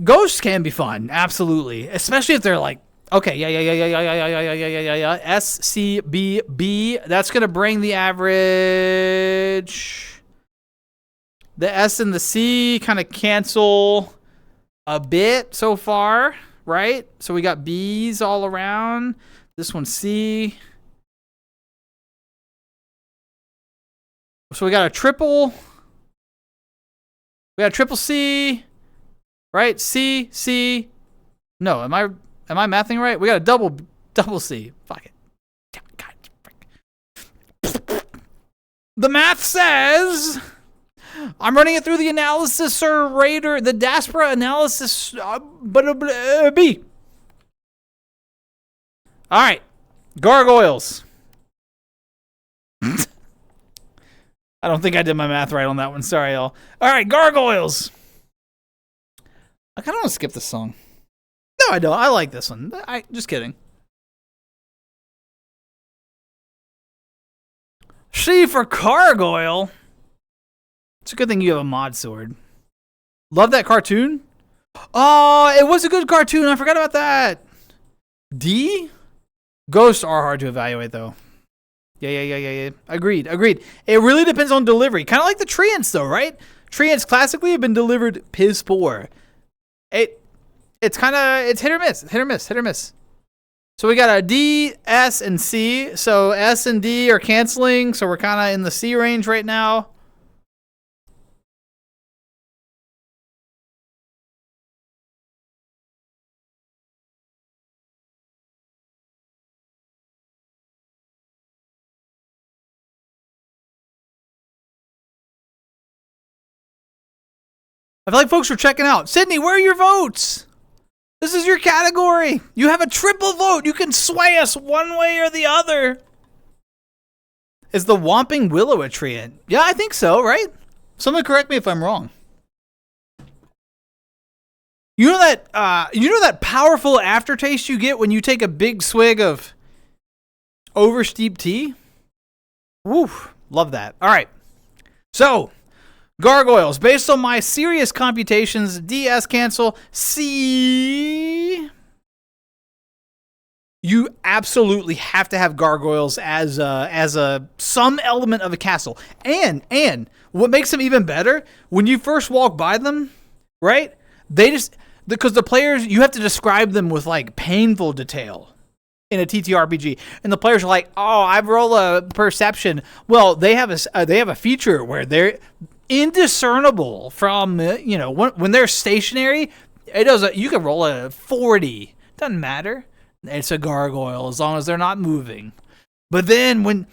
Ghosts can be fun, absolutely, especially if they're like, okay, yeah. S, C, B, B. That's gonna bring the average. The S and the C kind of cancel a bit so far, right? So we got B's all around. This one's C. So we got a triple. We got a triple C. Right? C, C. No, am I mathing right? We got a double C. Fuck it. God. The math says I'm running it through the analysis rater, the daspra analysis B. All right. Gargoyles. I don't think I did my math right on that one. Sorry, y'all. All right, gargoyles. I kind of want to skip this song. No, I don't. I like this one. Just kidding. C for Gargoyle. It's a good thing you have a mod sword. Love that cartoon. Oh, it was a good cartoon. I forgot about that. D? Ghosts are hard to evaluate, though. Yeah. Agreed. It really depends on delivery. Kind of like the treants, though, right? Treants classically have been delivered piss poor. It's hit or miss. So we got a D, S, and C. So S and D are canceling. So we're kind of in the C range right now. I feel like folks are checking out. Sydney, where are your votes? This is your category. You have a triple vote. You can sway us one way or the other. Is the Whomping Willow a treant? Yeah, I think so, right? Someone correct me if I'm wrong. You know that powerful aftertaste you get when you take a big swig of oversteep tea? Woo, love that. All right. So, gargoyles, based on my serious computations, DS cancel, C. You absolutely have to have gargoyles as some element of a castle. And what makes them even better, when you first walk by them, right? They just, because the players, you have to describe them with like painful detail in a TTRPG, and the players are like, "Oh, I roll a perception." Well, they have a feature where they're indiscernible from when they're stationary. It doesn't. You can roll a 40. Doesn't matter. It's a gargoyle as long as they're not moving. But then when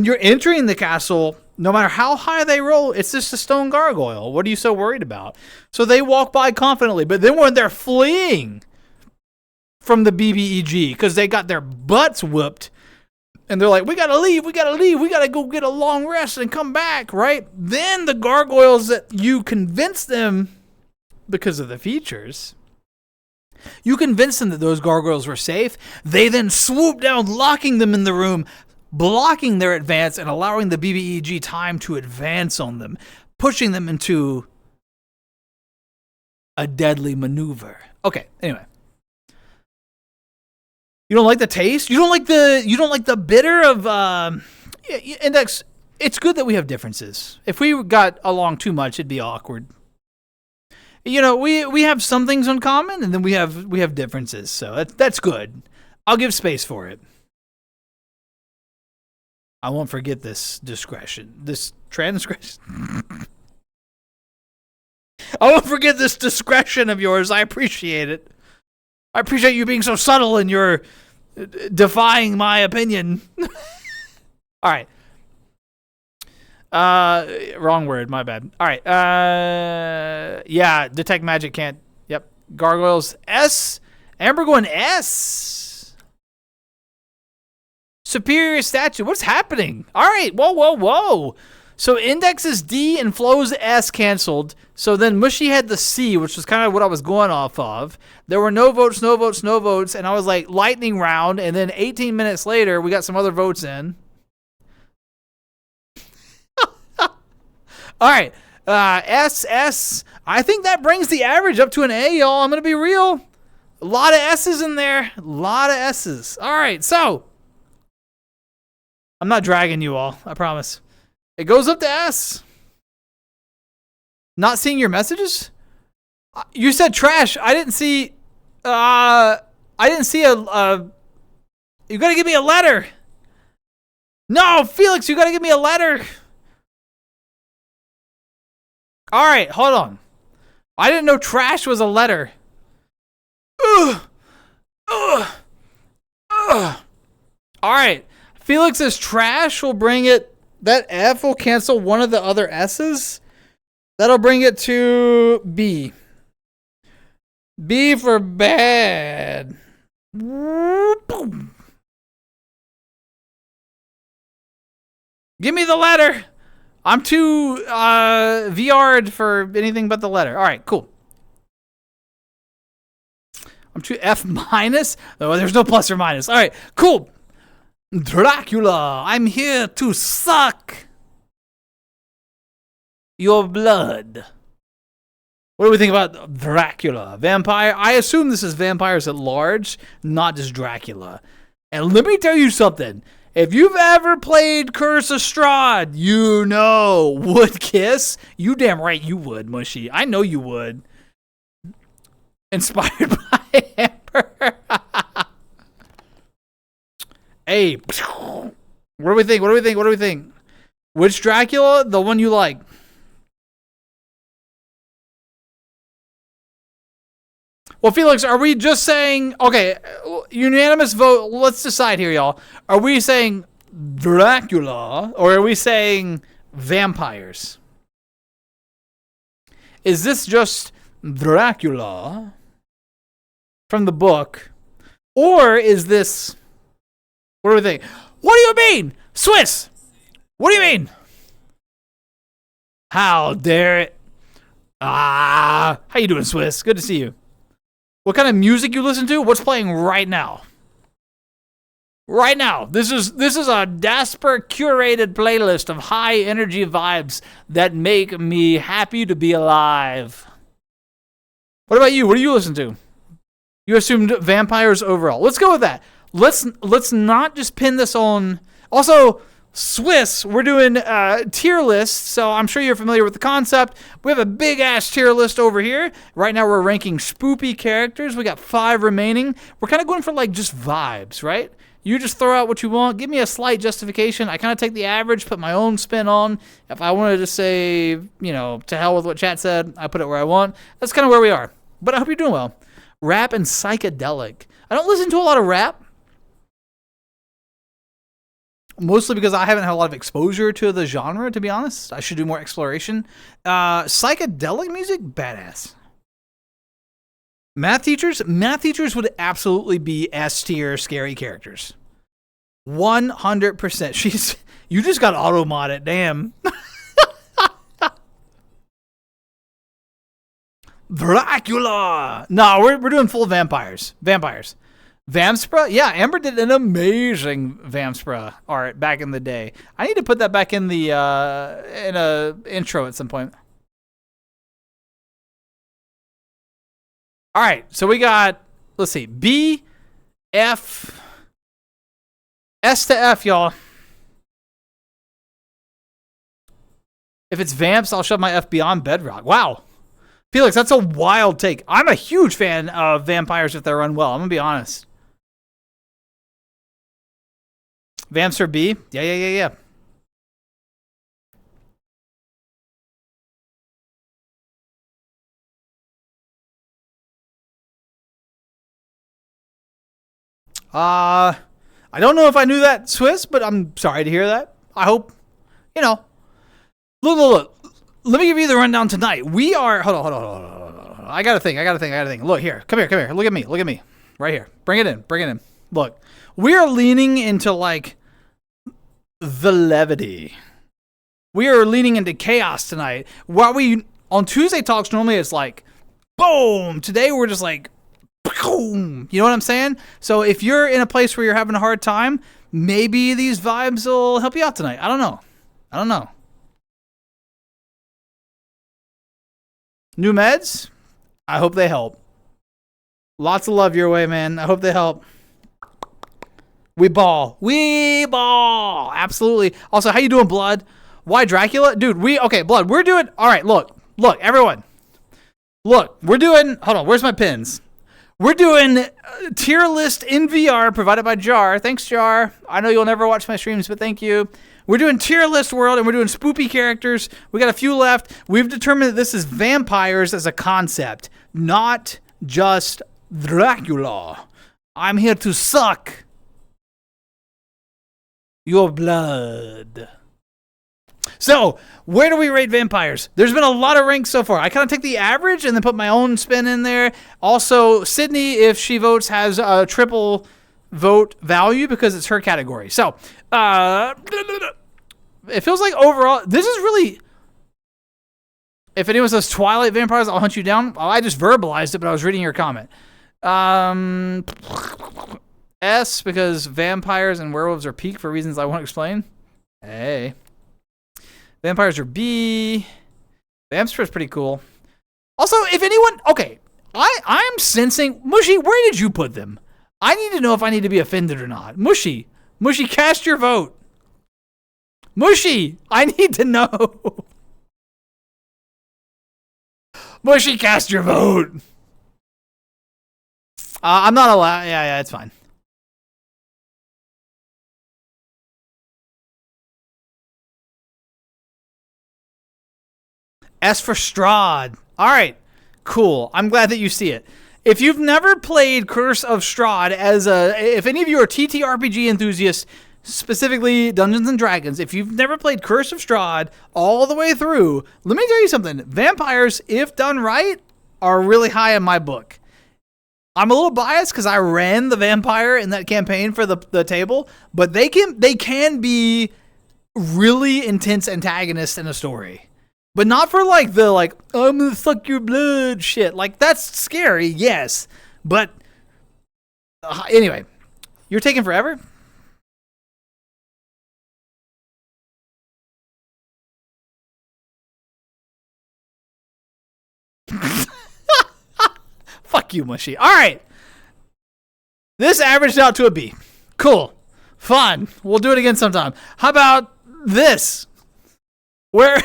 you're entering the castle, no matter how high they roll, it's just a stone gargoyle. What are you so worried about? So they walk by confidently. But then when they're fleeing from the BBEG because they got their butts whooped, and they're like, we gotta leave, we gotta go get a long rest and come back, right? Then the gargoyles that you convince them, because of the features, you convince them that those gargoyles were safe. They then swoop down, locking them in the room, blocking their advance and allowing the BBEG time to advance on them, pushing them into a deadly maneuver. Okay, anyway. You don't like the taste? You don't like the bitter of Index? It's good that we have differences. If we got along too much, it'd be awkward. We have some things in common, and then we have differences. So that's good. I'll give space for it. I won't forget this transgression. I won't forget this discretion of yours. I appreciate it. I appreciate you being so subtle in your defying my opinion. All right. Wrong word. My bad. All right. Yeah. Detect magic can't. Yep. Gargoyles. S. Amber going S. Superior statue. What's happening? All right. Whoa. So Index is D and Flow's S canceled. So then Mushy had the C, which was kind of what I was going off of. There were no votes. And I was like, lightning round. And then 18 minutes later, we got some other votes in. All right. S. I think that brings the average up to an A, y'all. I'm going to be real. A lot of S's in there. A lot of S's. All right. So I'm not dragging you all. I promise. It goes up to S. Not seeing your messages? You said trash. I didn't see a you got to give me a letter. No, Felix, you got to give me a letter. All right, hold on. I didn't know trash was a letter. All right. Felix's trash will bring it. That F will cancel one of the other S's. That'll bring it to B. B for bad. Give me the letter. I'm too VR'd for anything but the letter. All right, cool. I'm too F minus. Oh, there's no plus or minus. All right, cool. Dracula, I'm here to suck your blood. What do we think about Dracula? Vampire? I assume this is vampires at large, not just Dracula. And let me tell you something. If you've ever played Curse of Strahd, you know Would Kiss. You damn right you would, Mushy. I know you would. Inspired by Amber. Hey, what do we think? Which Dracula? The one you like? Well, Felix, are we just saying, okay, unanimous vote, let's decide here, y'all. Are we saying Dracula, or are we saying vampires? Is this just Dracula from the book, or is this, what do we think? What do you mean? Swiss, what do you mean? How dare it? How you doing, Swiss? Good to see you. What kind of music you listen to? What's playing right now? Right now. This is a daspra curated playlist of high energy vibes that make me happy to be alive. What about you? What do you listen to? You assumed vampires overall. Let's go with that. Let's not just pin this on. Also, Swiss, we're doing tier lists, so I'm sure you're familiar with the concept. We have a big-ass tier list over here. Right now we're ranking spoopy characters. We got 5 remaining. We're kind of going for, like, just vibes, right? You just throw out what you want. Give me a slight justification. I kind of take the average, put my own spin on. If I wanted to say, you know, to hell with what chat said, I put it where I want. That's kind of where we are. But I hope you're doing well. Rap and psychedelic. I don't listen to a lot of rap. Mostly because I haven't had a lot of exposure to the genre, to be honest. I should do more exploration. Psychedelic music? Badass. Math teachers? Math teachers would absolutely be S tier scary characters. 100%. You just got auto-modded, damn. Dracula! No, we're doing full vampires. Vampires. Vamspra? Yeah, Amber did an amazing Vamspra art back in the day. I need to put that back in the in a intro at some point. All right, so we got, let's see, B, F, S to F, y'all. If it's Vamps, I'll shove my F beyond Bedrock. Wow. Felix, that's a wild take. I'm a huge fan of vampires if they're run well. I'm going to be honest. Vamps are B? Yeah. I don't know if I knew that, Swiss, but I'm sorry to hear that. I hope, you know. Look. Let me give you the rundown tonight. We are, hold on. I gotta think. Look, here. Come here. Look at me. Right here. Bring it in. Look, we are leaning into, like, the levity. We are leaning into chaos tonight. While we, on Tuesday Talks, normally it's like, boom. Today we're just like, boom. You know what I'm saying? So if you're in a place where you're having a hard time, maybe these vibes will help you out tonight. I don't know. New meds? I hope they help. Lots of love your way, man. I hope they help. We ball. Absolutely. Also, how you doing, Blood? Why Dracula? Dude, Blood, we're doing, all right, look, everyone. Look, we're doing, hold on, where's my pins? We're doing tier list in VR provided by Jar. Thanks, Jar. I know you'll never watch my streams, but thank you. We're doing tier list world, and we're doing spoopy characters. We got a few left. We've determined that this is vampires as a concept, not just Dracula. I'm here to suck your blood. So, where do we rate vampires? There's been a lot of ranks so far. I kind of take the average and then put my own spin in there. Also, Sydney, if she votes, has a triple vote value because it's her category. So, it feels like overall, this is really, if anyone says Twilight vampires, I'll hunt you down. Well, I just verbalized it, but I was reading your comment. S, because vampires and werewolves are peak for reasons I won't explain. Hey. Vampires are B. Vampire is pretty cool. Also, if anyone, okay, I'm sensing, Mushy, where did you put them? I need to know if I need to be offended or not. Mushy, cast your vote. Mushy, I need to know. Mushy, cast your vote. I'm not allowed. Yeah, it's fine. S for Strahd. All right, cool. I'm glad that you see it. If you've never played Curse of Strahd if any of you are TTRPG enthusiasts, specifically Dungeons and Dragons, if you've never played Curse of Strahd all the way through, let me tell you something. Vampires, if done right, are really high in my book. I'm a little biased because I ran the vampire in that campaign for the table, but they can be really intense antagonists in a story. But not for I'm gonna suck your blood shit. Like, that's scary, yes. But anyway, you're taking forever? Fuck you, Mushy. All right. This averaged out to a B. Cool. Fun. We'll do it again sometime. How about this? Where?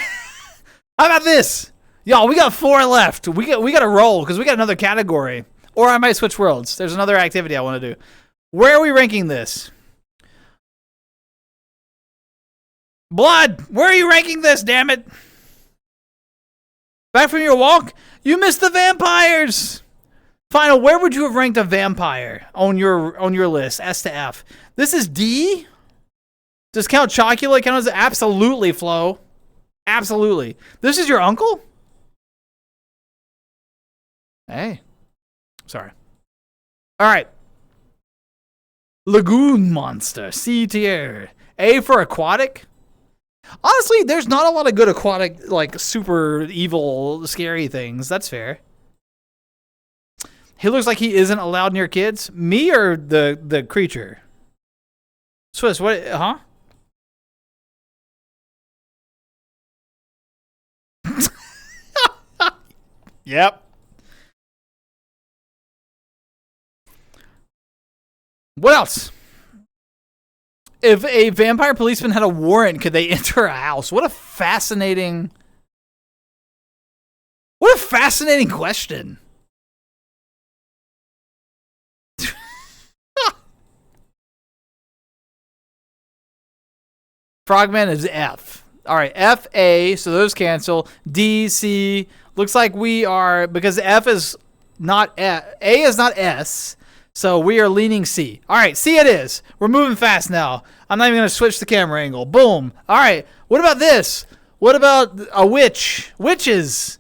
How about this? Y'all, we got 4 left. We got to roll because we got another category. Or I might switch worlds. There's another activity I want to do. Where are we ranking this? Blood, where are you ranking this, damn it? Back from your walk? You missed the vampires. Final, where would you have ranked a vampire on your list? S to F. This is D? Does Count Chocula count as absolutely, Flo? Absolutely. This is your uncle? Hey. Sorry. All right. Lagoon monster, C tier. A for aquatic. Honestly, there's not a lot of good aquatic, like super evil, scary things. That's fair. He looks like he isn't allowed near kids. Me or the creature? Swiss, what? Huh? Yep. What else? If a vampire policeman had a warrant, could they enter a house? What a fascinating question. Frogman is F. All right, F, A, so those cancel. D, C. Looks like we are, because F is not F, A is not S, so we are leaning C. All right, C it is. We're moving fast now. I'm not even going to switch the camera angle. Boom. All right, what about this? What about a witch? Witches.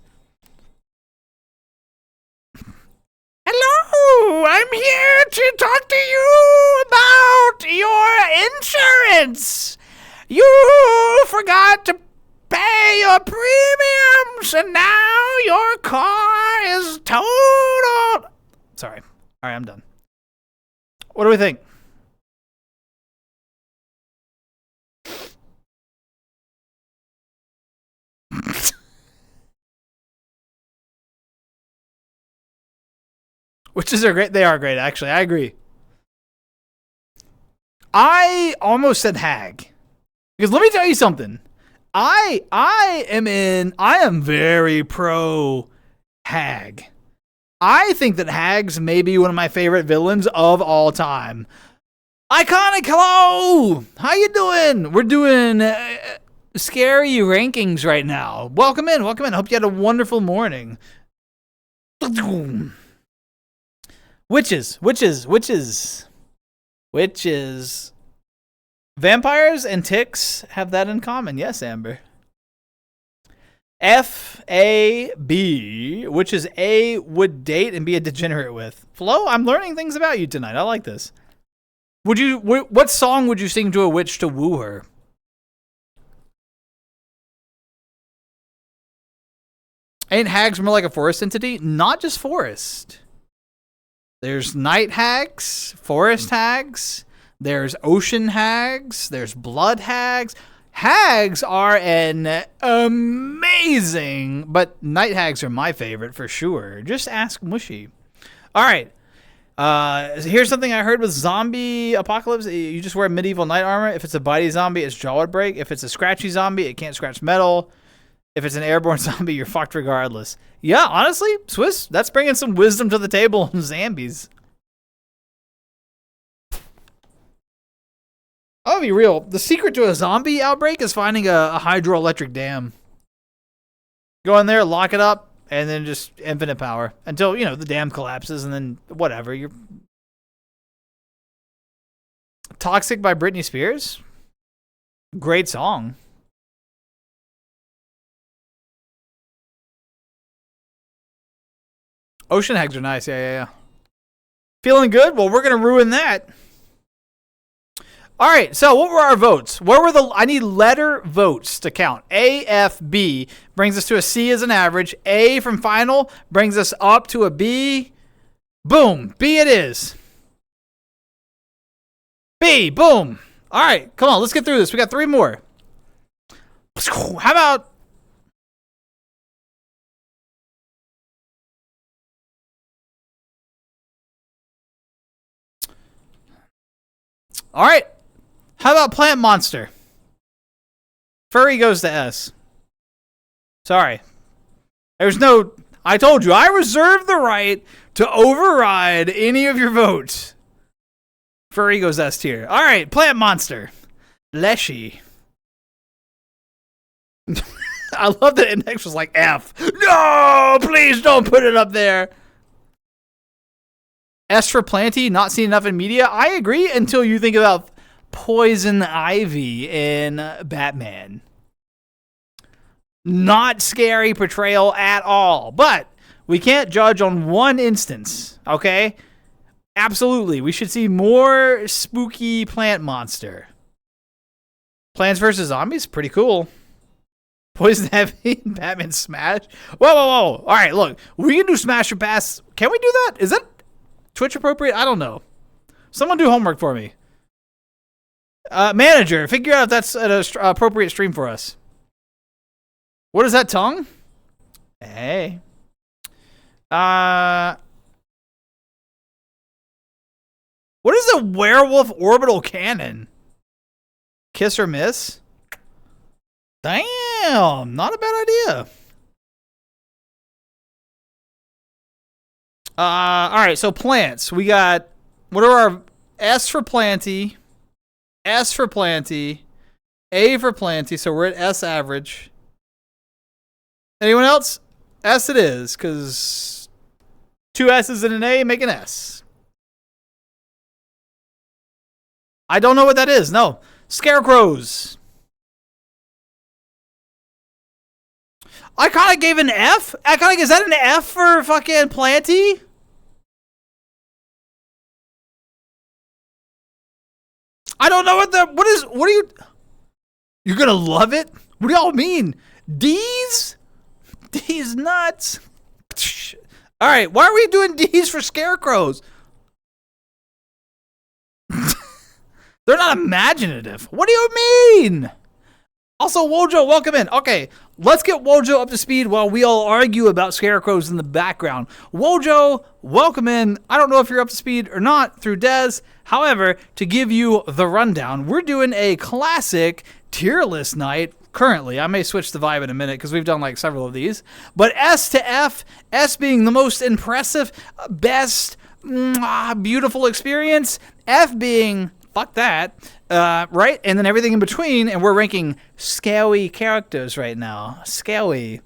Hello, I'm here to talk to you about your insurance. You forgot to pay your premiums, and now your car is totaled. Sorry. All right, I'm done. What do we think? Witches are great. They are great, actually. I agree. I almost said hag. Because let me tell you something. I am very pro hag. I think that hags may be one of my favorite villains of all time. Iconic, hello! How you doing? We're doing scary rankings right now. Welcome in, welcome in. Hope you had a wonderful morning. Witches. Vampires and ticks have that in common. Yes, Amber. F-A-B, which is A would date and be a degenerate with. Flo, I'm learning things about you tonight. I like this. What song would you sing to a witch to woo her? Ain't hags more like a forest entity? Not just forest. There's night hags, forest hags, there's ocean hags, there's blood hags. Hags are an amazing, but night hags are my favorite for sure. Just ask Mushy. All right. Here's something I heard with zombie apocalypse. You just wear medieval knight armor. If it's a bitey zombie, its jaw would break. If it's a scratchy zombie, it can't scratch metal. If it's an airborne zombie, you're fucked regardless. Yeah, honestly, Swiss, that's bringing some wisdom to the table on zombies. I'll be real. The secret to a zombie outbreak is finding a hydroelectric dam. Go in there, lock it up, and then just infinite power until, the dam collapses, and then whatever. You're Toxic by Britney Spears. Great song. Ocean hags are nice. Yeah. Feeling good? Well, we're going to ruin that. All right, so what were our votes? I need letter votes to count. A, F, B brings us to a C as an average. A from final brings us up to a B. Boom, B it is. B, boom. All right, come on, let's get through this. We got 3 more. How about... All right. How about plant monster? Furry goes to S. Sorry. There's no... I told you, I reserve the right to override any of your votes. Furry goes S tier. All right, plant monster. Leshy. I love that index was like F. No, please don't put it up there. S for Planty, not seen enough in media. I agree until you think about Poison Ivy in Batman. Not scary portrayal at all. But we can't judge on one instance, okay? Absolutely. We should see more spooky plant monster. Plants vs. Zombies? Pretty cool. Poison Ivy, Batman Smash. Whoa, whoa, whoa. All right, look. We can do Smash or Pass. Can we do that? Is that Twitch appropriate? I don't know. Someone do homework for me. Manager, figure out if that's an appropriate stream for us. What is that tongue? Hey. What is a werewolf orbital cannon? Kiss or miss? Damn, not a bad idea. All right, so plants. We got, what are our S for Planty, S for Planty, A for Planty, so we're at S average. Anyone else? S it is, because 2 S's and an A make an S. I don't know what that is, no. Scarecrows. Iconic gave an F? Iconic, is that an F for fucking Planty? I don't know what are you, you're gonna love it? What do y'all mean? D's? D's nuts. All right, why are we doing D's for scarecrows? They're not imaginative. What do you mean? Also, Wojo, welcome in. Okay, let's get Wojo up to speed while we all argue about scarecrows in the background. Wojo, welcome in. I don't know if you're up to speed or not through Des. However, to give you the rundown, we're doing a classic tier list night currently. I may switch the vibe in a minute because we've done like several of these. But S to F, S being the most impressive, best, beautiful experience. F being, fuck that. Right? And then everything in between, and we're ranking scary characters right now. Scary.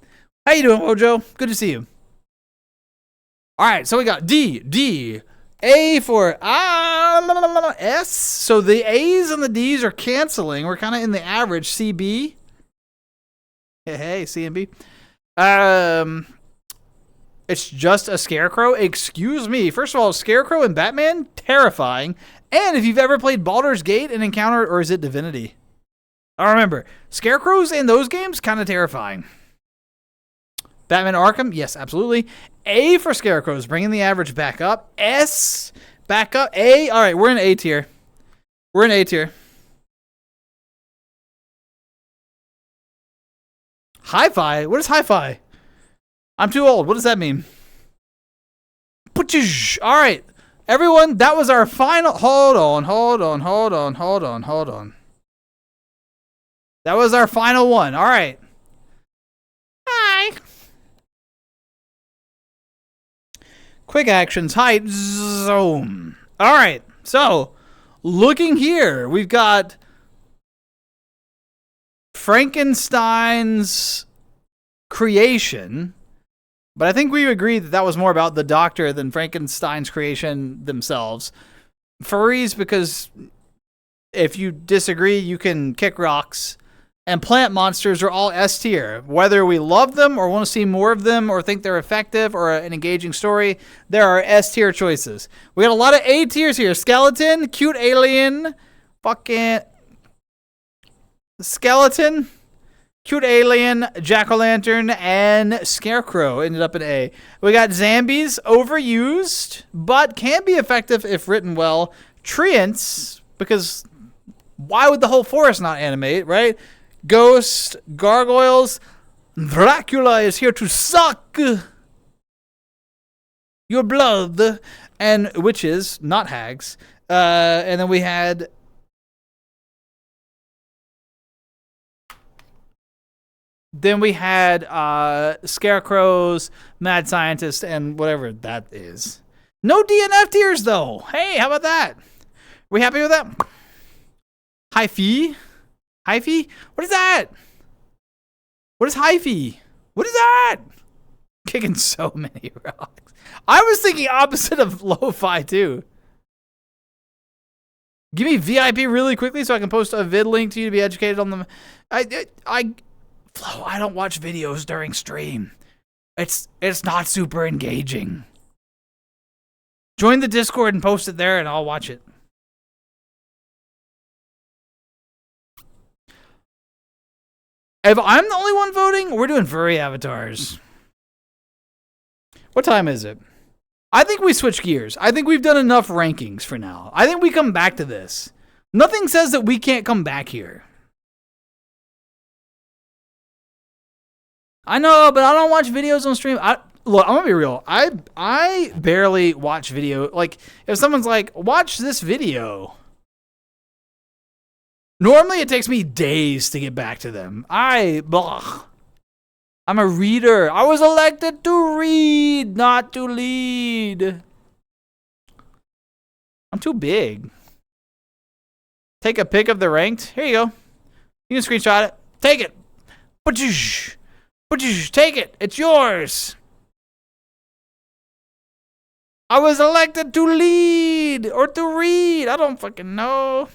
How you doing, Wojo? Good to see you. All right, so we got D, A for S. So the A's and the D's are canceling. We're kind of in the average. CB. Hey, C and B. It's just a scarecrow. Excuse me. First of all, Scarecrow and Batman, terrifying. And if you've ever played Baldur's Gate and encountered, or is it Divinity? I don't remember. Scarecrows in those games, kind of terrifying. Batman Arkham, yes, absolutely. A for Scarecrows, bringing the average back up. S, back up. A, all right, we're in A tier. We're in A tier. Hi-Fi? What is Hi-Fi? I'm too old. What does that mean? All right. Everyone, that was our final... Hold on. That was our final one. All right. Hi. Quick actions. Height. Zoom. All right. So, looking here, we've got Frankenstein's creation. But I think we agree that that was more about the doctor than Frankenstein's creation themselves. Furries, because if you disagree, you can kick rocks. And plant monsters are all S tier. Whether we love them or want to see more of them or think they're effective or an engaging story, there are S tier choices. We got a lot of A tiers here. Skeleton, cute alien, fucking skeleton. Cute alien, jack-o'-lantern, and scarecrow ended up in A. We got zombies, overused, but can be effective if written well. Treants, because why would the whole forest not animate, right? Ghost, gargoyles, Dracula is here to suck your blood, and witches, not hags. And then we had Then we had Scarecrows, Mad Scientist, and whatever that is. No DNF tiers, though. Hey, how about that? We happy with that? Hyphy? Hyphy? What is that? What is hyphy? What is that? Kicking so many rocks. I was thinking opposite of lo-fi, too. Give me VIP really quickly so I can post a vid link to you to be educated on them. Flo, I don't watch videos during stream. It's not super engaging. Join the Discord and post it there and I'll watch it. If I'm the only one voting, we're doing furry avatars. What time is it? I think we switch gears. I think we've done enough rankings for now. I think we come back to this. Nothing says that we can't come back here. I know, but I don't watch videos on stream. Look, I'm gonna be real. I barely watch video. Like, if someone's like, watch this video, normally it takes me days to get back to them. I'm a reader. I was elected to read, not to lead. I'm too big. Take a pic of the ranked. Here you go. You can screenshot it. Take it. Take it. It's yours. I was elected to lead or to read. I don't fucking know.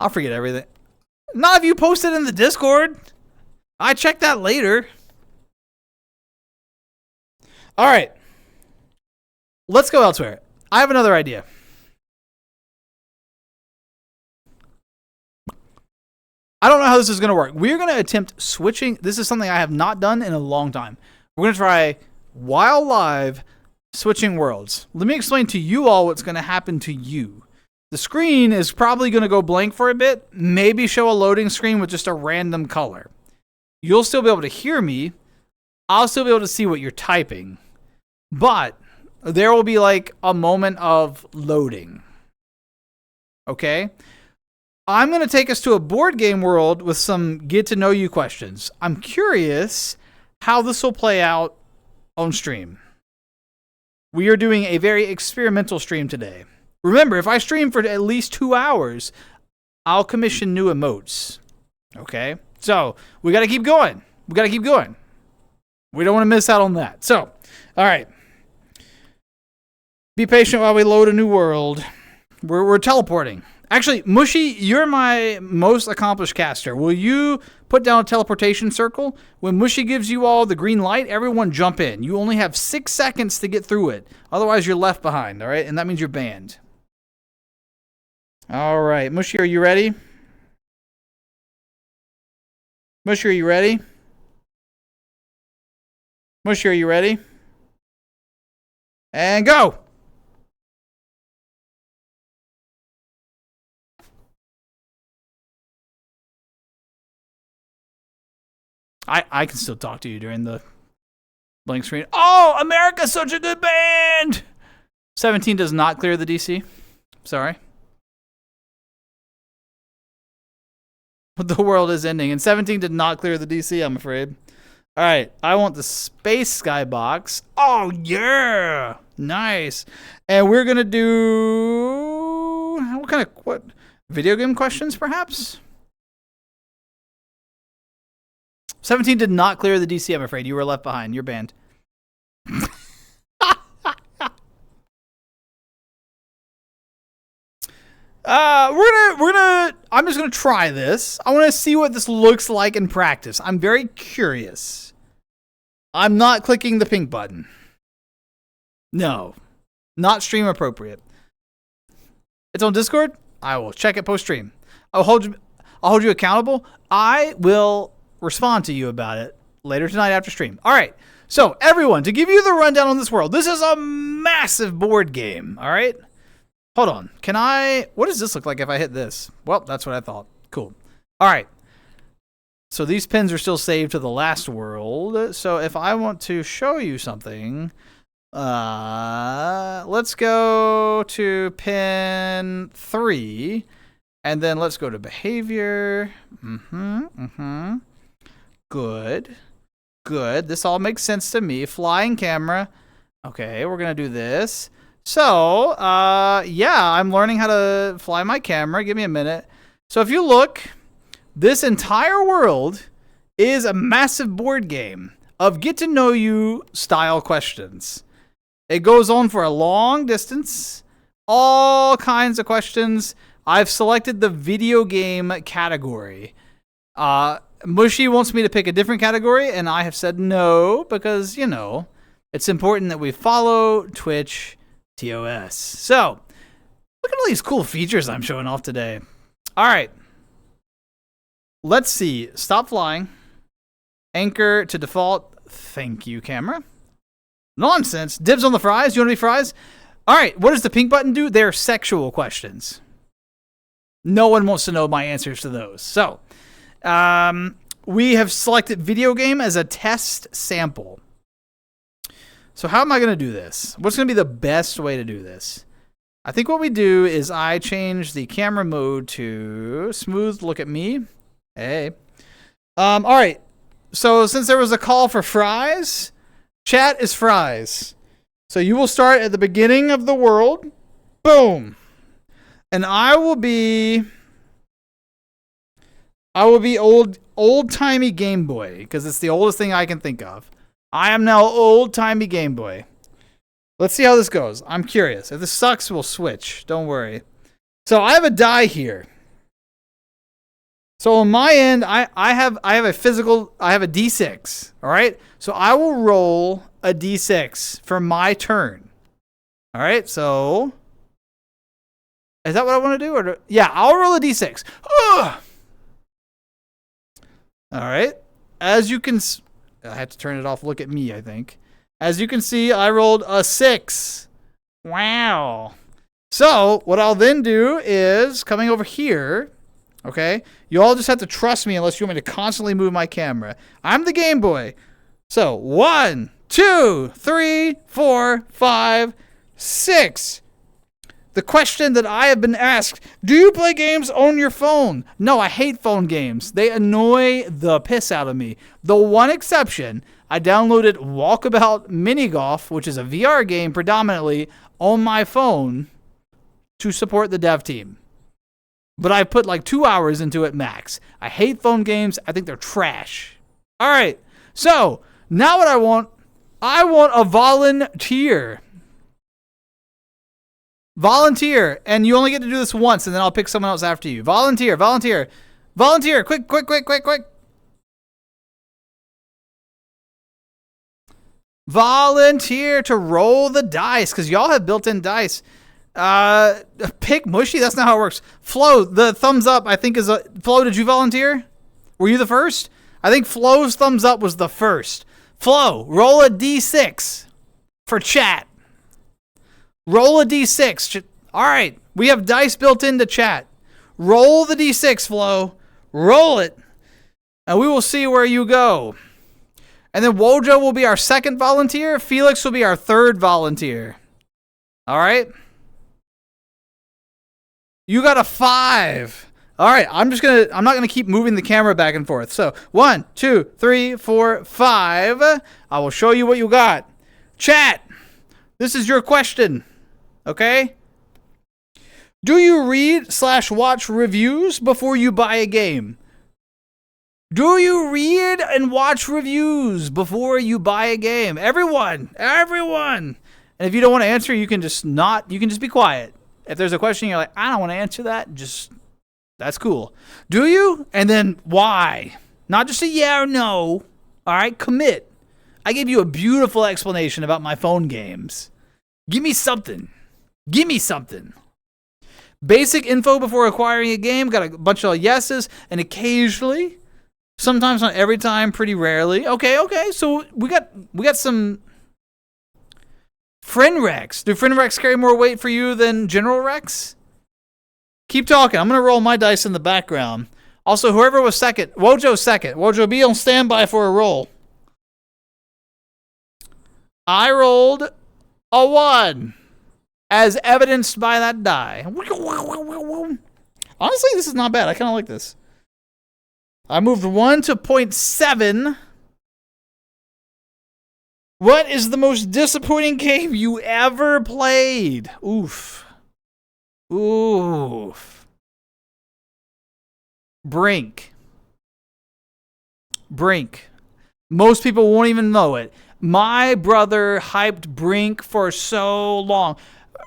I'll forget everything. Not if you post it in the Discord. I check that later. All right. Let's go elsewhere. I have another idea. I don't know how this is going to work. We're going to attempt switching. This is something I have not done in a long time. We're going to try, while live, switching worlds. Let me explain to you all what's going to happen to you. The screen is probably going to go blank for a bit, maybe show a loading screen with just a random color. You'll still be able to hear me. I'll still be able to see what you're typing. But there will be like a moment of loading. Okay? I'm going to take us to a board game world with some get to know you questions. I'm curious how this will play out on stream. We are doing a very experimental stream today. Remember, if I stream for at least 2 hours, I'll commission new emotes. Okay? So, we got to keep going. We don't want to miss out on that. So, all right. Be patient while we load a new world. We're teleporting. Actually, Mushy, you're my most accomplished caster. Will you put down a teleportation circle? When Mushy gives you all the green light, everyone jump in. You only have 6 seconds to get through it. Otherwise, you're left behind, all right? And that means you're banned. All right. Mushy, are you ready? Mushy, are you ready? Mushy, are you ready? And go! I can still talk to you during the blank screen. Oh, America's such a good band! 17 does not clear the DC. Sorry. The world is ending. And 17 did not clear the DC, I'm afraid. All right. I want the space skybox. Oh, yeah. Nice. And we're going to do... What? Video game questions, perhaps? 17 did not clear the DC, I'm afraid. You were left behind. You're banned. I'm just gonna try this. I want to see what this looks like in practice. I'm very curious. I'm not clicking the pink button. No, not stream appropriate. It's on Discord. I will check it post stream. I'll hold you accountable. I will respond to you about it later tonight after stream. All right. So everyone, to give you the rundown on this world, this is a massive board game. All right. Hold on. What does this look like if I hit this? Well, that's what I thought. Cool. All right. So these pins are still saved to the last world. So if I want to show you something, let's go to pin 3 And then let's go to behavior. Good. Good. This all makes sense to me. Flying camera. Okay, we're going to do this. So, yeah, I'm learning how to fly my camera. Give me a minute. So if you look, this entire world is a massive board game of get to know you style questions. It goes on for a long distance. All kinds of questions. I've selected the video game category. Mushy wants me to pick a different category, and I have said no because, you know, it's important that we follow Twitch TOS. So, look at all these cool features I'm showing off today. All right. Let's see. Stop flying. Anchor to default. Thank you, camera. Nonsense. Dibs on the fries. You want to be fries? All right. What does the pink button do? They're sexual questions. No one wants to know my answers to those. So, we have selected video game as a test sample. So how am I going to do this? What's going to be the best way to do this? I think what we do is I change the camera mode to smooth look at me. Hey. All right. So since there was a call for fries, chat is fries. So you will start at the beginning of the world. Boom. And I will be old-timey Game Boy because it's the oldest thing I can think of. I am now old-timey Game Boy. Let's see how this goes. I'm curious. If this sucks, we'll switch. Don't worry. So I have a die here. So on my end, I have a D6. All right. So I will roll a D6 for my turn. All right. So is that what I want to do? Yeah, I'll roll a D6. Ugh! All right. As you can, I have to turn it off. Look at me, I think. As you can see, I rolled a 6. Wow. So what I'll then do is coming over here. Okay. You all just have to trust me unless you want me to constantly move my camera. I'm the Game Boy. So 1, 2, 3, 4, 5, 6. The question that I have been asked, do you play games on your phone? No, I hate phone games. They annoy the piss out of me. The one exception, I downloaded Walkabout Mini Golf, which is a VR game predominantly on my phone to support the dev team. But I put like 2 hours into it max. I hate phone games. I think they're trash. All right. So now what I want a volunteer. Volunteer, and you only get to do this once, and then I'll pick someone else after you. Volunteer, volunteer, volunteer, quick, quick, quick, quick, quick. Volunteer to roll the dice, because y'all have built-in dice. Pick Mushy, that's not how it works. Flo, the thumbs up, I think is a... Flo, did you volunteer? Were you the first? I think Flo's thumbs up was the first. Flo, roll a D6 for chat. Roll a D6. All right. We have dice built into chat. Roll the D6, Flo. Roll it. And we will see where you go. And then Wojo will be our second volunteer. Felix will be our third volunteer. All right. You got a 5. All right. I'm not going to keep moving the camera back and forth. So 1, 2, 3, 4, 5. I will show you what you got. Chat. This is your question. Okay? Do you read/watch reviews before you buy a game? Do you read and watch reviews before you buy a game? Everyone. And if you don't want to answer, you can just be quiet. If there's a question you're like, I don't want to answer that, that's cool. Do you? And then why? Not just a yeah or no. All right, commit. I gave you a beautiful explanation about my phone games. Give me something. Basic info before acquiring a game. Got a bunch of yeses. And occasionally, sometimes not every time, pretty rarely. Okay. So we got some friend recs. Do friend recs carry more weight for you than general recs? Keep talking. I'm going to roll my dice in the background. Also, whoever was second. Wojo's second. Wojo, be on standby for a roll. I rolled a 1. As evidenced by that die. Honestly, this is not bad. I kind of like this. I moved 1 to 0.7. What is the most disappointing game you ever played? Oof. Oof. Brink. Most people won't even know it. My brother hyped Brink for so long.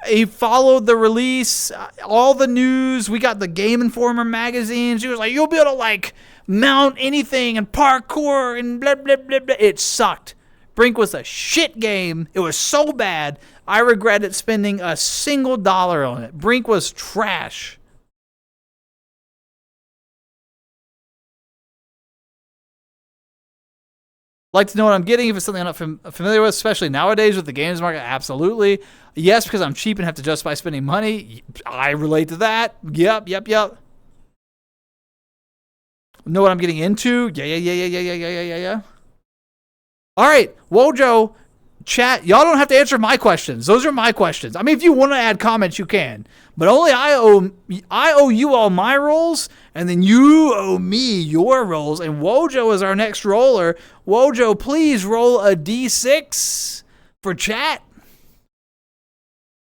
He followed the release, all the news. We got the Game Informer magazines. He was like, you'll be able to, like, mount anything and parkour and blah, blah, blah, blah. It sucked. Brink was a shit game. It was so bad. I regretted spending a single dollar on it. Brink was trash. Like to know what I'm getting if it's something I'm not familiar with, especially nowadays with the games market. Absolutely. Yes, because I'm cheap and have to justify spending money. I relate to that. Yep. Know what I'm getting into? Yeah. All right, Wojo, chat. Y'all don't have to answer my questions. Those are my questions. I mean, if you want to add comments, you can. But only I owe you all my roles, and then you owe me your roles. And Wojo is our next roller. Wojo, please roll a D6 for chat.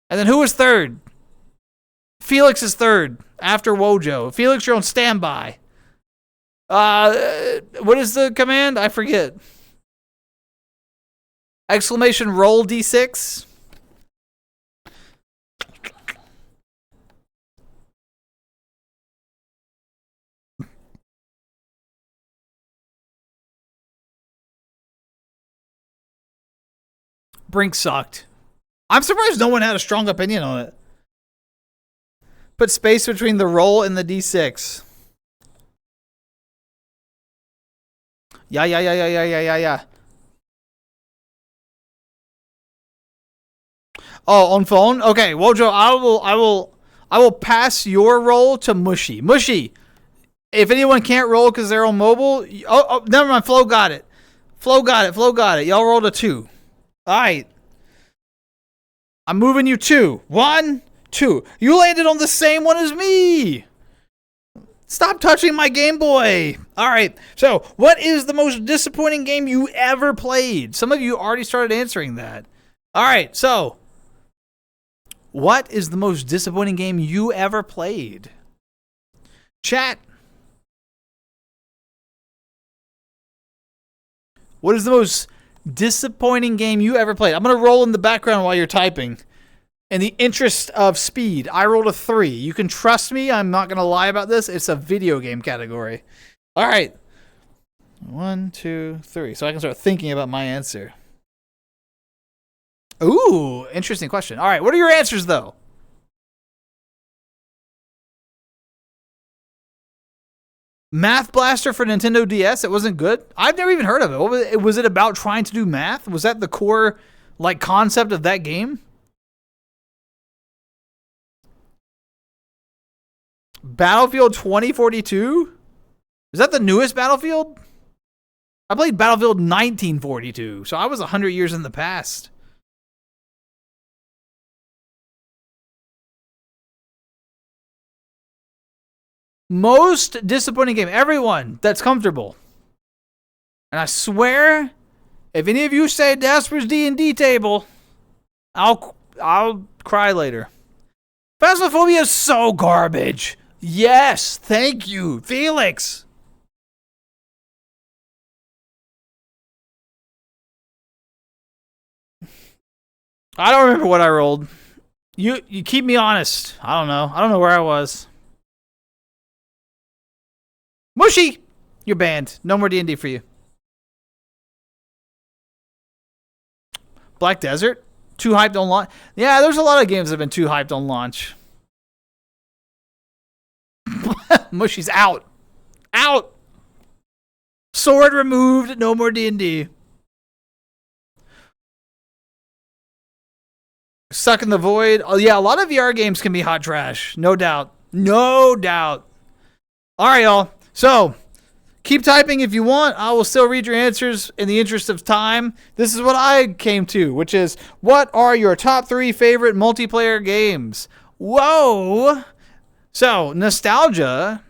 And then who is third? Felix is third after Wojo. Felix, you're on standby. What is the command? I forget. Exclamation roll D6. Brink sucked. I'm surprised no one had a strong opinion on it. Put space between the roll and the D6. Yeah. Oh, on phone? Okay, Wojo, I will pass your roll to Mushy. Mushy, if anyone can't roll because they're on mobile, never mind. Flo got it. Y'all rolled a 2. All right. I'm moving you 2. 1, 2. You landed on the same one as me. Stop touching my Game Boy. All right. So, what is the most disappointing game you ever played? Some of you already started answering that. All right. So, what is the most disappointing game you ever played? Chat. What is the most disappointing game you ever played? I'm going to roll in the background while you're typing. In the interest of speed, I rolled a 3. You can trust me. I'm not going to lie about this. It's a video game category. All right. 1, 2, 3. So I can start thinking about my answer. Ooh, interesting question. All right. What are your answers, though? Math Blaster for Nintendo DS. It wasn't good. I've never even heard of it. Was it about trying to do math? Was that the core concept of that game? Battlefield 2042? Is that the newest Battlefield? I played Battlefield 1942, so I was 100 years in the past. Most disappointing game. Everyone that's comfortable. And I swear, if any of you say Daspra's D&D table, I'll cry later. Phasmophobia is so garbage. Yes, thank you, Felix. I don't remember what I rolled. You keep me honest. I don't know where I was. Mushy, you're banned. No more D&D for you. Black Desert, too hyped on launch. Yeah, there's a lot of games that have been too hyped on launch. Mushy's out. Out. Sword removed. No more D&D. Stuck in the Void. Oh, yeah, a lot of VR games can be hot trash. No doubt. No doubt. All right, y'all. So, keep typing if you want. I will still read your answers in the interest of time. This is what I came to, which is, what are your top 3 favorite multiplayer games? Whoa. So, nostalgia.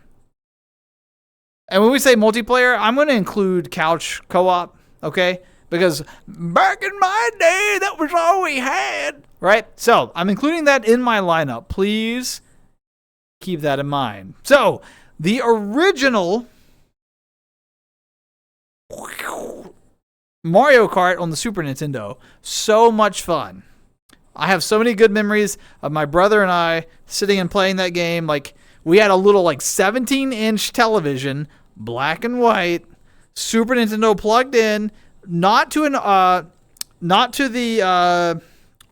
And when we say multiplayer, I'm going to include couch co-op, okay? Because back in my day, that was all we had, right? So, I'm including that in my lineup. Please keep that in mind. So, the original Mario Kart on the Super Nintendo. So much fun. I have so many good memories of my brother and I sitting and playing that game. Like, we had a little 17-inch television, black and white, Super Nintendo plugged in, not to the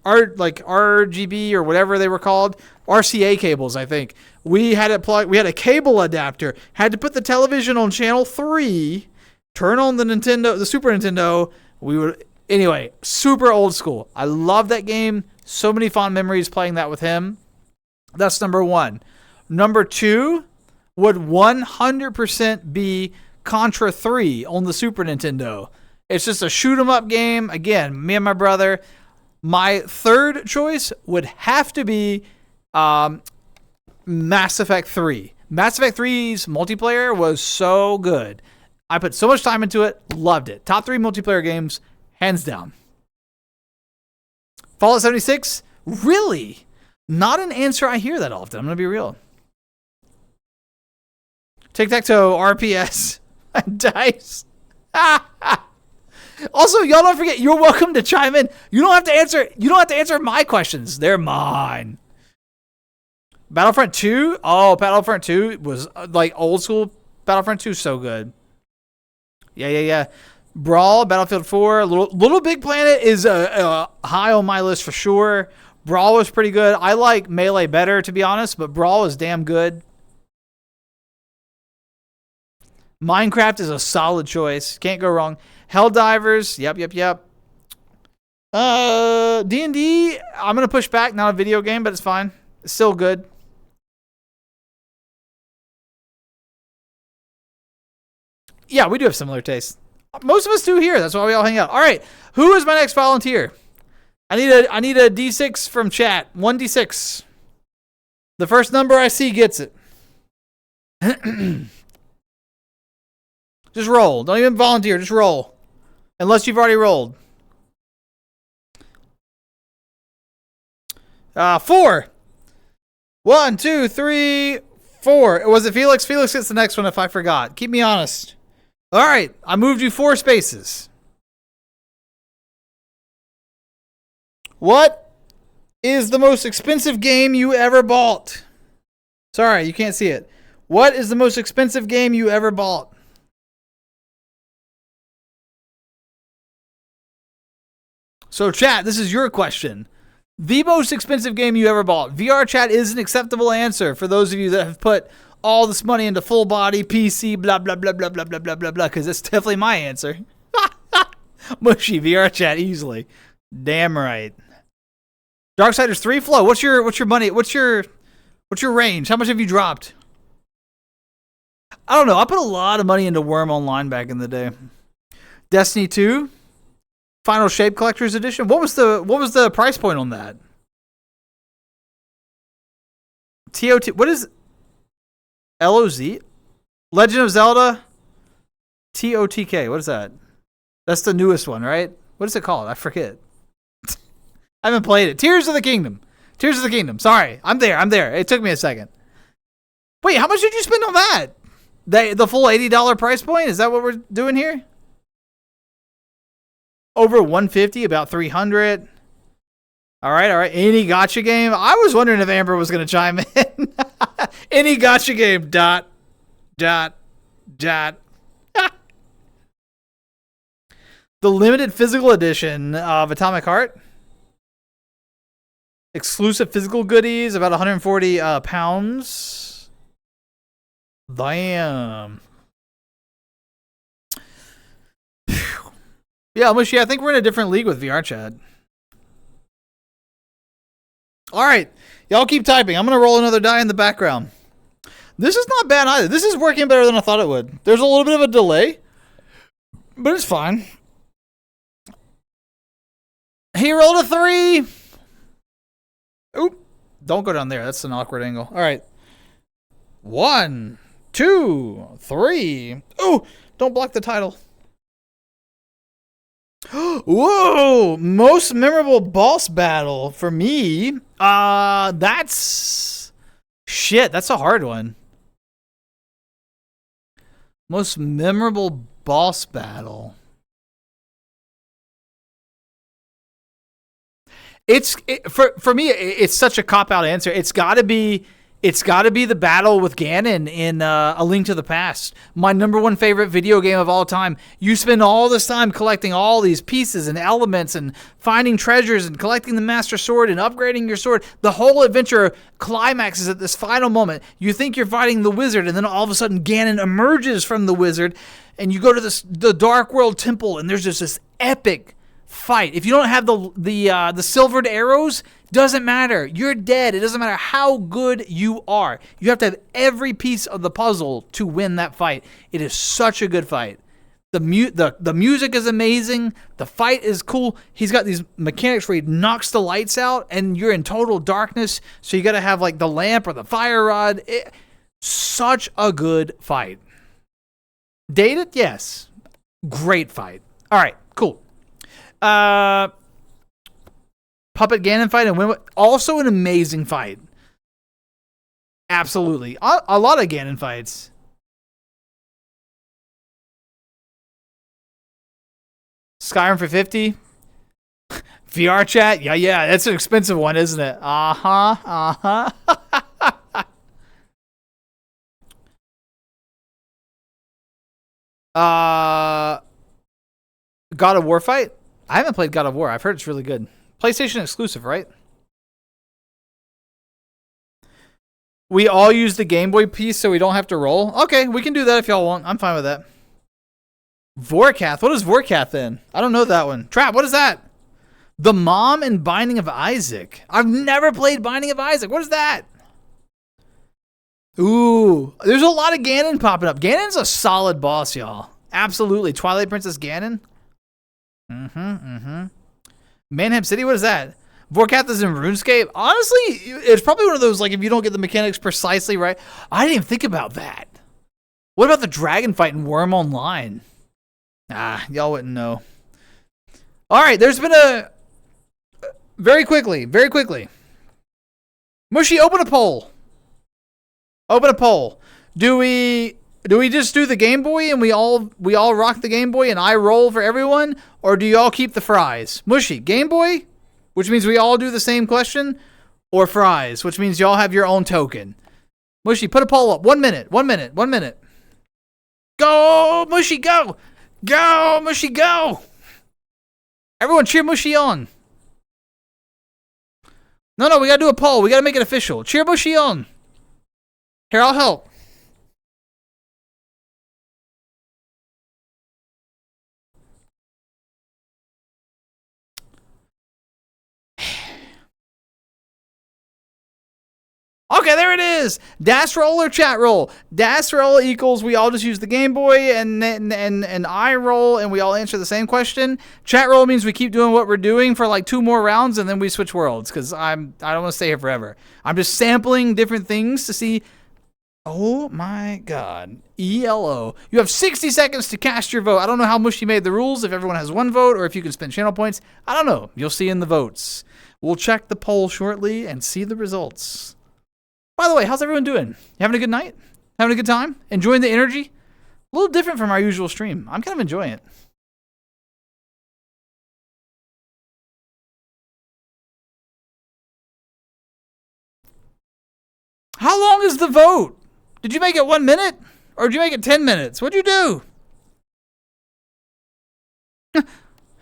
RGB or whatever they were called, RCA cables, I think. We had it plugged. We had a cable adapter. Had to put the television on channel 3, turn on the Super Nintendo. Anyway, super old school. I love that game. So many fond memories playing that with him. That's number one. Number two would 100% be Contra 3 on the Super Nintendo. It's just a shoot 'em up game. Again, me and my brother. My third choice would have to be Mass Effect 3. Mass Effect 3's multiplayer was so good. I put so much time into it. Loved it. Top 3 multiplayer games, hands down. Fallout 76? Really? Not an answer I hear that often. I'm going to be real. Tic-tac-toe, RPS, dice. Also, y'all don't forget, you're welcome to chime in. You don't have to answer my questions. They're mine. Battlefront 2? Oh, Battlefront 2 was old school. Battlefront 2 is so good. Yeah. Brawl, Battlefield 4, Little Big Planet is high on my list for sure. Brawl was pretty good. I like Melee better, to be honest, but Brawl is damn good. Minecraft is a solid choice. Can't go wrong. Helldivers, yep. D&D, I'm going to push back. Not a video game, but it's fine. It's still good. Yeah, we do have similar tastes. Most of us do here. That's why we all hang out. All right, who is my next volunteer? I need a D6 from chat. 1D6. The first number I see gets it. Just roll. Don't even volunteer. Just roll. Unless you've already rolled. 4. 1, 2, 3, 4. Was it Felix? Felix gets the next one if I forgot. Keep me honest. All right. I moved you 4 spaces. What is the most expensive game you ever bought? Sorry, you can't see it. What is the most expensive game you ever bought? So chat, this is your question. The most expensive game you ever bought. VR chat is an acceptable answer for those of you that have put all this money into full body, PC, blah, blah, blah, blah, blah, blah, blah, blah, blah, because that's definitely my answer. Mushy, VR chat, easily. Damn right. Darksiders 3, Flo, what's your money? What's your range? How much have you dropped? I don't know. I put a lot of money into Worm Online back in the day. Destiny 2, Final Shape Collector's Edition. What was the price point on that? TOT. What is LOZ? Legend of Zelda TOTK. What is that? That's the newest one, right? What is it called? I forget. I haven't played it. Tears of the Kingdom. Tears of the Kingdom. Sorry. I'm there. It took me a second. Wait, how much did you spend on that? The full $80 price point? Is that what we're doing here? Over 150, about 300. All right. Any gotcha game? I was wondering if Amber was going to chime in. Any gotcha game. ... The limited physical edition of Atomic Heart. Exclusive physical goodies, about 140 pounds. Damn. Yeah, Mushy, I think we're in a different league with VR chat. All right. Y'all keep typing. I'm going to roll another die in the background. This is not bad either. This is working better than I thought it would. There's a little bit of a delay, but it's fine. He rolled a 3. Oop. Don't go down there. That's an awkward angle. All right. 1, 2, 3. Oh, don't block the title. Whoa! Most memorable boss battle for me. That's shit. That's a hard one. Most memorable boss battle. For me. It's such a cop-out answer. It's got to be the battle with Ganon in A Link to the Past. My #1 favorite video game of all time. You spend all this time collecting all these pieces and elements and finding treasures and collecting the Master Sword and upgrading your sword. The whole adventure climaxes at this final moment. You think you're fighting the wizard, and then all of a sudden Ganon emerges from the wizard, and you go to the Dark World Temple, and there's just this epic fight. If you don't have the silvered arrows, doesn't matter. You're dead. It doesn't matter how good you are. You have to have every piece of the puzzle to win that fight. It is such a good fight. The music is amazing. The fight is cool. He's got these mechanics where he knocks the lights out and you're in total darkness. So you got to have like the lamp or the fire rod. Such a good fight. Dated? Yes. Great fight. All right, cool. Puppet Ganon fight and win. Also an amazing fight. Absolutely. A lot of Ganon fights. Skyrim for 50. VR chat. Yeah. That's an expensive one, isn't it? Uh-huh. God of War fight? I haven't played God of War. I've heard it's really good. PlayStation exclusive, right? We all use the Game Boy piece so we don't have to roll. Okay, we can do that if y'all want. I'm fine with that. Vorkath. What is Vorkath then? I don't know that one. Trap, what is that? The Mom in Binding of Isaac. I've never played Binding of Isaac. What is that? Ooh, there's a lot of Ganon popping up. Ganon's a solid boss, y'all. Absolutely. Twilight Princess Ganon. Manheim City, what is that? Vorkath is in RuneScape. Honestly, it's probably one of those, like, if you don't get the mechanics precisely right. I didn't even think about that. What about the dragon fight in Worm Online? Y'all wouldn't know. All right, there's been a... Very quickly. Mushy, open a poll. Do we just do the Game Boy and we all rock the Game Boy and I roll for everyone? Or do y'all keep the fries? Mushy, Game Boy, which means we all do the same question, or fries, which means y'all have your own token. Mushy, put a poll up. 1 minute. Go, Mushy, go. Go, Mushy, go. Everyone cheer Mushy on. No, we got to do a poll. We got to make it official. Cheer Mushy on. Here, I'll help. Okay, there it is. Das roll or chat roll? Das roll equals we all just use the Game Boy, and I roll and we all answer the same question. Chat roll means we keep doing what we're doing for like 2 more rounds and then we switch worlds because I don't want to stay here forever. I'm just sampling different things to see. Oh my God. ELO. You have 60 seconds to cast your vote. I don't know how Mushy made the rules, if everyone has 1 vote or if you can spend channel points. I don't know. You'll see in the votes. We'll check the poll shortly and see the results. By the way, how's everyone doing? You having a good night? Having a good time? Enjoying the energy? A little different from our usual stream. I'm kind of enjoying it. How long is the vote? Did you make it 1 minute? Or did you make it 10 minutes? What'd you do?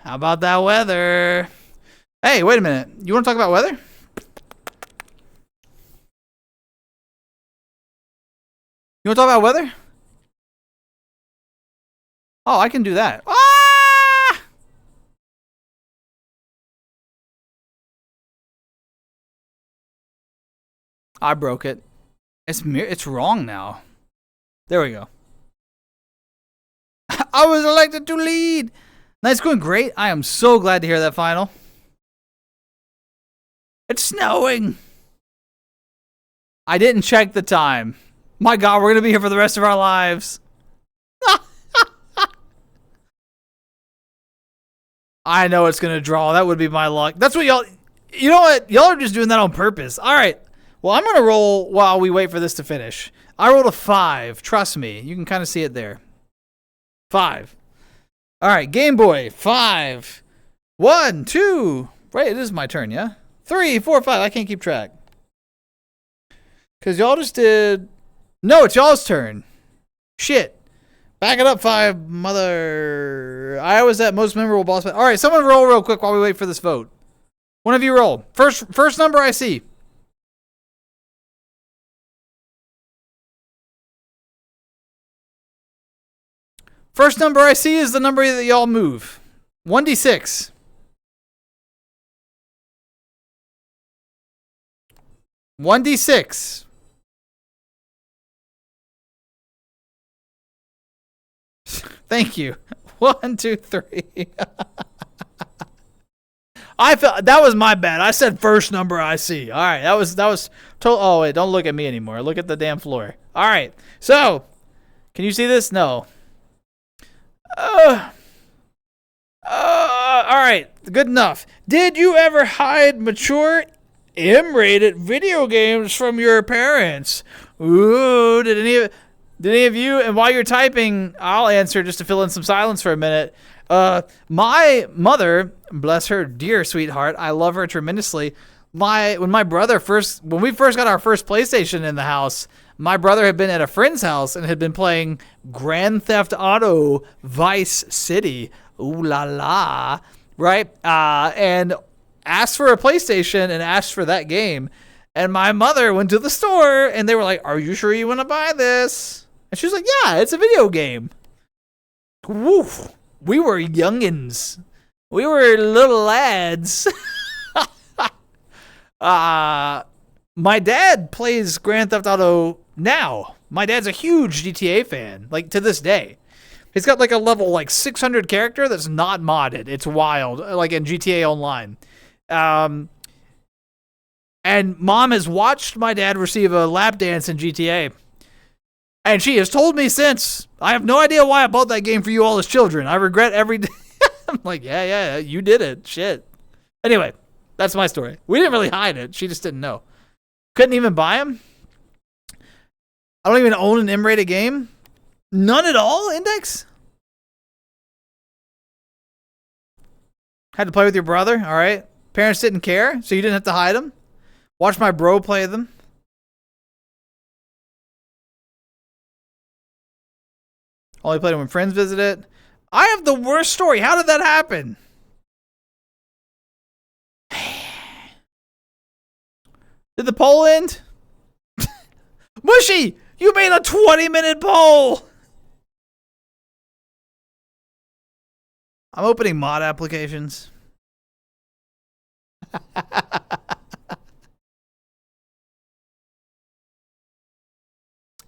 How about that weather? Hey, wait a minute. You want to talk about weather? You want to talk about weather? Oh, I can do that. Ah! I broke it. It's wrong now. There we go. I was elected to lead. That's going great. I am so glad to hear that final. It's snowing. I didn't check the time. My God, we're going to be here for the rest of our lives. I know it's going to draw. That would be my luck. That's what y'all... You know what? Y'all are just doing that on purpose. All right. Well, I'm going to roll while we wait for this to finish. I rolled a 5. Trust me. You can kind of see it there. 5. All right. Game Boy. 5. 1, 2. Right. It is my turn, yeah? 3, 4, 5. I can't keep track. Because y'all just did... No, it's y'all's turn. Shit. Back it up, 5, mother. I was that most memorable boss fight. All right, someone roll real quick while we wait for this vote. One of you roll. First number I see. First number I see is the number that y'all move. 1d6. $1d6. Thank you. 1, 2, 3. I felt that was my bad. I said first number I see. All right, that was. Oh wait, don't look at me anymore. Look at the damn floor. All right. So, can you see this? No. All right. Good enough. Did you ever hide mature, M-rated video games from your parents? Ooh, did any of you, and while you're typing, I'll answer just to fill in some silence for a minute. My mother, bless her dear sweetheart, I love her tremendously. When we first got our first PlayStation in the house, my brother had been at a friend's house and had been playing Grand Theft Auto Vice City. Ooh la la. Right? And asked for a PlayStation and asked for that game. And my mother went to the store and they were like, "Are you sure you want to buy this?" And she was like, "Yeah, it's a video game." Woof. We were youngins. We were little lads. My dad plays Grand Theft Auto now. My dad's a huge GTA fan, like to this day. He's got like a level like 600 character that's not modded. It's wild, like in GTA Online. And mom has watched my dad receive a lap dance in GTA. And she has told me since, I have no idea why I bought that game for you all as children. I regret every day. I'm like, yeah, you did it. Shit. Anyway, that's my story. We didn't really hide it. She just didn't know. Couldn't even buy them. I don't even own an M-rated game. None at all, Index? Had to play with your brother, all right. Parents didn't care, so you didn't have to hide them. Watch my bro play them. Only played it when friends visited. I have the worst story. How did that happen? Did the poll end? Mushy, you made a 20-minute poll. I'm opening mod applications.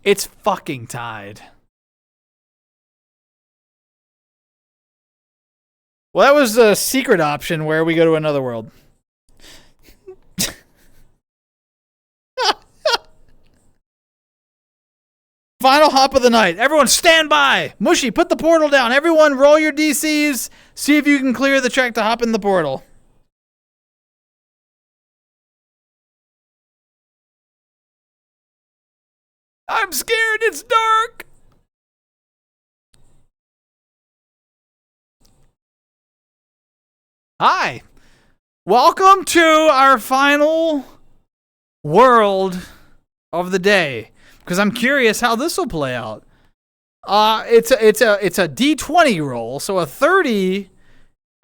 It's fucking tied. Well, that was a secret option where we go to another world. Final hop of the night. Everyone stand by. Mushy, put the portal down. Everyone roll your DCs. See if you can clear the check to hop in the portal. I'm scared. It's dark. Hi. Welcome to our final world of the day. Because I'm curious how this will play out. It's a D20 roll, so a 30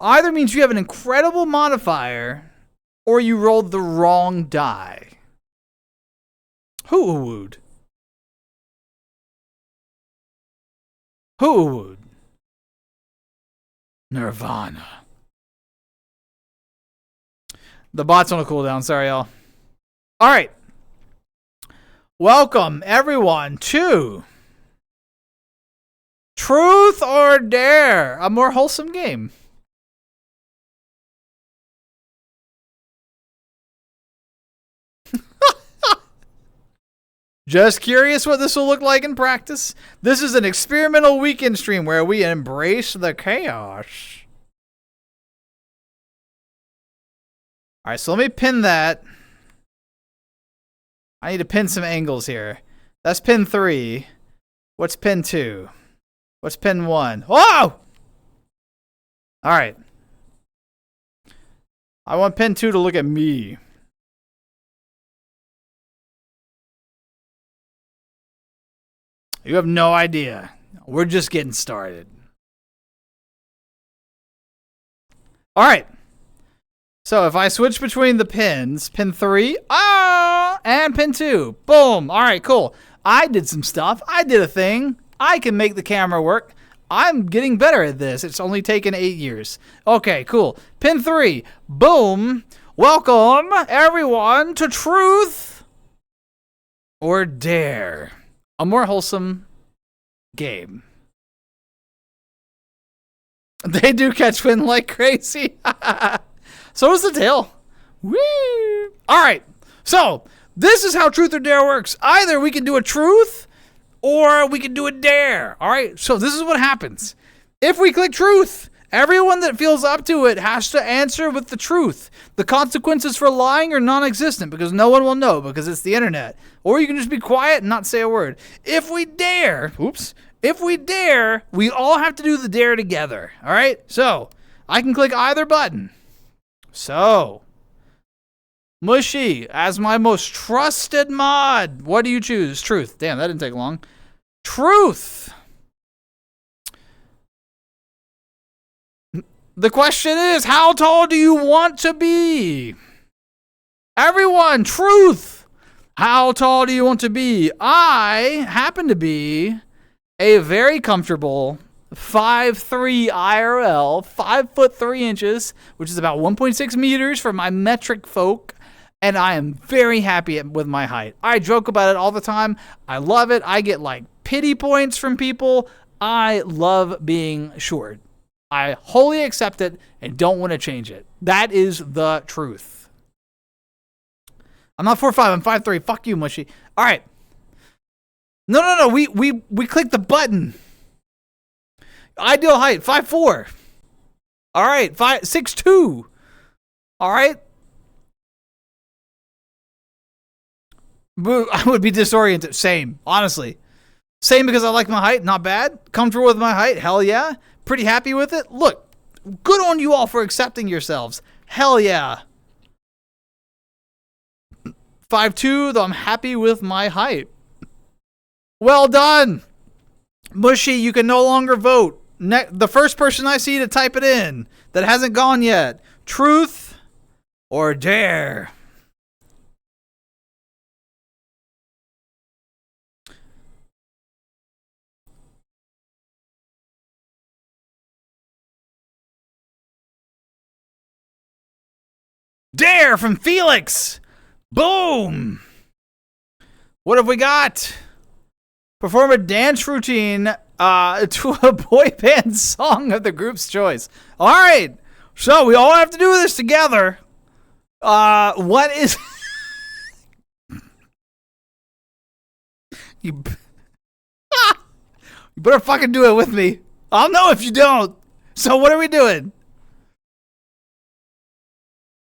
either means you have an incredible modifier or you rolled the wrong die. Who-wooed? Who-wooed? Nirvana. The bot's on a cooldown. Sorry, y'all. All right. Welcome, everyone, to Truth or Dare, a more wholesome game. Just curious what this will look like in practice. This is an experimental weekend stream where we embrace the chaos. All right, so let me pin that. I need to pin some angles here. That's pin 3. What's pin 2? What's pin 1? Whoa! All right. I want pin 2 to look at me. You have no idea. We're just getting started. All right. So if I switch between the pins, pin 3, and pin 2, boom. All right, cool. I did some stuff. I did a thing. I can make the camera work. I'm getting better at this. It's only taken 8 years. Okay, cool. Pin 3, boom. Welcome, everyone, to Truth or Dare. A more wholesome game. They do catch wind like crazy. So is the tail. Woo! All right. So this is how Truth or Dare works. Either we can do a truth or we can do a dare. All right. So this is what happens. If we click truth, everyone that feels up to it has to answer with the truth. The consequences for lying are non-existent because no one will know because it's the internet. Or you can just be quiet and not say a word. If we dare, we all have to do the dare together. All right? So I can click either button. So, Mushy, as my most trusted mod, what do you choose? Truth. Damn, that didn't take long. Truth. The question is, how tall do you want to be? Everyone, truth. How tall do you want to be? I happen to be a very comfortable 5'3" IRL, 5'3", which is about 1.6 meters for my metric folk. And I am very happy with my height. I joke about it all the time. I love it. I get like pity points from people. I love being short. I wholly accept it and don't want to change it. That is the truth. I'm not 4'5", I'm 5'3". Fuck you, Mushy. All right. No. We click the button. Ideal height, 5'4". All right, 6'2". All right. I would be disoriented. Same, honestly. Same because I like my height. Not bad. Comfortable with my height. Hell yeah. Pretty happy with it. Look, good on you all for accepting yourselves. Hell yeah. 5'2", though I'm happy with my height. Well done. Mushy, you can no longer vote. The first person I see to type it in that hasn't gone yet. Truth or dare? Dare from Felix. Boom. What have we got? Perform a dance routine to a boy band song of the group's choice. All right. So we all have to do this together. What is... You better fucking do it with me. I'll know if you don't. So what are we doing?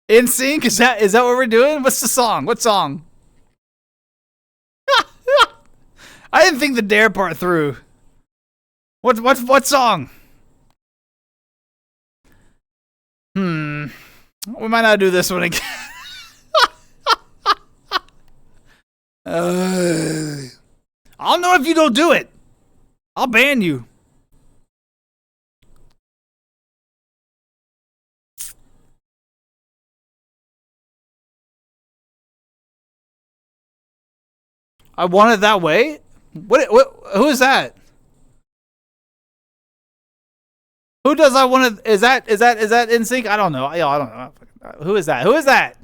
In sync? Is that what we're doing? What's the song? What song? I didn't think the dare part through. What song? We might not do this one again. I'll know if you don't do it. I'll ban you. I want it that way? What who is that? Who does I want to... Is that in sync? I don't know. I don't know. Who is that? Who is that?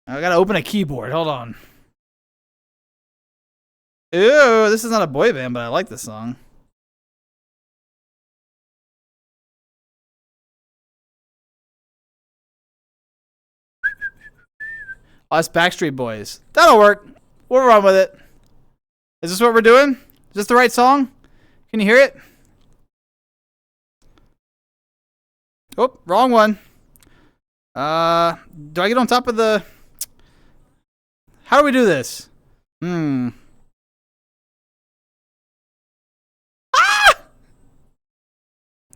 I gotta open a keyboard. Hold on. Ew, this is not a boy band, but I like this song. Oh, it's Backstreet Boys. That'll work. We'll run with it. Is this what we're doing? Is this the right song? Can you hear it? Oh, wrong one. Do I get on top of the... How do we do this? Ah!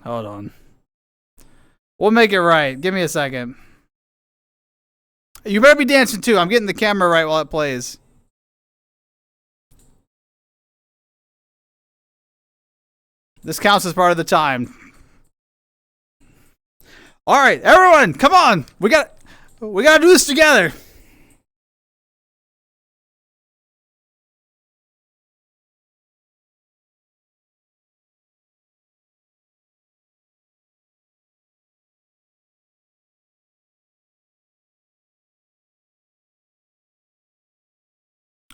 Hold on. We'll make it right. Give me a second. You better be dancing too. I'm getting the camera right while it plays. This counts as part of the time. All right, everyone, come on. We gotta do this together.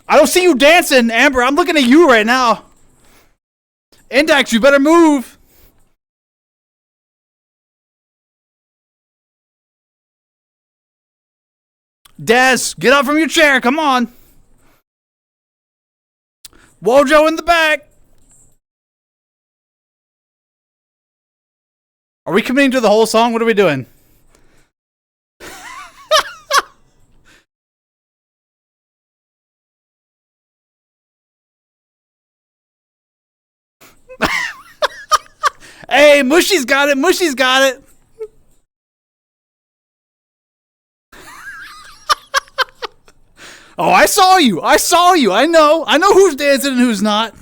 I don't see you dancing, Amber. I'm looking at you right now. Index, you better move. Des, get up from your chair. Come on. Wojo in the back. Are we committing to the whole song? What are we doing? Hey, Mushy's got it. Mushy's got it. Oh, I saw you. I saw you. I know who's dancing and who's not.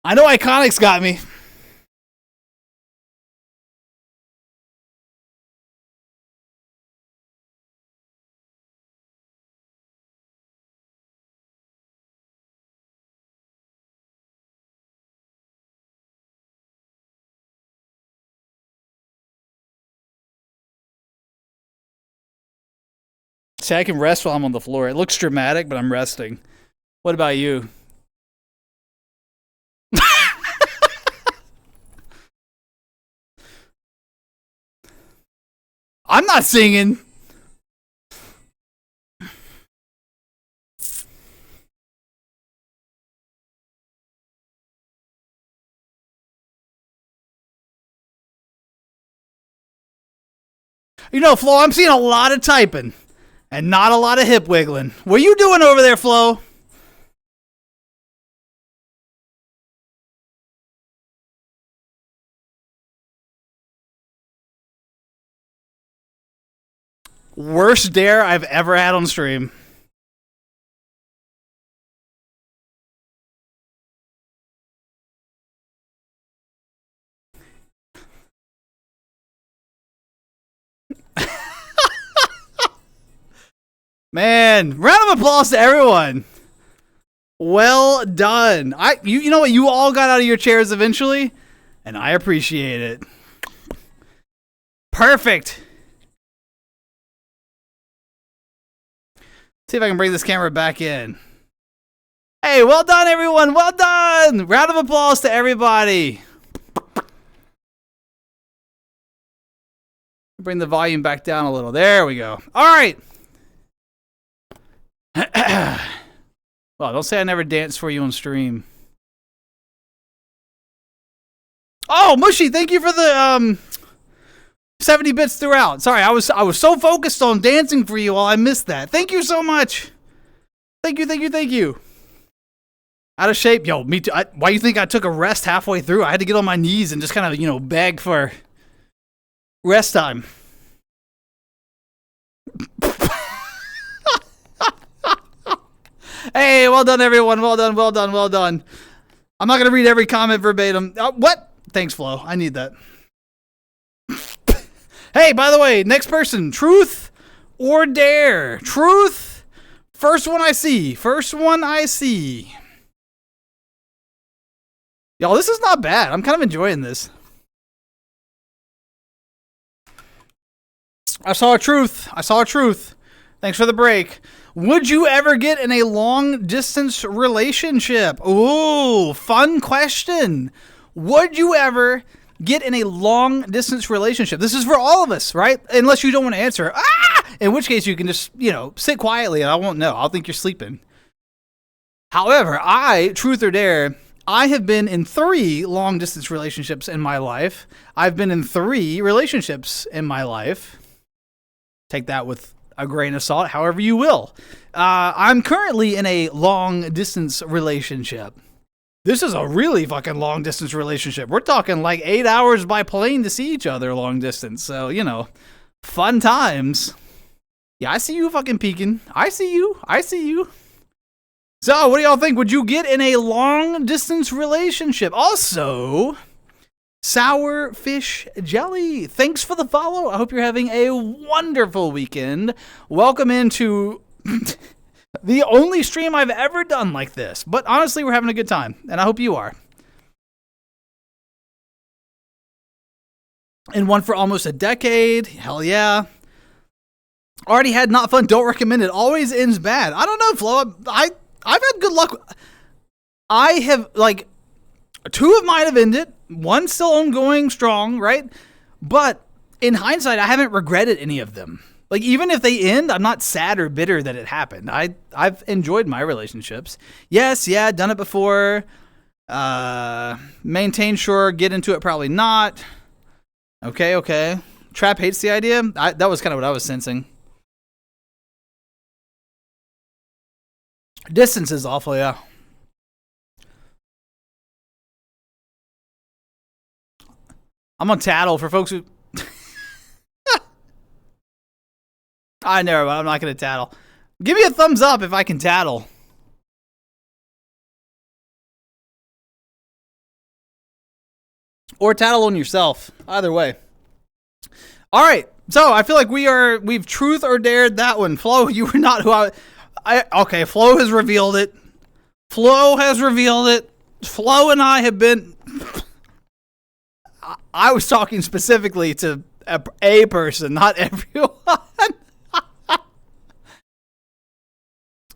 I know Iconic's got me. See, I can rest while I'm on the floor. It looks dramatic, but I'm resting. What about you? I'm not singing. You know, Flo, I'm seeing a lot of typing. And not a lot of hip wiggling. What are you doing over there, Flo? Worst dare I've ever had on stream. Man, round of applause to everyone. Well done. You know what? You all got out of your chairs eventually, and I appreciate it. Perfect. See if I can bring this camera back in. Hey, well done, everyone. Well done. Round of applause to everybody. Bring the volume back down a little. There we go. All right. Well, don't say I never danced for you on stream. Oh, Mushy, thank you for the 70 bits throughout. Sorry, I was so focused on dancing for you all, I missed that. Thank you so much. Thank you. Out of shape, yo. Me too. Why do you think I took a rest halfway through? I had to get on my knees and just kind of, beg for rest time. Hey, well done, everyone. Well done. I'm not going to read every comment verbatim. What? Thanks, Flo. I need that. Hey, by the way, next person. Truth or dare? Truth. First one I see. Y'all, this is not bad. I'm kind of enjoying this. I saw a truth. Thanks for the break. Would you ever get in a long-distance relationship? Ooh, fun question. Would you ever get in a long-distance relationship? This is for all of us, right? Unless you don't want to answer. In which case you can just, sit quietly and I won't know. I'll think you're sleeping. However, truth or dare, I have been in 3 long distance relationships in my life. I've been in 3 relationships in my life. Take that with a grain of salt, however you will. I'm currently in a long distance relationship. This is a really fucking long distance relationship. We're talking like 8 hours by plane to see each other long distance. So, you know, fun times. Yeah, I see you fucking peeking. I see you. So, what do y'all think? Would you get in a long distance relationship? Also, Sour Fish Jelly, thanks for the follow. I hope you're having a wonderful weekend. Welcome into the only stream I've ever done like this. But honestly, we're having a good time, and I hope you are. And one for almost a decade. Hell yeah. Already had not fun. Don't recommend it. Always ends bad. I don't know, Flo. I've had good luck. I have, like, 2 of mine have ended. One's still ongoing strong, right? But in hindsight, I haven't regretted any of them. Like, even if they end, I'm not sad or bitter that it happened. I've enjoyed my relationships. Yes, yeah, done it before. Maintain, sure. Get into it, probably not. Okay. Trap hates the idea. That was kind of what I was sensing. Distance is awful, yeah. I'm gonna tattle for folks who... I never, but I'm not gonna tattle. Give me a thumbs up if I can tattle. Or tattle on yourself. Either way. All right. So I feel like we've truth or dared that one. Flo, you were not who okay, Flo has revealed it. Flo and I have been... I was talking specifically to a person, not everyone.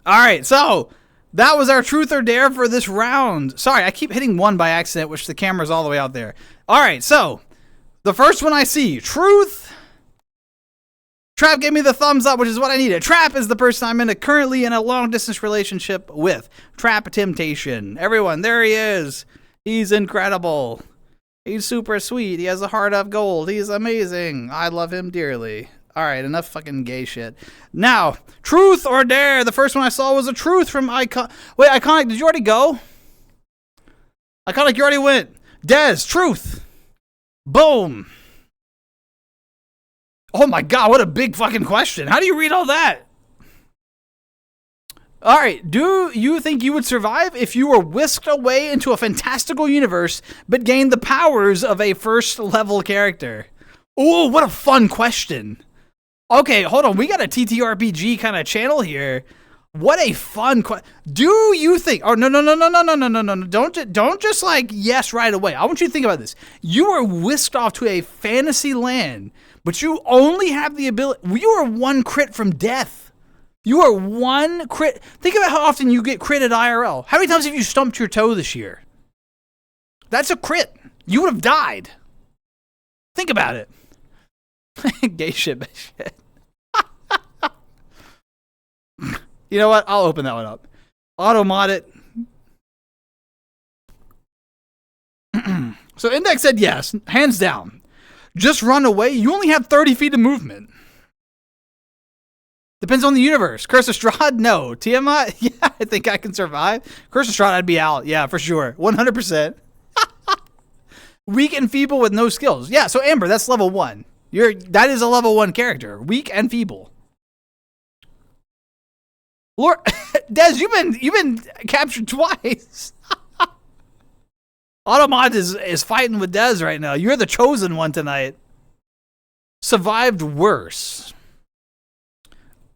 All right, so that was our truth or dare for this round. Sorry, I keep hitting 1 by accident, which the camera's all the way out there. All right, so the first one I see, truth. Trap gave me the thumbs up, which is what I needed. Trap is the person I'm currently in a long-distance relationship with. Trap Temptation. Everyone, there he is. He's incredible. He's super sweet. He has a heart of gold. He's amazing. I love him dearly. All right, enough fucking gay shit. Now, truth or dare. The first one I saw was a truth from Icon. Wait, Iconic, did you already go? Iconic, you already went. Des, truth. Boom. Oh my God, what a big fucking question. How do you read all that? All right, do you think you would survive if you were whisked away into a fantastical universe but gained the powers of a first level character? Oh, what a fun question. Okay, hold on. We got a TTRPG kind of channel here. What a fun question. Do you think... Oh, no. Don't just like yes right away. I want you to think about this. You are whisked off to a fantasy land, but you only have the ability... You are 1 crit from death. You are 1 crit... Think about how often you get crit at IRL. How many times have you stumped your toe this year? That's a crit. You would have died. Think about it. Gay shit. You know what? I'll open that one up. Auto-mod it. So Index said yes, hands down. Just run away. You only have 30 feet of movement. Depends on the universe. Curse of Strahd? No. Tiamat? Yeah, I think I can survive. Curse of Strahd, I'd be out. Yeah, for sure. 100%. Weak and feeble with no skills. Yeah, so Amber, that's level 1. That is a level 1 character. Weak and feeble. Lord, Des, you've been captured twice. Automod is fighting with Des right now. You're the chosen one tonight. Survived worse.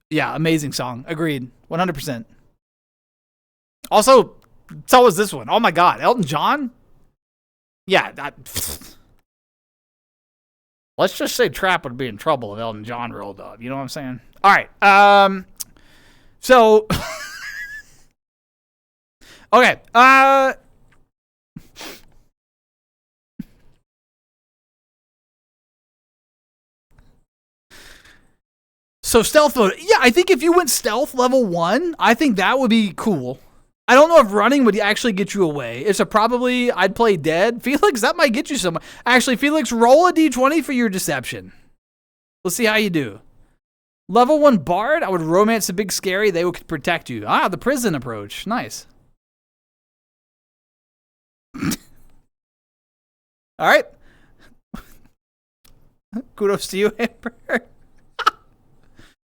Yeah, amazing song. Agreed. 100%. Also, so was this one. Oh my God, Elton John? Yeah, let's just say Trap would be in trouble if Elton John rolled up. You know what I'm saying? All right. So, okay. So stealth mode. Yeah, I think if you went stealth level 1, I think that would be cool. I don't know if running would actually get you away. It's probably, I'd play dead. Felix, that might get you somewhere. Actually, Felix, roll a d20 for your deception. Let's see how you do. Level 1 bard, I would romance the big scary. They would protect you. Ah, the prison approach. Nice. All right. Kudos to you, Amber.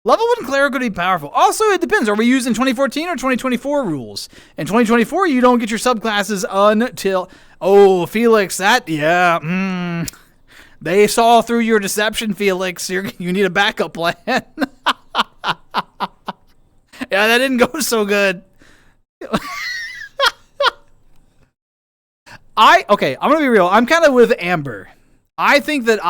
Level 1 cleric would be powerful. Also, it depends. Are we using 2014 or 2024 rules? In 2024, you don't get your subclasses until... Oh, Felix, that... Yeah. They saw through your deception, Felix. You need a backup plan. Yeah, that didn't go so good. Okay, I'm going to be real. I'm kind of with Amber. I think that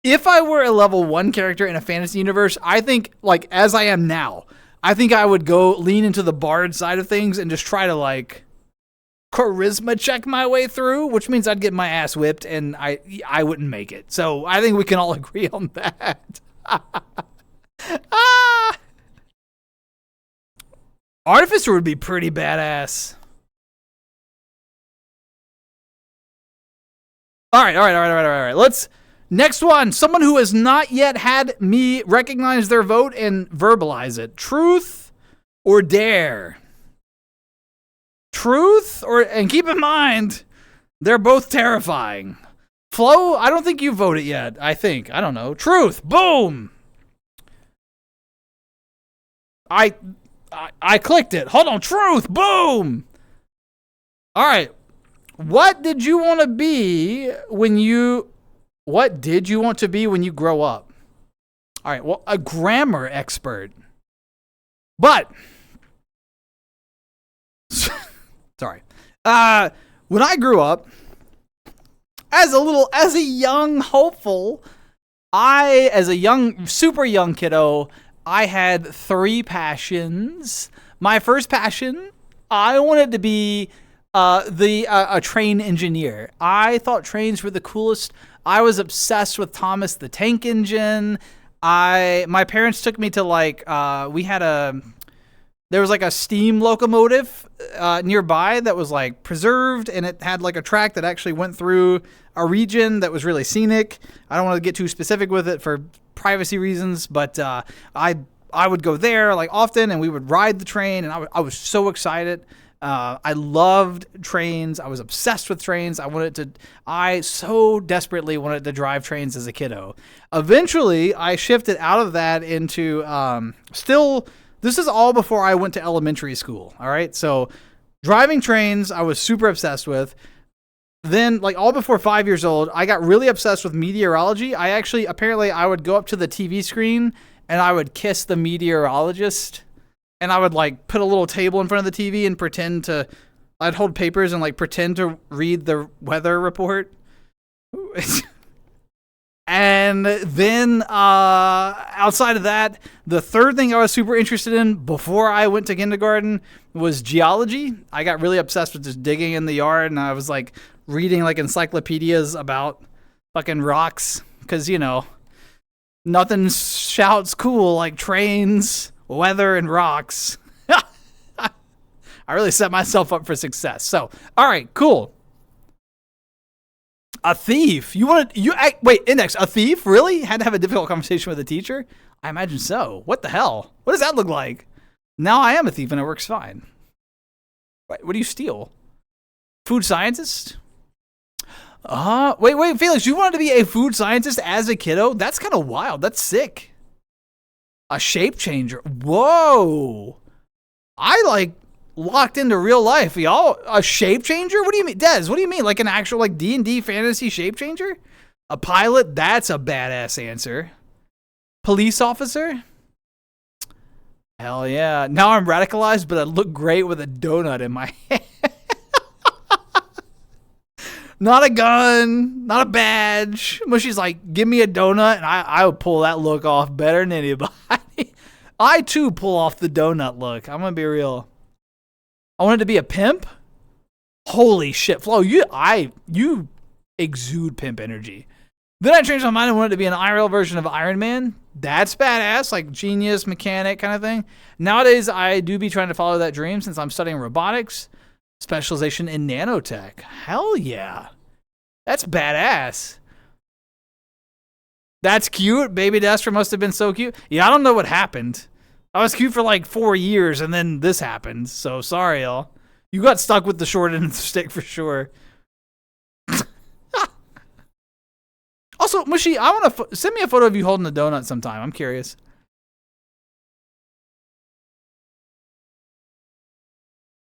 if I were a level 1 character in a fantasy universe, I think, like, as I am now, I think I would go lean into the bard side of things and just try to, like, charisma check my way through, which means I'd get my ass whipped and I wouldn't make it. So I think we can all agree on that. Artificer would be pretty badass. All right. Let's... Next one, someone who has not yet had me recognize their vote and verbalize it. Truth or dare? Truth and keep in mind, they're both terrifying. Flo, I don't think you voted yet, I don't know. Truth, boom. I clicked it. Hold on, truth, boom. All right. What did you want to be when you grow up? All right, well, a grammar expert. But, sorry. When I grew up, as a young hopeful, as a super young kiddo, I had 3 passions. My first passion, I wanted to be a train engineer. I thought trains were the coolest. I was obsessed with Thomas the Tank Engine. My parents took me to there was like a steam locomotive nearby that was like preserved, and it had like a track that actually went through a region that was really scenic. I don't want to get too specific with it for privacy reasons, but I would go there like often, and we would ride the train, and I was so excited. I loved trains. I was obsessed with trains. I so desperately wanted to drive trains as a kiddo. Eventually, I shifted out of that into this is all before I went to elementary school. All right. So driving trains, I was super obsessed with. Then, like all before 5 years old, I got really obsessed with meteorology. Apparently I would go up to the TV screen and I would kiss the meteorologist. And I would like put a little table in front of the TV and I'd hold papers and like pretend to read the weather report. And then outside of that, the third thing I was super interested in before I went to kindergarten was geology. I got really obsessed with just digging in the yard, and I was like reading like encyclopedias about fucking rocks because, nothing shouts cool like trains, weather, and rocks. I really set myself up for success. So, all right, cool. A thief? Wait, Index, a thief? Really? Had to have a difficult conversation with a teacher? I imagine so. What the hell? What does that look like? Now I am a thief and it works fine. What do you steal? Food scientist? Wait, Felix, you wanted to be a food scientist as a kiddo? That's kind of wild. That's sick. A shape changer. Whoa. I locked into real life. Y'all, a shape changer? What do you mean? Dez, what do you mean? Like an actual D&D fantasy shape changer? A pilot? That's a badass answer. Police officer? Hell yeah. Now I'm radicalized, but I look great with a donut in my hand. Not a gun, not a badge. Mushy's like, give me a donut, and I would pull that look off better than anybody. I, too, pull off the donut look. I'm going to be real. I wanted to be a pimp? Holy shit, Flo, you exude pimp energy. Then I changed my mind and wanted to be an IRL version of Iron Man. That's badass, like genius, mechanic kind of thing. Nowadays, I do be trying to follow that dream since I'm studying robotics, specialization in nanotech. Hell yeah. That's badass. That's cute. Baby daspra must have been so cute. Yeah, I don't know what happened. I was cute for like 4 years, and then this happened. So sorry, y'all. You got stuck with the short end of the stick for sure. Also, Mushy, I want to send me a photo of you holding a donut sometime. I'm curious.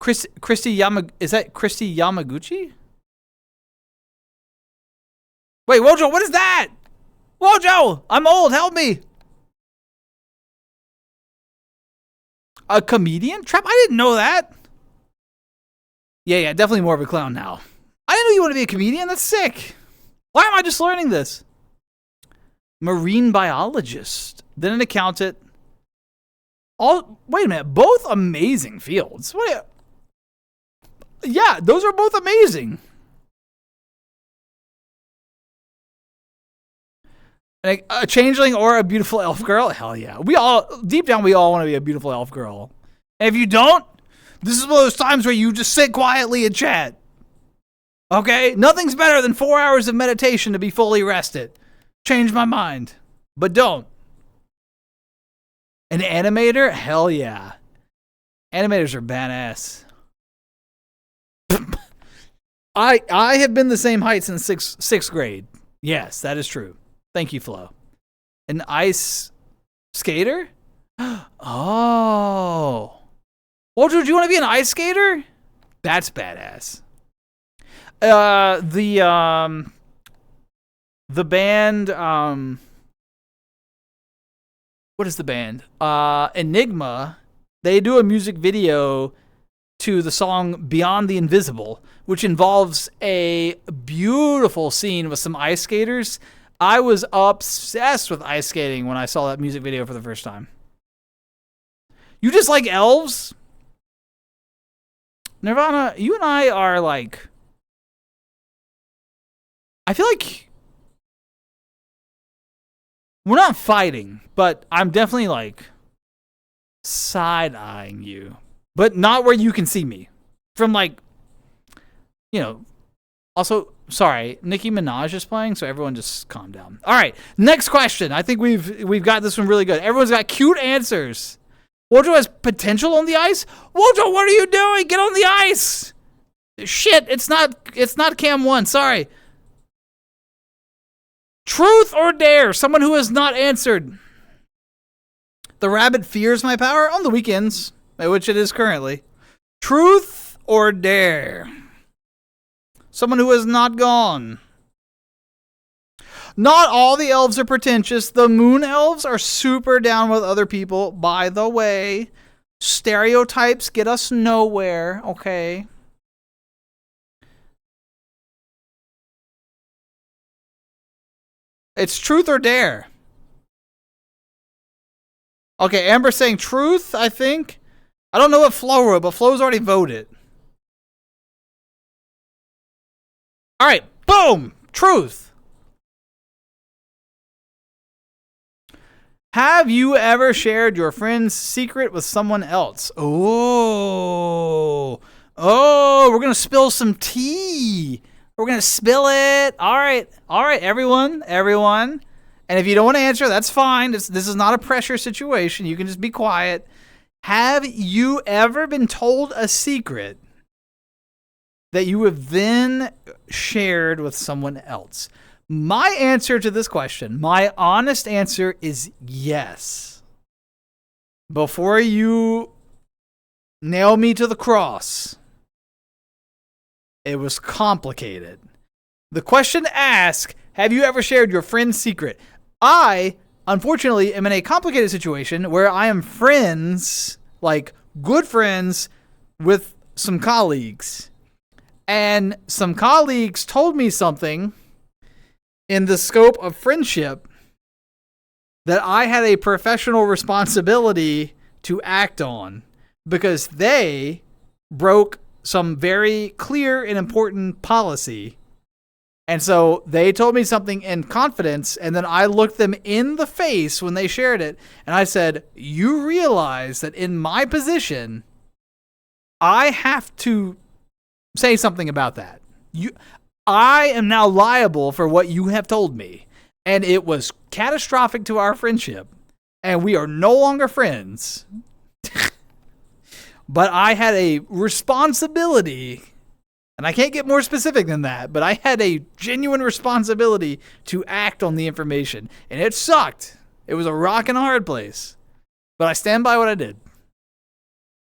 Is that Christy Yamaguchi? Wait, Wojo, what is that? Wojo, I'm old. Help me. A comedian? Trap? I didn't know that. Yeah, definitely more of a clown now. I didn't know you want to be a comedian. That's sick. Why am I just learning this? Marine biologist, then an accountant. Wait a minute, both amazing fields. Yeah, those are both amazing. A changeling or a beautiful elf girl? Hell yeah. Deep down, we all want to be a beautiful elf girl. And if you don't, this is one of those times where you just sit quietly and chat. Okay? Nothing's better than 4 hours of meditation to be fully rested. Change my mind. But don't. An animator? Hell yeah. Animators are badass. I have been the same height since sixth grade. Yes, that is true. Thank you, Flo. An ice skater? Oh. Walter, do you want to be an ice skater? That's badass. The band, what is the band? Enigma, they do a music video to the song Beyond the Invisible, which involves a beautiful scene with some ice skaters. I was obsessed with ice skating when I saw that music video for the first time. You just like elves? Nirvana, you and I are like... I feel like we're not fighting, but I'm definitely like side-eyeing you, but not where you can see me. From like, also, sorry, Nicki Minaj is playing, so everyone just calm down. All right, next question. I think we've got this one really good. Everyone's got cute answers. Wojo has potential on the ice? Wojo, what are you doing? Get on the ice! Shit, it's not Cam 1, sorry. Truth or dare? Someone who has not answered. The rabbit fears my power on the weekends, which it is currently. Truth or dare? Someone who has not gone. Not all the elves are pretentious. The moon elves are super down with other people, by the way. Stereotypes get us nowhere, okay? It's truth or dare. Okay, Amber's saying truth, I think. I don't know what Flo wrote, but Flo's already voted. All right, boom, truth. Have you ever shared your friend's secret with someone else? Oh, we're going to spill some tea. We're going to spill it. All right, everyone. And if you don't want to answer, that's fine. This is not a pressure situation. You can just be quiet. Have you ever been told a secret that you have then shared with someone else? My answer to this question, my honest answer is yes. Before you nail me to the cross, it was complicated. The question asks, have you ever shared your friend's secret? I, unfortunately, am in a complicated situation where I am friends, like good friends, with some colleagues. And some colleagues told me something in the scope of friendship that I had a professional responsibility to act on because they broke some very clear and important policy. And so they told me something in confidence, and then I looked them in the face when they shared it, and I said, you realize that in my position, I have to say something about that. I am now liable for what you have told me, and it was catastrophic to our friendship, and we are no longer friends. But I had a responsibility, and I can't get more specific than that, but I had a genuine responsibility to act on the information, and it sucked. It was a rock and a hard place, but I stand by what I did.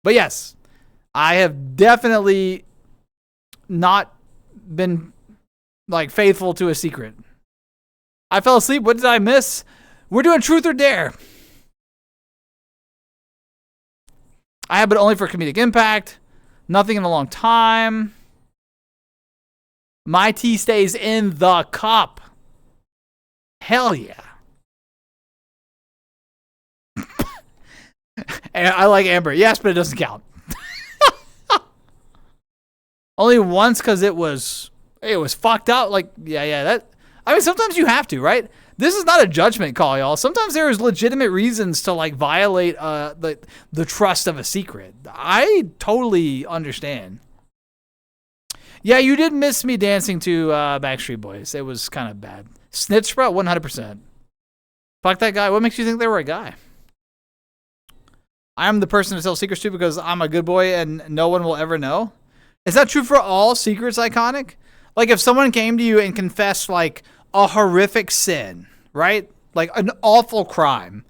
But yes, I have definitely not been like faithful to a secret. I fell asleep. What did I miss? We're doing truth or dare. I have, but only for comedic impact. Nothing in a long time. My tea stays in the cup. Hell yeah. And I like Amber. Yes, but it doesn't count. Only once because it was fucked up. Like, yeah. I mean, sometimes you have to, right? This is not a judgment call, y'all. Sometimes there is legitimate reasons to like violate the trust of a secret. I totally understand. Yeah, you did miss me dancing to Backstreet Boys. It was kind of bad. Snitch Sprout, 100%. Fuck that guy. What makes you think they were a guy? I am the person to tell secrets to because I'm a good boy and no one will ever know. Is that true for all secrets, Iconic? Like if someone came to you and confessed like a horrific sin, right? Like an awful crime.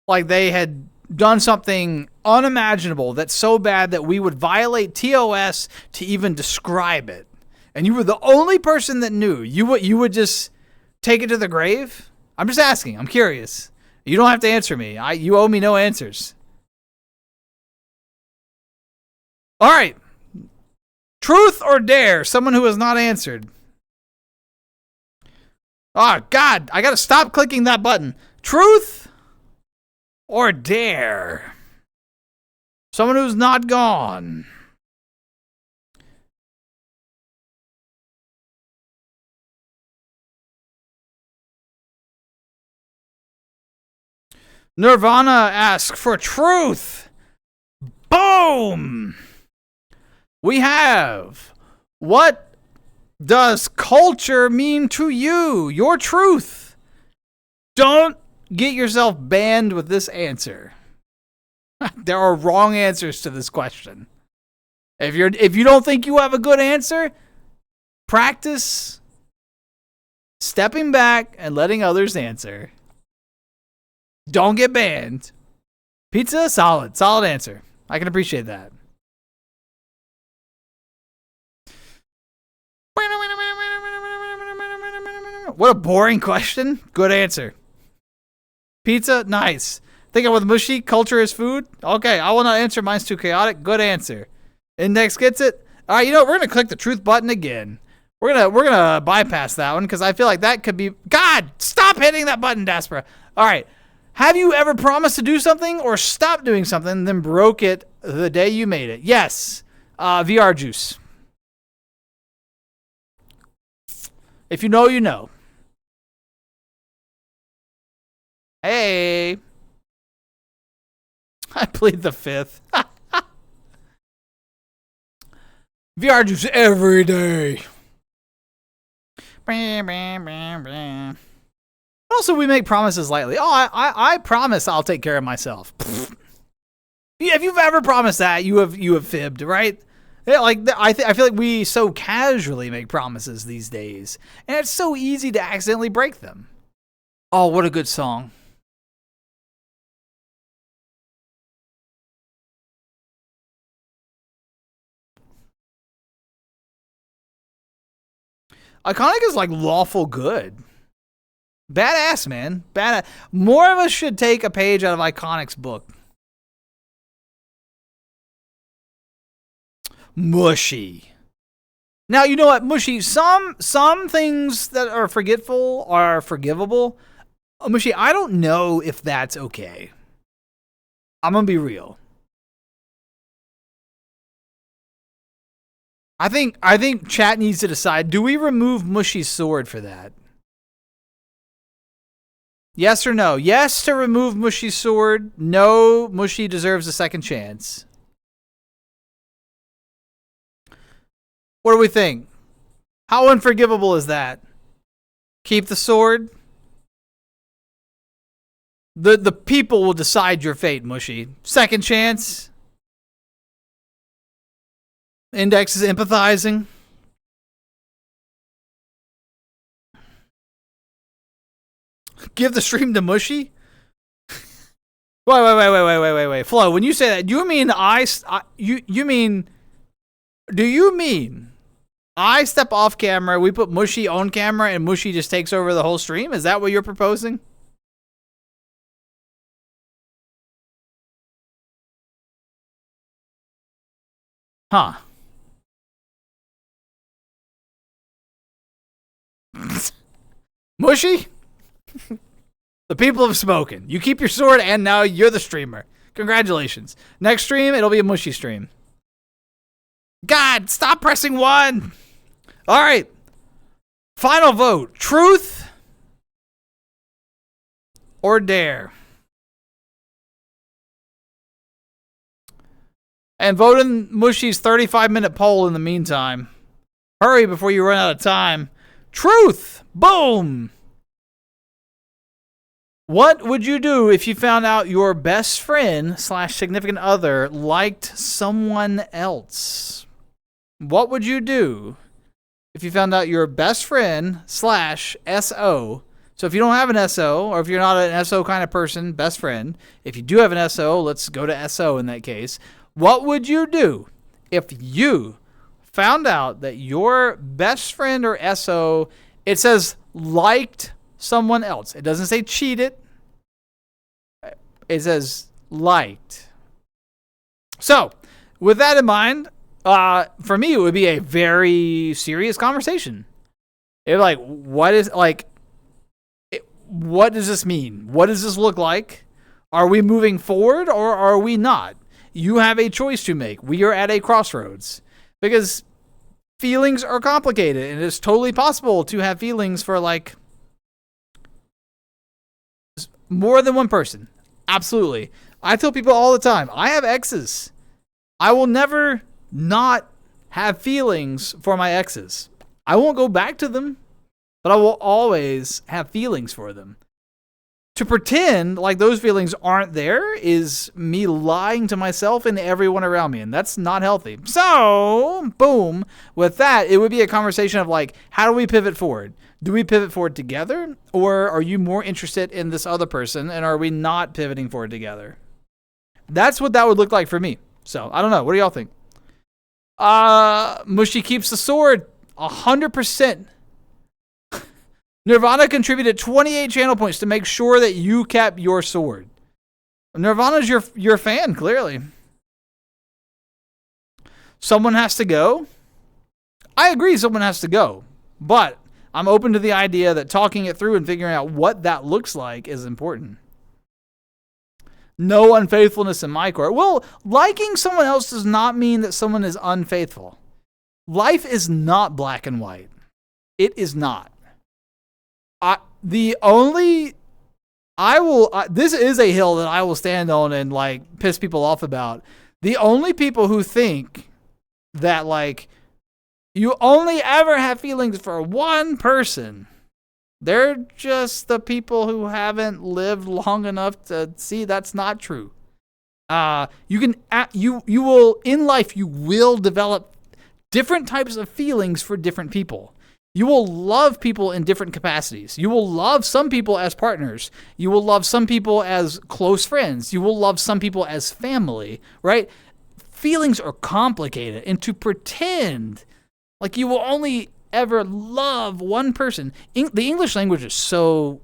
Like they had done something unimaginable that's so bad that we would violate TOS to even describe it. And you were the only person that knew. You would just take it to the grave? I'm just asking. I'm curious. You don't have to answer me. You owe me no answers. All right. Truth or dare? Someone who has not answered. Oh, God. I got to stop clicking that button. Truth or dare? Someone who's not gone. Nirvana asks for truth. Boom! We have, what does culture mean to you? Your truth. Don't get yourself banned with this answer. There are wrong answers to this question. If you don't think you have a good answer, practice stepping back and letting others answer. Don't get banned. Pizza, solid answer. I can appreciate that. What a boring question. Good answer. Pizza, nice. Thinking with mushy, culture is food. Okay, I will not answer. Mine's too chaotic. Good answer. Index gets it. All right, you know what? We're gonna click the truth button again. We're gonna bypass that one because I feel like that could be. God, stop hitting that button, daspra. All right. Have you ever promised to do something or stopped doing something, then broke it the day you made it? Yes. VR juice. If you know, you know. Hey. I plead the fifth. VR juice every day. Also, we make promises lightly. Oh, I promise I'll take care of myself. If you've ever promised that, you have fibbed, right? Yeah, like I feel like we so casually make promises these days, and it's so easy to accidentally break them. Oh, what a good song. Iconic is like lawful good. Badass, man. Badass. More of us should take a page out of Iconic's book. Mushy. Now, you know what? Mushy, some things that are forgetful are forgivable. Mushy, I don't know if that's okay. I'm going to be real. I think chat needs to decide, do we remove Mushy's sword for that? Yes or no? Yes to remove Mushy's sword. No, Mushy deserves a second chance. What do we think? How unforgivable is that? Keep the sword? The people will decide your fate, Mushy. Second chance? Index is empathizing. Give the stream to Mushy? Wait. Flo, when you say that, do you mean do you mean I step off camera, we put Mushy on camera, and Mushy just takes over the whole stream? Is that what you're proposing? Huh. Mushy? The people have spoken. You keep your sword, and now you're the streamer. Congratulations. Next stream, it'll be a Mushy stream. God, stop pressing 1. All right. Final vote. Truth or dare? And vote in Mushy's 35-minute poll in the meantime. Hurry before you run out of time. Truth! Boom! What would you do if you found out your best friend / significant other liked someone else? What would you do if you found out your best friend / SO? So if you don't have an SO, or if you're not an SO kind of person, best friend, if you do have an SO, let's go to SO in that case. What would you do if you found out that your best friend or SO, it says liked someone else. It doesn't say cheated. It says liked. So, with that in mind, for me, it would be a very serious conversation. It like, what does this mean? What does this look like? Are we moving forward or are we not? You have a choice to make. We are at a crossroads because feelings are complicated, and it's totally possible to have feelings for like more than one person. Absolutely. I tell people all the time, I have exes. I will never not have feelings for my exes. I won't go back to them, but I will always have feelings for them. To pretend like those feelings aren't there is me lying to myself and everyone around me, and that's not healthy. So, boom, with that, it would be a conversation of like, how do we pivot forward? Do we pivot forward together, or are you more interested in this other person, and are we not pivoting forward together? That's what that would look like for me. So, I don't know. What do y'all think? Mushy keeps the sword. 100%. Nirvana contributed 28 channel points to make sure that you kept your sword. Nirvana's your fan, clearly. Someone has to go. I agree someone has to go. But I'm open to the idea that talking it through and figuring out what that looks like is important. No unfaithfulness in my court. Well, liking someone else does not mean that someone is unfaithful. Life is not black and white. It is not. This is a hill that I will stand on and like piss people off about. The only people who think that like you only ever have feelings for one person, they're just the people who haven't lived long enough to see that's not true. You will in life you will develop different types of feelings for different people. You will love people in different capacities. You will love some people as partners. You will love some people as close friends. You will love some people as family, right? Feelings are complicated, and to pretend like you will only ever love one person. The English language is so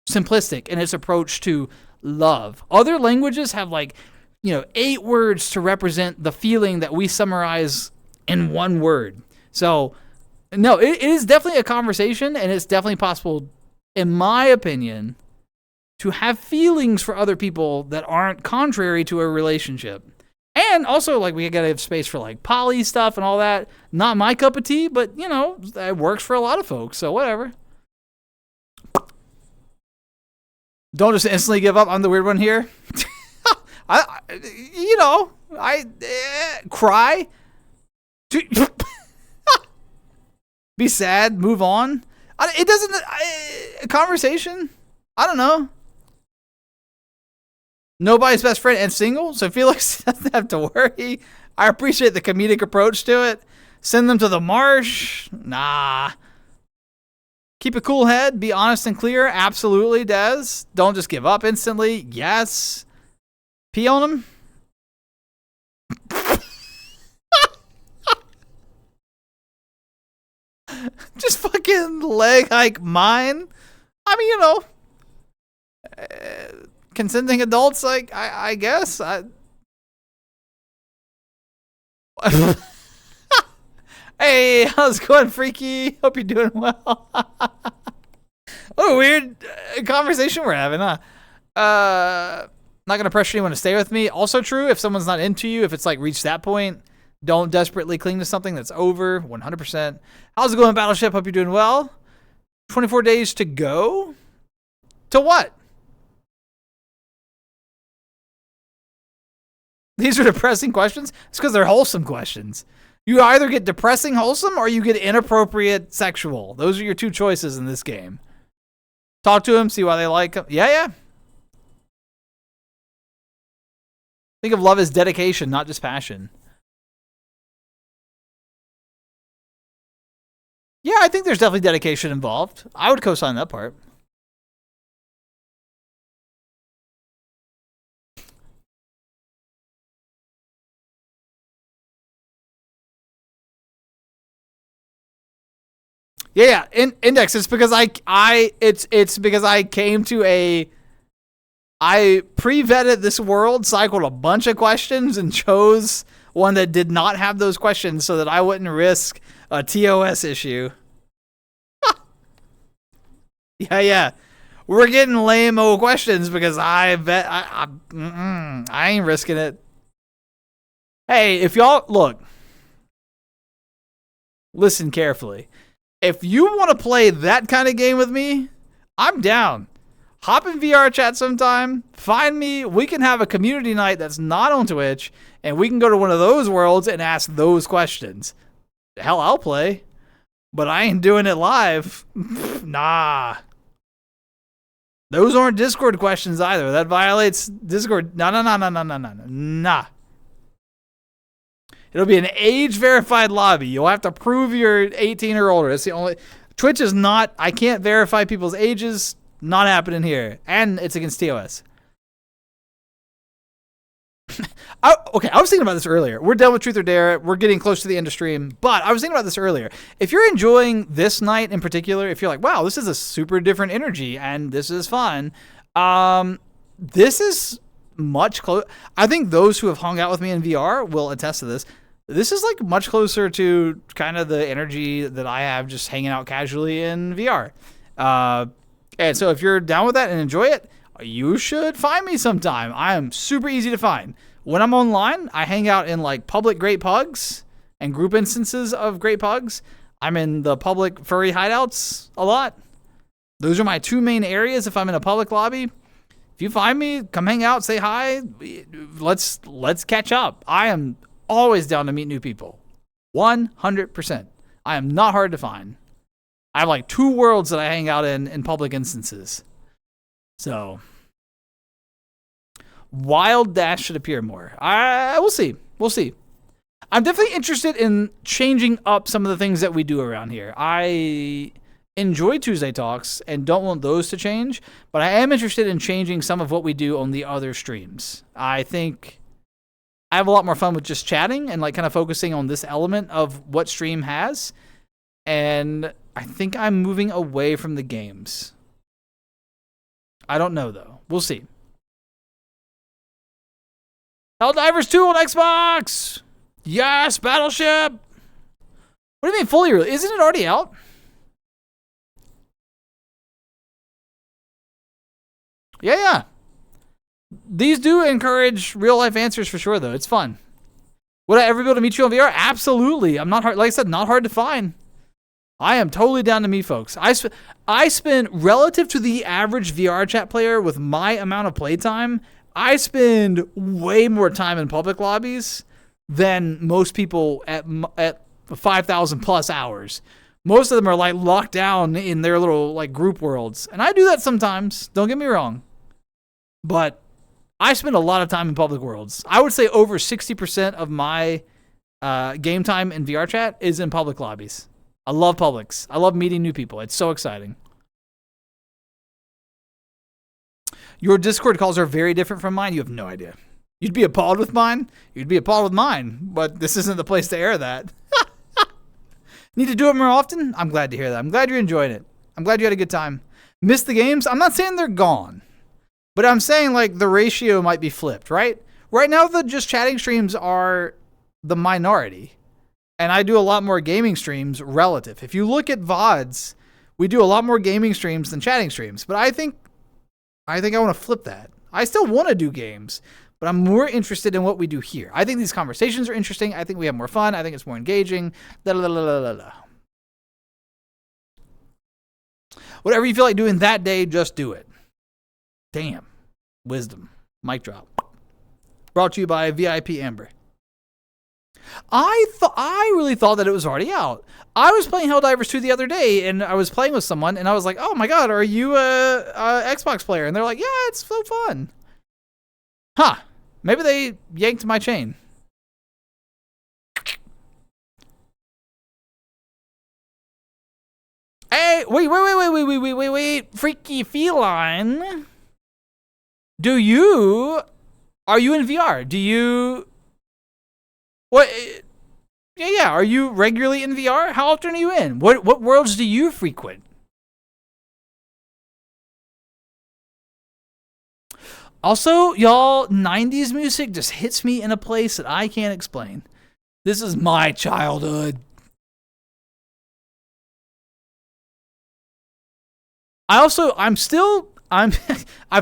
simplistic in its approach to love. Other languages have 8 words to represent the feeling that we summarize in one word. So, no, it is definitely a conversation, and it's definitely possible, in my opinion, to have feelings for other people that aren't contrary to a relationship. And also, like, we gotta have space for, like, poly stuff and all that. Not my cup of tea, but, you know, it works for a lot of folks, so whatever. Don't just instantly give up. I'm the weird one here. Cry. Be sad, move on. It doesn't, a conversation? I don't know. Nobody's best friend and single, so Felix doesn't have to worry. I appreciate the comedic approach to it. Send them to the marsh? Nah. Keep a cool head, be honest and clear. Absolutely, Des. Don't just give up instantly. Yes. Pee on him? Just fucking leg hike mine. I mean, you know, consenting adults, like, I guess. Hey, how's it going, Freaky? Hope you're doing well. What a weird conversation we're having, huh? Not going to pressure anyone to stay with me. Also true, if someone's not into you, if it's like reached that point, don't desperately cling to something that's over. 100%. How's it going, Battleship? Hope you're doing well. 24 days to go? To what? These are depressing questions? It's because they're wholesome questions. You either get depressing wholesome or you get inappropriate sexual. Those are your two choices in this game. Talk to them, see why they like them. Yeah. Think of love as dedication, not just passion. Yeah, I think there's definitely dedication involved. I would co-sign that part. Yeah. Index. It's because it's because I came to I pre-vetted this world, cycled a bunch of questions, and chose one that did not have those questions so that I wouldn't risk a TOS issue. Yeah. We're getting lame-o questions because I ain't risking it. Hey, if y'all, look, listen carefully. If you want to play that kind of game with me, I'm down. Hop in VR chat sometime, find me, we can have a community night that's not on Twitch, and we can go to one of those worlds and ask those questions. Hell, I'll play, but I ain't doing it live. Nah. Those aren't Discord questions either. That violates Discord. Nah. It'll be an age-verified lobby. You'll have to prove you're 18 or older. It's the only... Twitch is not... I can't verify people's ages. Not happening here. And it's against TOS. Okay, I was thinking about this earlier. We're done with Truth or Dare. We're getting close to the end of stream. But I was thinking about this earlier. If you're enjoying this night in particular, if you're like, wow, this is a super different energy and this is fun, this is much closer. I think those who have hung out with me in VR will attest to this. This is like much closer to kind of the energy that I have just hanging out casually in VR. And so if you're down with that and enjoy it, you should find me sometime. I am super easy to find. When I'm online, I hang out in like public Great Pugs and group instances of Great Pugs. I'm in the public furry hideouts a lot. Those are my two main areas if I'm in a public lobby. If you find me, come hang out, say hi. Let's catch up. I am always down to meet new people. 100%. I am not hard to find. I have like 2 worlds that I hang out in public instances. So, Wild Dash should appear more. We'll see. We'll see. I'm definitely interested in changing up some of the things that we do around here. I enjoy Tuesday Talks and don't want those to change, but I am interested in changing some of what we do on the other streams. I think I have a lot more fun with just chatting and like kind of focusing on this element of what stream has. And I think I'm moving away from the games. I don't know though. We'll see. Helldivers 2 on Xbox! Yes, Battleship! What do you mean fully released? Isn't it already out? Yeah. These do encourage real life answers for sure though. It's fun. Would I ever be able to meet you on VR? Absolutely. I'm not hard, like I said, not hard to find. I am totally down to meet folks. I spend, relative to the average VR chat player with my amount of playtime, I spend way more time in public lobbies than most people at 5,000 plus hours. Most of them are like locked down in their little like group worlds. And I do that sometimes. Don't get me wrong. But I spend a lot of time in public worlds. I would say over 60% of my game time in VR chat is in public lobbies. I love publics. I love meeting new people. It's so exciting. Your Discord calls are very different from mine. You have no idea. You'd be appalled with mine. You'd be appalled with mine. But this isn't the place to air that. Need to do it more often? I'm glad to hear that. I'm glad you're enjoying it. I'm glad you had a good time. Missed the games? I'm not saying they're gone. But I'm saying like the ratio might be flipped, right? Right now the just chatting streams are the minority. And I do a lot more gaming streams relative. If you look at VODs, we do a lot more gaming streams than chatting streams. But I think I want to flip that. I still want to do games, but I'm more interested in what we do here. I think these conversations are interesting. I think we have more fun. I think it's more engaging. Whatever you feel like doing that day, just do it. Damn. Wisdom. Mic drop. Brought to you by VIP Amber. I really thought that it was already out. I was playing Helldivers 2 the other day, and I was playing with someone, and I was like, oh my god, are you a Xbox player? And they're like, yeah, it's so fun. Huh. Maybe they yanked my chain. Hey, wait. Freaky feline. Are you in VR? Do you... What? Yeah. Are you regularly in VR? How often are you in? What worlds do you frequent? Also, y'all, 90s music just hits me in a place that I can't explain. This is my childhood. I've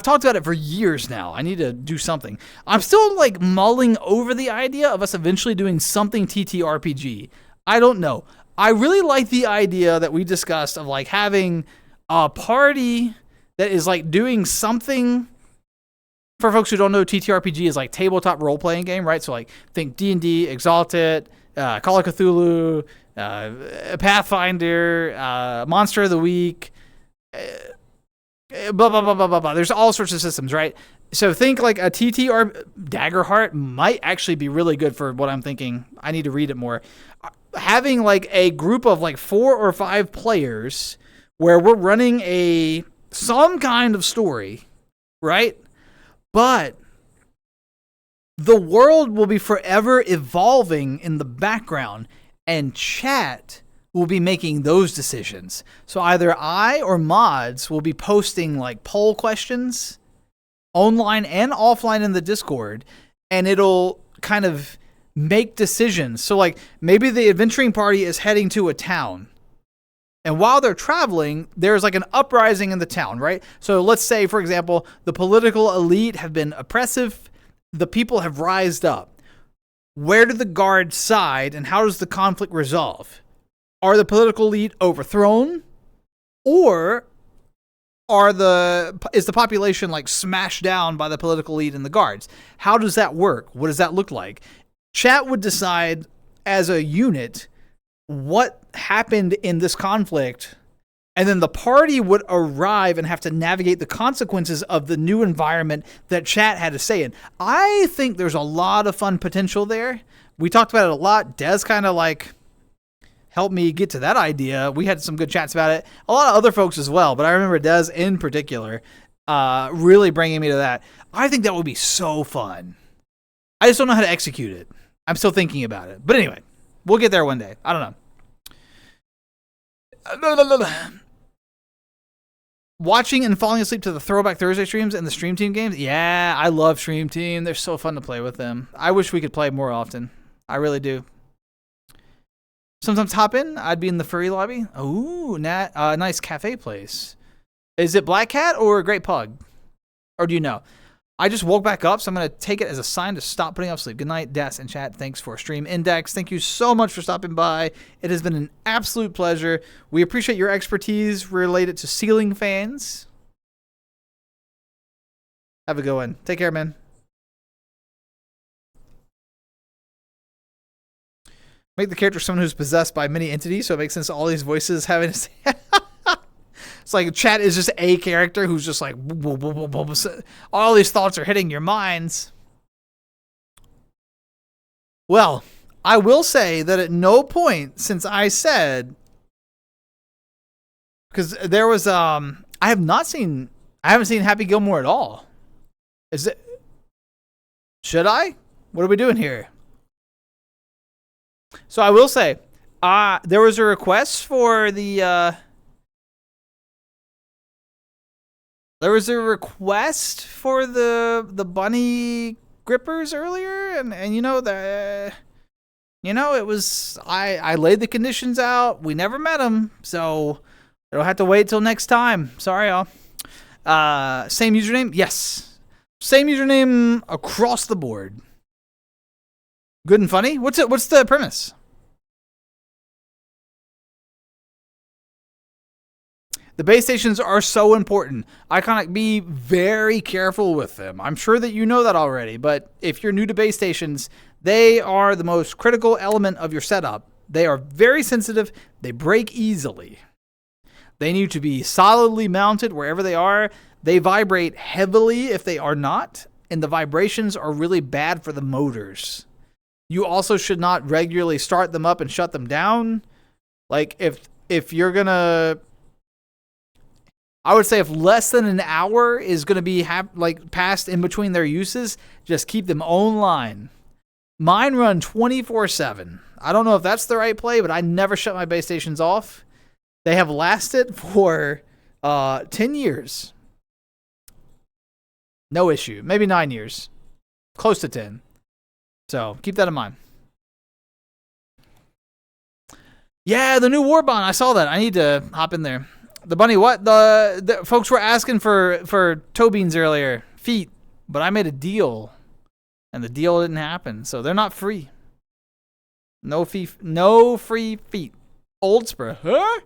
talked about it for years now. I need to do something. I'm still like mulling over the idea of us eventually doing something TTRPG. I don't know. I really like the idea that we discussed of like having a party that is like doing something. For folks who don't know, TTRPG is like tabletop role-playing game, right? So like think D&D, Exalted, Call of Cthulhu, Pathfinder, Monster of the Week, blah, blah, blah, blah, blah, blah. There's all sorts of systems, right? So think like a TTR Daggerheart might actually be really good for what I'm thinking. I need to read it more. Having like a group of like 4 or 5 players where we're running some kind of story, right? But the world will be forever evolving in the background, and chat will be making those decisions. So either I or mods will be posting like poll questions online and offline in the Discord, and it'll kind of make decisions. So like maybe the adventuring party is heading to a town, and while they're traveling, there's like an uprising in the town, right? So let's say, for example, the political elite have been oppressive. The people have rised up. Where do the guards side, and how does the conflict resolve? Are the political elite overthrown, or is the population like smashed down by the political elite and the guards? How does that work? What does that look like? Chat would decide as a unit what happened in this conflict, and then the party would arrive and have to navigate the consequences of the new environment that chat had to say in. I think there's a lot of fun potential there. We talked about it a lot. Des kind of like helped me get to that idea. We had some good chats about it. A lot of other folks as well, but I remember Des in particular really bringing me to that. I think that would be so fun. I just don't know how to execute it. I'm still thinking about it. But anyway, we'll get there one day. I don't know. Watching and falling asleep to the Throwback Thursday streams and the Stream Team games. Yeah, I love Stream Team. They're so fun to play with them. I wish we could play more often. I really do. Sometimes hop in. I'd be in the furry lobby. Ooh, nice cafe place. Is it Black Cat or Great Pug? Or do you know? I just woke back up, so I'm going to take it as a sign to stop putting off sleep. Good night, Des and chat. Thanks for stream. Index, thank you so much for stopping by. It has been an absolute pleasure. We appreciate your expertise related to ceiling fans. Have a good one. Take care, man. Make the character someone who's possessed by many entities, so it makes sense all these voices having to say. It's like chat is just a character who's just like, all these thoughts are hitting your minds. Well, I will say that at no point since I said, because there was, I haven't seen Happy Gilmore at all. Should I? What are we doing here? So I will say, there was a request for the, bunny grippers earlier, and it was, I laid the conditions out. We never met them, so I don't have to wait till next time. Sorry, y'all. Same username? Yes. Same username across the board. Good and funny? What's the premise? The base stations are so important. Iconic, be very careful with them. I'm sure that you know that already, but if you're new to base stations, they are the most critical element of your setup. They are very sensitive. They break easily. They need to be solidly mounted wherever they are. They vibrate heavily if they are not, and the vibrations are really bad for the motors. You also should not regularly start them up and shut them down. Like if you're gonna, I would say if less than an hour is gonna be passed in between their uses, just keep them online. Mine run 24/7. I don't know if that's the right play, but I never shut my base stations off. They have lasted for 10 years. No issue. Maybe 9 years. Close to 10. So keep that in mind. Yeah, the new war bond. I saw that. I need to hop in there. The bunny, what? The folks were asking for toe beans earlier. Feet. But I made a deal. And the deal didn't happen. So they're not free. No free feet. Old Spur. Huh?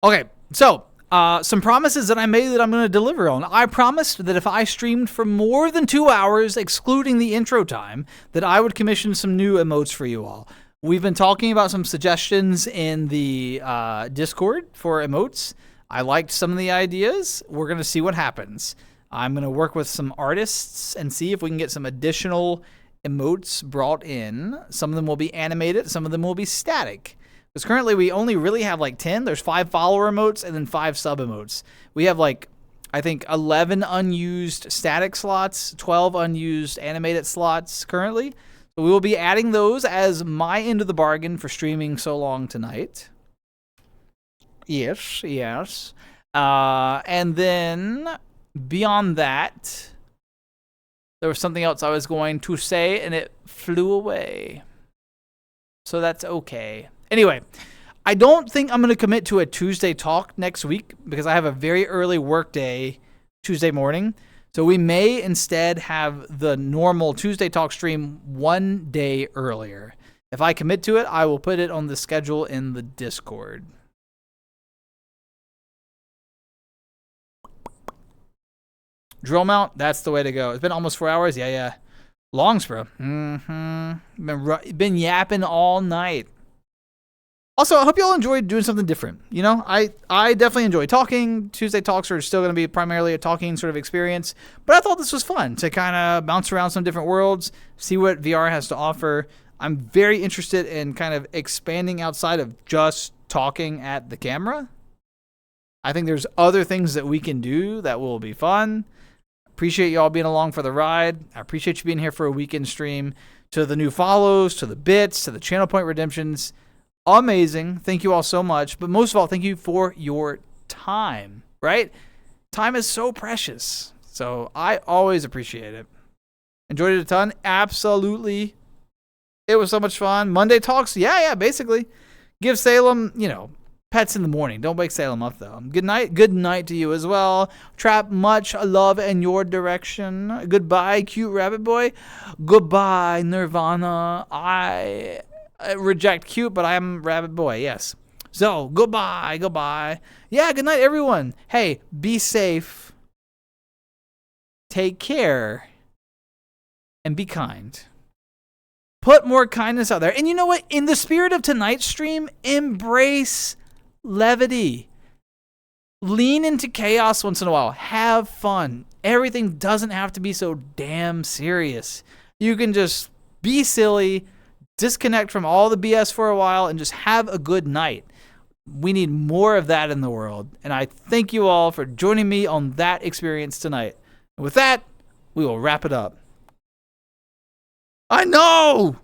Okay, so some promises that I made that I'm going to deliver on. I promised that if I streamed for more than 2 hours, excluding the intro time, that I would commission some new emotes for you all. We've been talking about some suggestions in the Discord for emotes. I liked some of the ideas. We're going to see what happens. I'm going to work with some artists and see if we can get some additional emotes brought in. Some of them will be animated. Some of them will be static. Because currently we only really have like 10. There's 5 follower emotes and then 5 sub emotes. We have like, I think 11 unused static slots, 12 unused animated slots currently. So we will be adding those as my end of the bargain for streaming so long tonight. Yes. And then beyond that, there was something else I was going to say and it flew away. So that's okay. Anyway, I don't think I'm going to commit to a Tuesday talk next week because I have a very early work day Tuesday morning. So we may instead have the normal Tuesday talk stream one day earlier. If I commit to it, I will put it on the schedule in the Discord. Drill mount, that's the way to go. It's been almost 4 hours. Yeah. Longs, bro. Been yapping all night. Also, I hope y'all enjoyed doing something different. You know, I definitely enjoy talking. Tuesday talks are still going to be primarily a talking sort of experience. But I thought this was fun to kind of bounce around some different worlds, see what VR has to offer. I'm very interested in kind of expanding outside of just talking at the camera. I think there's other things that we can do that will be fun. Appreciate y'all being along for the ride. I appreciate you being here for a weekend stream. To the new follows, to the bits, to the channel point redemptions. Amazing. Thank you all so much. But most of all, thank you for your time, right? Time is so precious. So I always appreciate it. Enjoyed it a ton. Absolutely. It was so much fun. Monday talks. Yeah, basically. Give Salem, Pets in the morning. Don't wake Salem up, though. Good night. Good night to you as well. Trap, much love in your direction. Goodbye, cute rabbit boy. Goodbye, Nirvana. I reject cute, but I'm rabbit boy, yes. So, goodbye, goodbye. Yeah, good night, everyone. Hey, be safe. Take care. And be kind. Put more kindness out there. And you know what? In the spirit of tonight's stream, embrace levity. Lean into chaos once in a while. Have fun. Everything doesn't have to be so damn serious. You can just be silly, disconnect from all the BS for a while, and just have a good night. We need more of that in the world. And I thank you all for joining me on that experience tonight. And with that, we will wrap it up. I know!